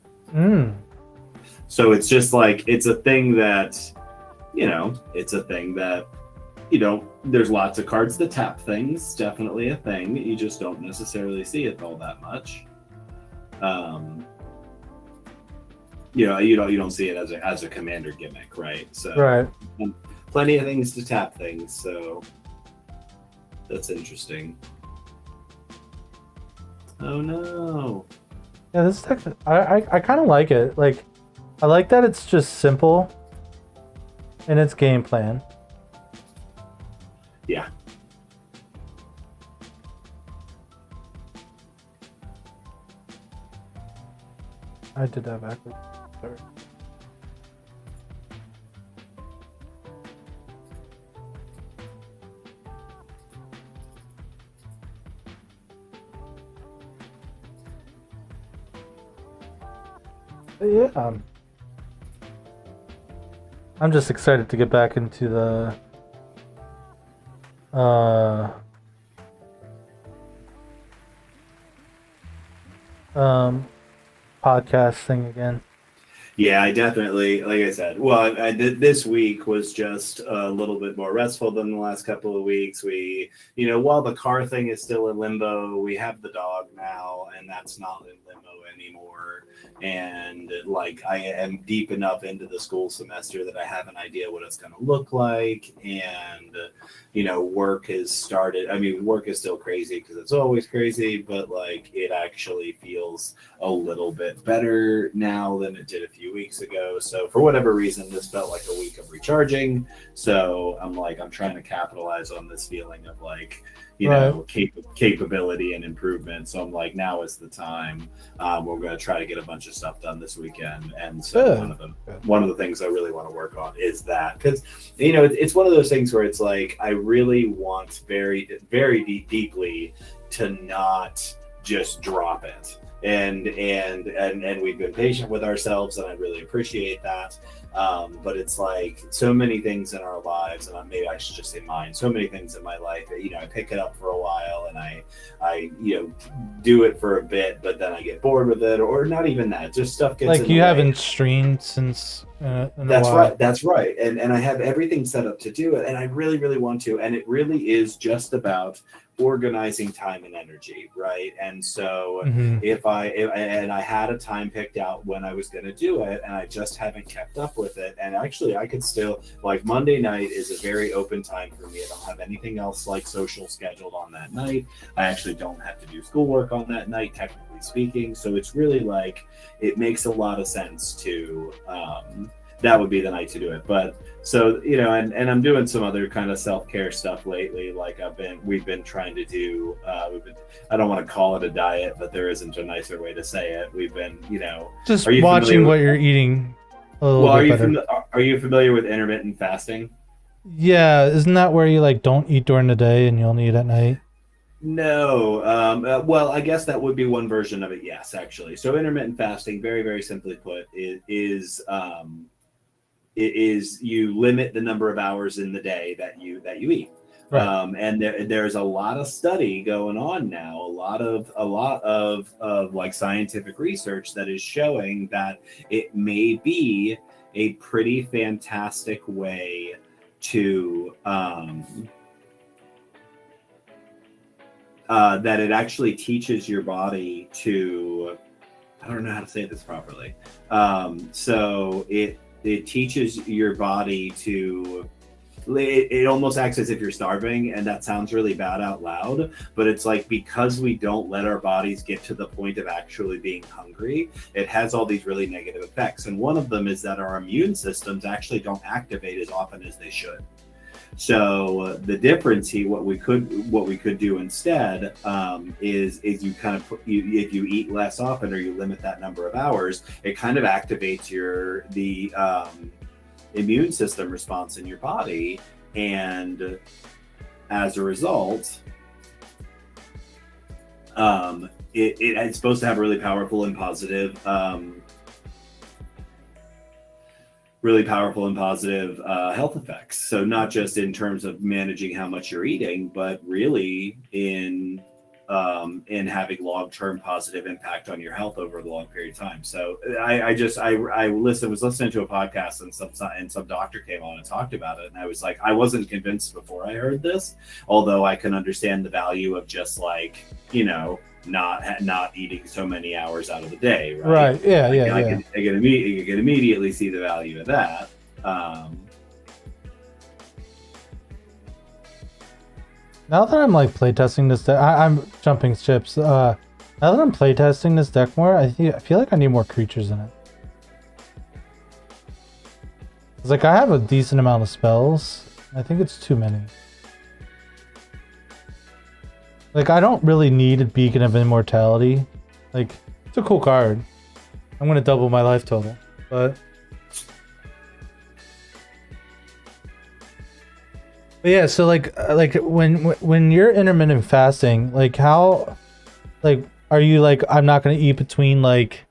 So it's just it's a thing that, there's lots of cards that tap things. Definitely a thing. You just don't necessarily see it all that much. You don't see it as a commander gimmick, right? So right. Plenty of things to tap things. So. That's interesting. Oh no. Yeah, this deck, I kind of like it. I like that it's just simple in its game plan. Yeah. I did that backwards. Sorry. Yeah, I'm just excited to get back into the podcast thing again. Yeah, I definitely, like I said, well, I did, this week was just a little bit more restful than the last couple of weeks. We, while the car thing is still in limbo, we have the dog now, and that's not in limbo anymore. And I am deep enough into the school semester that I have an idea what it's going to look like. And, work has started. I mean, work is still crazy because it's always crazy, but it actually feels a little bit better now than it did a few weeks ago. So for whatever reason, this felt like a week of recharging. So I'm trying to capitalize on this feeling of capability and improvement. So I'm now is the time. We're going to try to get a bunch of stuff done this weekend. And so one of the things I really want to work on is that, because it's one of those things where it's I really want very, very deeply to not just drop it. And we've been patient with ourselves, and I really appreciate that. But it's like so many things in our lives, and maybe I should just say mine. So many things in my life that, I pick it up for a while, and I do it for a bit, but then I get bored with it, or not even that. Just stuff gets like in you the way. haven't streamed since. That's right. That's right. And I have everything set up to do it, and I really, really want to. And it really is just about organizing time and energy, right? And so if I had a time picked out when I was going to do it, and I just haven't kept up with it. And actually, I could still, like, Monday night is a very open time for me. I don't have anything else like social scheduled on that night. I actually don't have to do schoolwork on that night, technically speaking. So it's really like, it makes a lot of sense to that would be the night to do it. But so, and I'm doing some other kind of self-care stuff lately. Like we've been trying to do, I don't want to call it a diet, but there isn't a nicer way to say it. We've been, just watching what you're eating a little bit better. Are you familiar with intermittent fasting? Yeah, isn't that where you like don't eat during the day and you only eat at night? No. Well, I guess that would be one version of it. Yes, actually. So intermittent fasting, very, very simply put, is you limit the number of hours in the day that you eat. Right. And there's a lot of study going on now, a lot of like scientific research that is showing that it may be a pretty fantastic way to that it actually teaches your body to, I don't know how to say this properly. So it teaches your body to, it almost acts as if you're starving, and that sounds really bad out loud, but it's like, because we don't let our bodies get to the point of actually being hungry, it has all these really negative effects. And one of them is that our immune systems actually don't activate as often as they should. So the difference here, what we could do instead is you kind of if you eat less often, or you limit that number of hours, it kind of activates the immune system response in your body, and as a result, it's supposed to have really powerful and positive health effects. So not just in terms of managing how much you're eating, but really in having long-term positive impact on your health over a long period of time. So I was listening to a podcast, and some doctor came on and talked about it, and I was like, I wasn't convinced before I heard this, although I can understand the value of just like, not eating so many hours out of the day, right? Right. Yeah. I can immediately see the value of that. Now that I'm like playtesting this deck, I'm jumping ships. Now that I'm playtesting this deck more, I feel like I need more creatures in it. It's like I have a decent amount of spells. I think it's too many. Like, I don't really need a Beacon of Immortality. Like, it's a cool card. I'm gonna double my life total, but yeah. So like when you're intermittent fasting, like how, like, are you like, I'm not gonna eat between like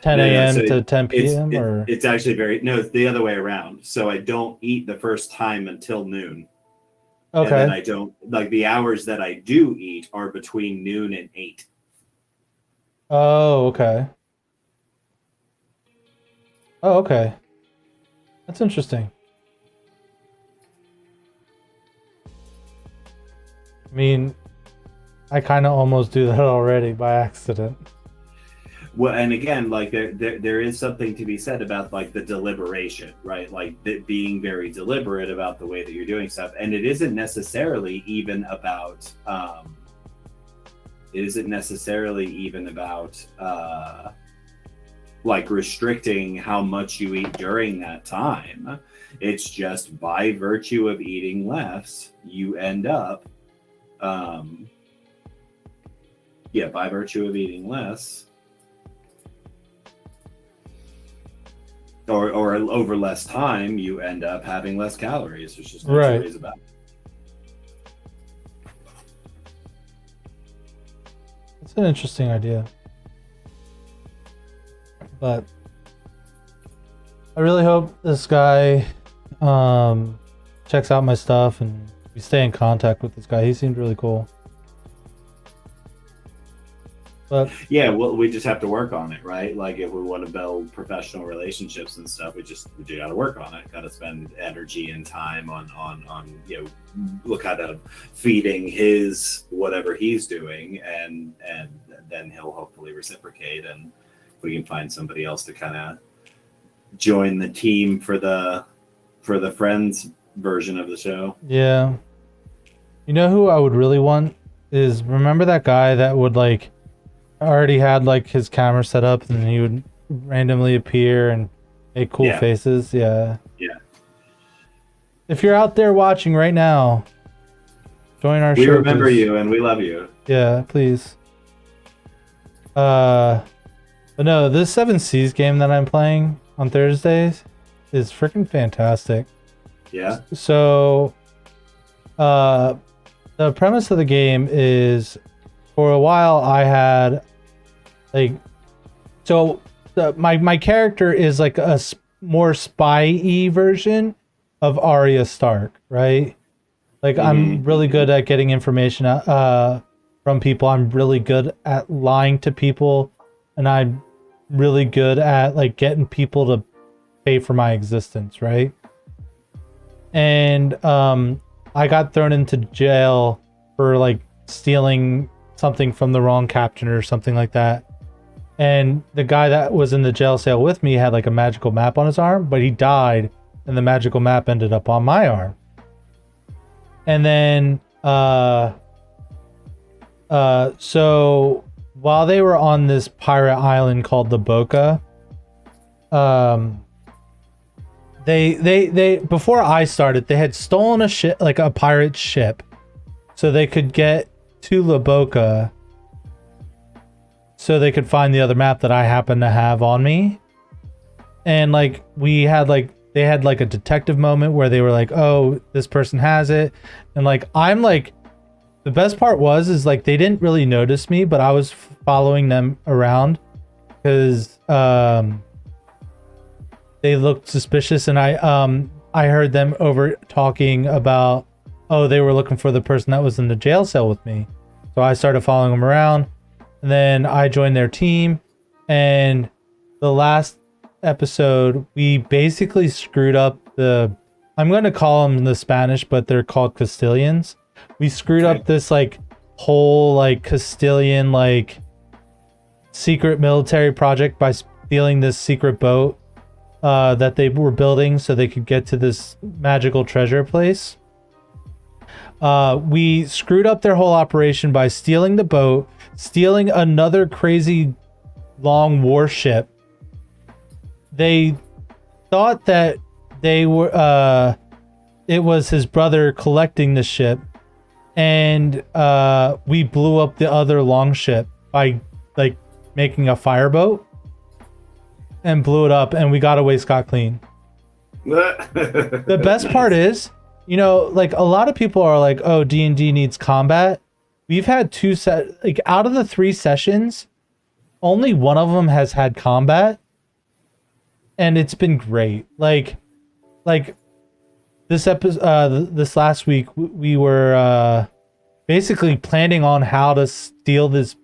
10 a.m. to 10 p.m. or it's actually it's the other way around. So I don't eat the first time until noon. Okay. And then I don't, like, the hours that I do eat are between noon and 8. Oh, okay. Oh, okay. That's interesting. I mean, I kind of almost do that already by accident. Well, and again, like there is something to be said about like the deliberation, right? Like being very deliberate about the way that you're doing stuff, and it isn't necessarily even about like restricting how much you eat during that time. It's just by virtue of eating less, you end up, by virtue of eating less. Or over less time, you end up having less calories. There's just no two ways about it. That's an interesting idea. But I really hope this guy checks out my stuff and we stay in contact with this guy. He seemed really cool. But yeah, well, we just have to work on it, right? Like if we want to build professional relationships and stuff, we got to work on it. Got to spend energy and time on look kind of feeding his whatever he's doing, and then he'll hopefully reciprocate, and we can find somebody else to kind of join the team for the Friends version of the show. Yeah, you know who I would really want is, remember that guy that would like already had like his camera set up and he would randomly appear and make cool faces. Yeah. If you're out there watching right now, join our show. We remember please. you and we love you. Yeah, please. But no, this 7 Seas game that I'm playing on Thursdays is freaking fantastic. Yeah. So the premise of the game is, for a while I had my character is like a more spy-y version of Arya Stark, right? Like I'm really good at getting information from people. I'm really good at lying to people, and I'm really good at like getting people to pay for my existence, right? And I got thrown into jail for like stealing something from the wrong captain or something like that. And the guy that was in the jail cell with me had like a magical map on his arm, but he died and the magical map ended up on my arm. And then so while they were on this pirate island called the Boca, they before I started, they had stolen a ship, like a pirate ship, so they could get to La Boca, so they could find the other map that I happen to have on me. And like they had like a detective moment where they were like, oh, this person has it, and like I'm like, the best part is like they didn't really notice me, but I was following them around because they looked suspicious, and I heard them over talking about, oh, they were looking for the person that was in the jail cell with me. So I started following them around, and then I joined their team. And the last episode, we basically screwed up I'm going to call them the Spanish, but they're called Castilians. We screwed up this like whole like Castilian like secret military project by stealing this secret boat that they were building so they could get to this magical treasure place. We screwed up their whole operation by stealing the boat, stealing another crazy long warship. They thought that they were it was his brother collecting the ship, and we blew up the other longship by like making a fireboat and blew it up, and we got away scot-clean. The best part is, you know, like a lot of people are like, oh, D&D needs combat. We've had like out of the 3 sessions, only one of them has had combat, and it's been great. Like this episode, this last week, we were basically planning on how to steal this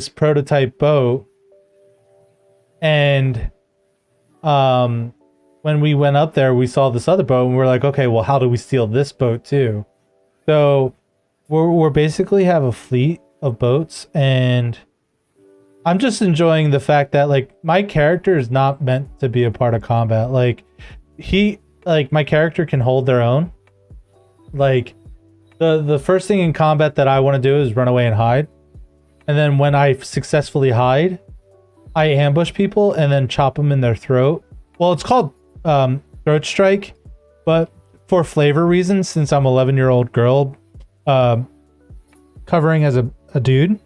prototype boat, and when we went up there, we saw this other boat, and we're like, okay, well, how do we steal this boat too? So we're basically have a fleet of boats, and I'm just enjoying the fact that like my character is not meant to be a part of combat. Like my character can hold their own. Like the first thing in combat that I want to do is run away and hide. And then when I successfully hide, I ambush people and then chop them in their throat. Well, it's called throat strike, but for flavor reasons, since I'm 11-year-old girl covering as a dude,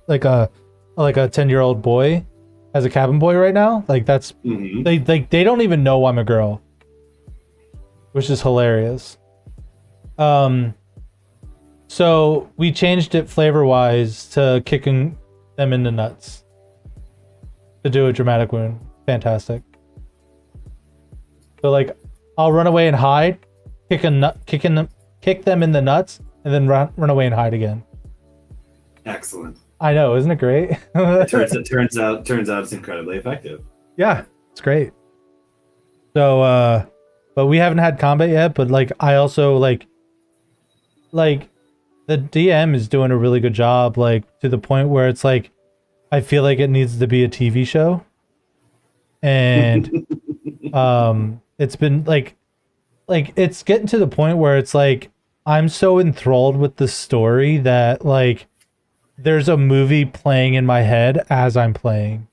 like a 10-year-old boy as a cabin boy right now, like that's they don't even know I'm a girl, which is hilarious. So we changed it flavor-wise to kicking them in the nuts to do a dramatic wound. Fantastic. So like, I'll run away and hide, kick them in the nuts, and then run away and hide again. Excellent. I know, isn't it great? Turns out it's incredibly effective. Yeah, it's great. So, but we haven't had combat yet. But like, I also like the DM is doing a really good job. Like to the point where it's like, I feel like it needs to be a TV show, and it's been like it's getting to the point where it's like I'm so enthralled with the story that like there's a movie playing in my head as I'm playing.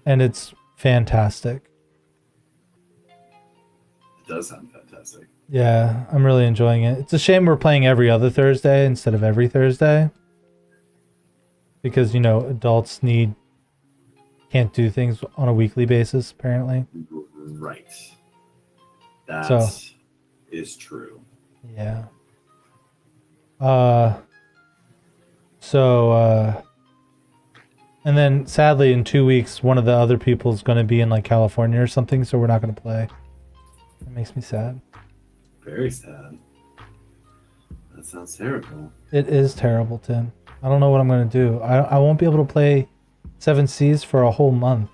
And it's fantastic. It does sound fantastic. Yeah, I'm really enjoying it. It's a shame we're playing every other Thursday instead of every Thursday. Because, you know, adults can't do things on a weekly basis, apparently. Right. That is true. Yeah. And then sadly in 2 weeks, one of the other people's going to be in like California or something, so we're not going to play. That makes me sad. Very sad. That sounds terrible. It is terrible, Tim. I don't know what I'm going to do. I won't be able to play 7 Seas for a whole month.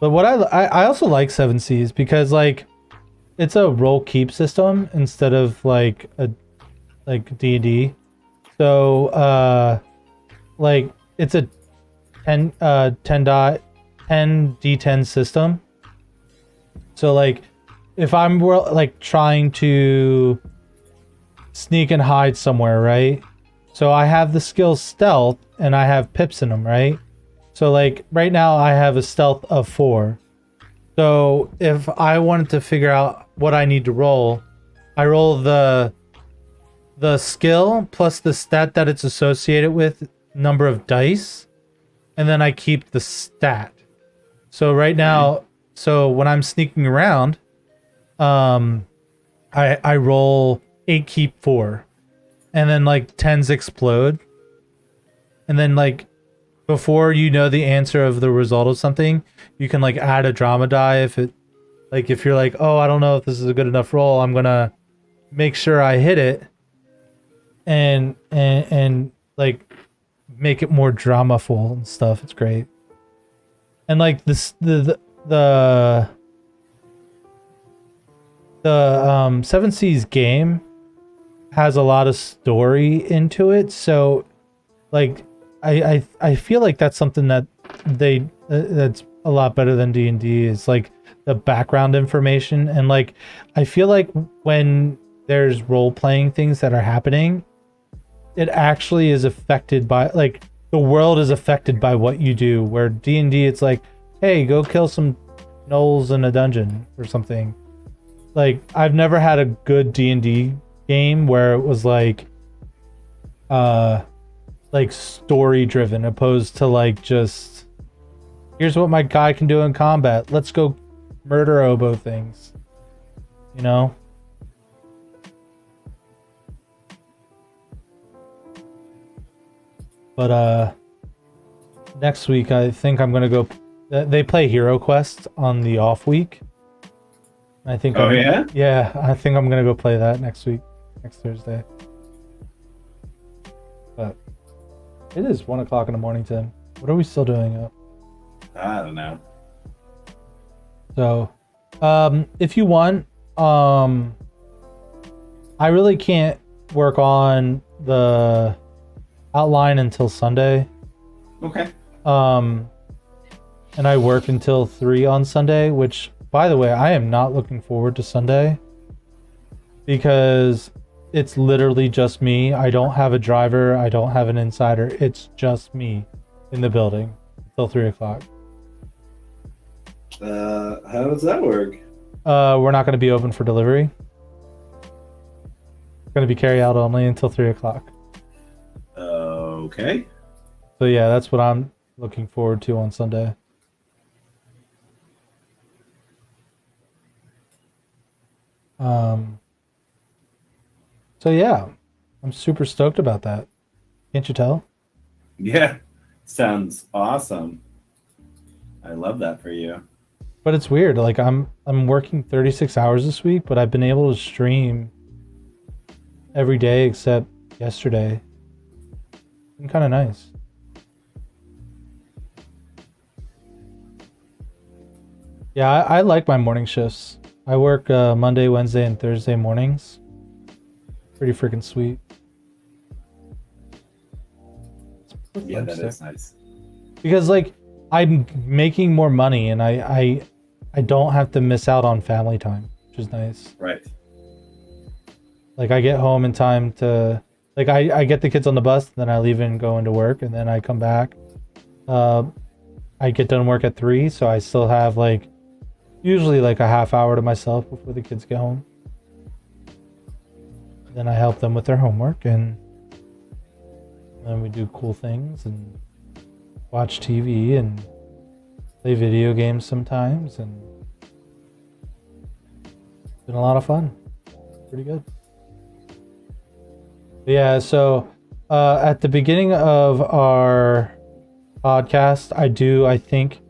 But what I also like 7 Seas because like it's a roll keep system instead of like a D&D. So like it's a 10 D10 system. So like if I'm like trying to sneak and hide somewhere, right? So I have the skill stealth and I have pips in them, right? So like right now I have a stealth of 4. So if I wanted to figure out what I need to roll, I roll the skill plus the stat that it's associated with, number of dice, and then I keep the stat. So right now, so when I'm sneaking around, I roll 8, keep 4, and then like 10s explode, and then like before you know the answer of the result of something, you can like add a drama die if you're like, oh, I don't know if this is a good enough roll, I'm gonna make sure I hit it and like make it more dramaful and stuff. It's great. And like this the 7 Seas game has a lot of story into it, so like I feel like that's something that that's a lot better than D&D is like the background information. And like I feel like when there's role-playing things that are happening, it actually is affected by like the world is affected by what you do, where D&D it's like, hey, go kill some gnolls in a dungeon or something. Like I've never had a good D&D game where it was like story driven opposed to like just here's what my guy can do in combat, let's go murder oboe things, you know. But next week I think I'm gonna go. They play Hero Quest on the off week. I think. Oh, yeah, I think I'm gonna go play that next week, next Thursday. But it is 1 o'clock in the morning, Tim. What are we still doing up? I don't know. So, if you want, I really can't work on the outline until Sunday. Okay. And I work until 3 on Sunday, which, by the way, I am not looking forward to Sunday because it's literally just me. I don't have a driver. I don't have an insider. It's just me in the building until 3 o'clock. How does that work? We're not going to be open for delivery. It's going to be carry out only until 3 o'clock. Okay. So yeah, that's what I'm looking forward to on Sunday. Um, so yeah, I'm super stoked about that. Can't you tell? Yeah, sounds awesome. I love that for you. But it's weird. Like I'm working 36 hours this week, but I've been able to stream every day except yesterday. It's kind of nice. Yeah, I like my morning shifts. I work Monday, Wednesday, and Thursday mornings. Pretty freaking sweet. Yeah, I'm that sick. is nice. Because like I'm making more money and I don't have to miss out on family time, which is nice. Right. Like I get home in time to like I get the kids on the bus, then I leave and go into work, and then I come back. I get done work at 3, so I still have like usually like a half hour to myself before the kids get home. Then I help them with their homework, and then we do cool things and watch TV and play video games sometimes, and it's been a lot of fun. Pretty good. But yeah, so at the beginning of our podcast, I think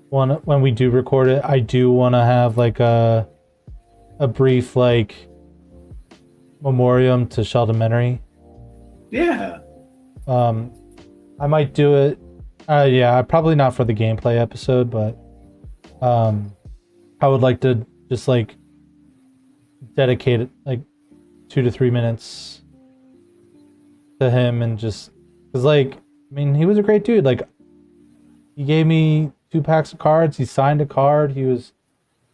when we do record it, I do want to have like a brief like memoriam to Sheldon Menery. Yeah. I might do it. Yeah, probably not for the gameplay episode, but I would like to just like dedicate it like 2 to 3 minutes to him, and just because like I mean he was a great dude. Like he gave me 2 packs of cards. He signed a card. He was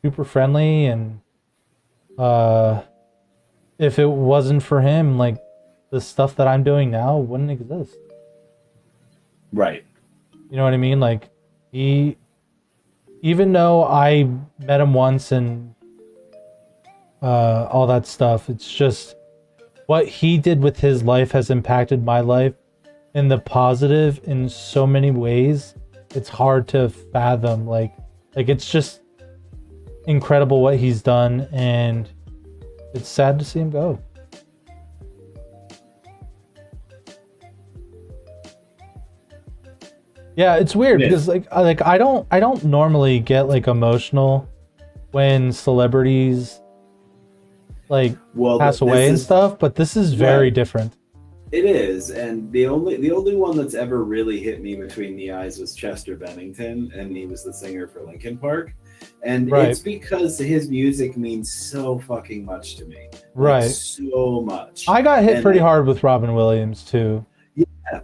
super friendly, and if it wasn't for him, like the stuff that I'm doing now wouldn't exist. Right. You know what I mean? Like he, even though I met him once and all that stuff, it's just what he did with his life has impacted my life in the positive in so many ways. It's hard to fathom. Like it's just incredible what he's done, and it's sad to see him go. Yeah, it's weird It because like I don't normally get like emotional when celebrities like pass away and stuff, but this is very different. It is, and the only one that's ever really hit me between the eyes was Chester Bennington, and he was the singer for Linkin Park. And it's because his music means so fucking much to me. Right. Like, so much. I got hit pretty hard with Robin Williams too.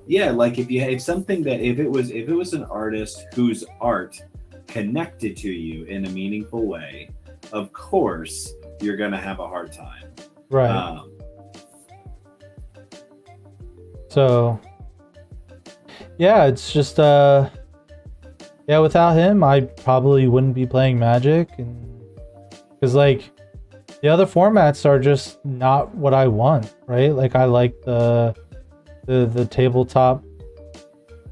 Yeah, like if it was an artist whose art connected to you in a meaningful way, of course you're gonna have a hard time. Right. So yeah, it's just yeah, without him I probably wouldn't be playing Magic, and because like the other formats are just not what I want, right? Like I like the tabletop,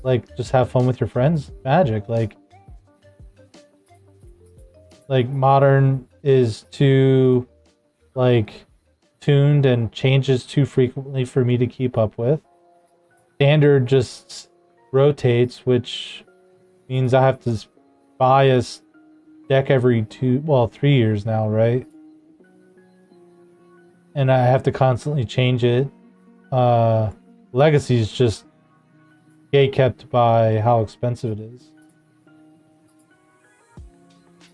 like just have fun with your friends Magic. Like Modern is too like tuned and changes too frequently for me to keep up with. Standard just rotates, which means I have to buy a deck every 3 years now, right? And I have to constantly change it. Legacy is just kept by how expensive it is.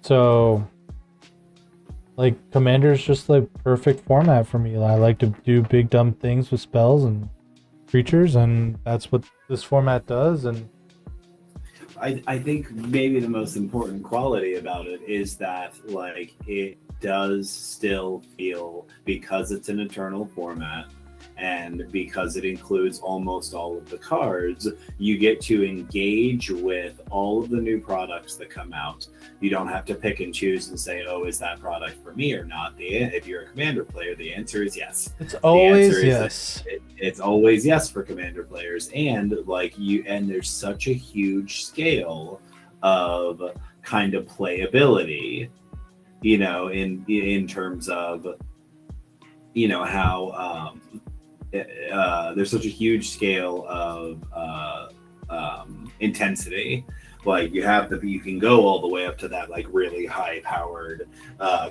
So like Commander's just the perfect format for me. I like to do big dumb things with spells and creatures, and that's what this format does. And I think maybe the most important quality about it is that like it does still feel, because it's an eternal format and because it includes almost all of the cards, you get to engage with all of the new products that come out. You don't have to pick and choose and say, oh, is that product for me or not? If you're a Commander player, the answer is yes. It's always yes. It's always yes for Commander players. And and there's such a huge scale of kind of playability you know, in terms of, you know, how there's such a huge scale of intensity. Like you can go all the way up to that like really high powered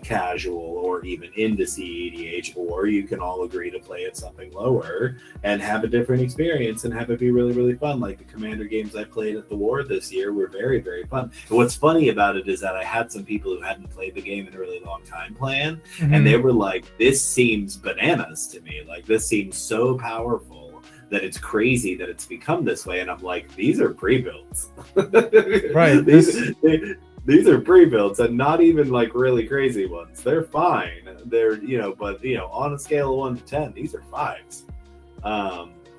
casual or even into CEDH, or you can all agree to play at something lower and have a different experience and have it be really, really fun. Like the Commander games I played at the War this year were very, very fun. And what's funny about it is that I had some people who hadn't played the game in a really long time playing, and they were like, this seems bananas to me. Like this seems so powerful that it's crazy that it's become this way. And I'm like, these are pre-builds. Right. These are pre-builds and not even like really crazy ones. They're fine. They're, you know, but you know, on a scale of 1 to 10, these are 5s.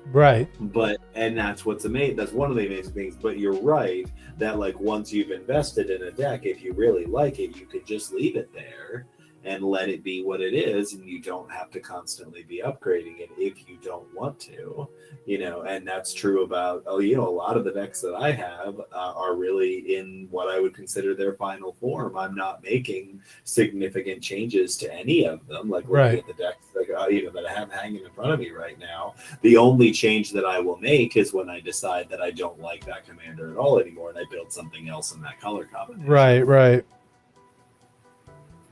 Right. But, and that's what's amazing. That's one of the amazing things. But you're right that like once you've invested in a deck, if you really like it, you can just leave it there and let it be what it is, and you don't have to constantly be upgrading it if you don't want to, you know. And that's true about, you know, a lot of the decks that I have are really in what I would consider their final form. I'm not making significant changes to any of them. Like looking at the decks like, you know, that I have hanging in front of me right now, the only change that I will make is when I decide that I don't like that commander at all anymore and I build something else in that color combination. Right.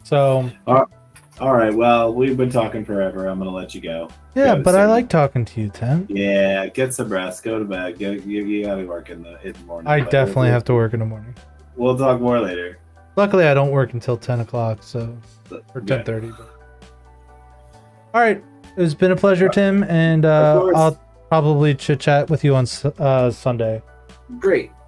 So, all right. Well, we've been talking forever. I'm gonna let you go. Yeah, but I like talking to you, Tim. Yeah, get some rest. Go to bed. You gotta work in the morning. I definitely have to work in the morning. We'll talk more later. Luckily, I don't work until 10 o'clock, so or 10:30. But... All right, it's been a pleasure, Tim, and I'll probably chit chat with you on Sunday. Great.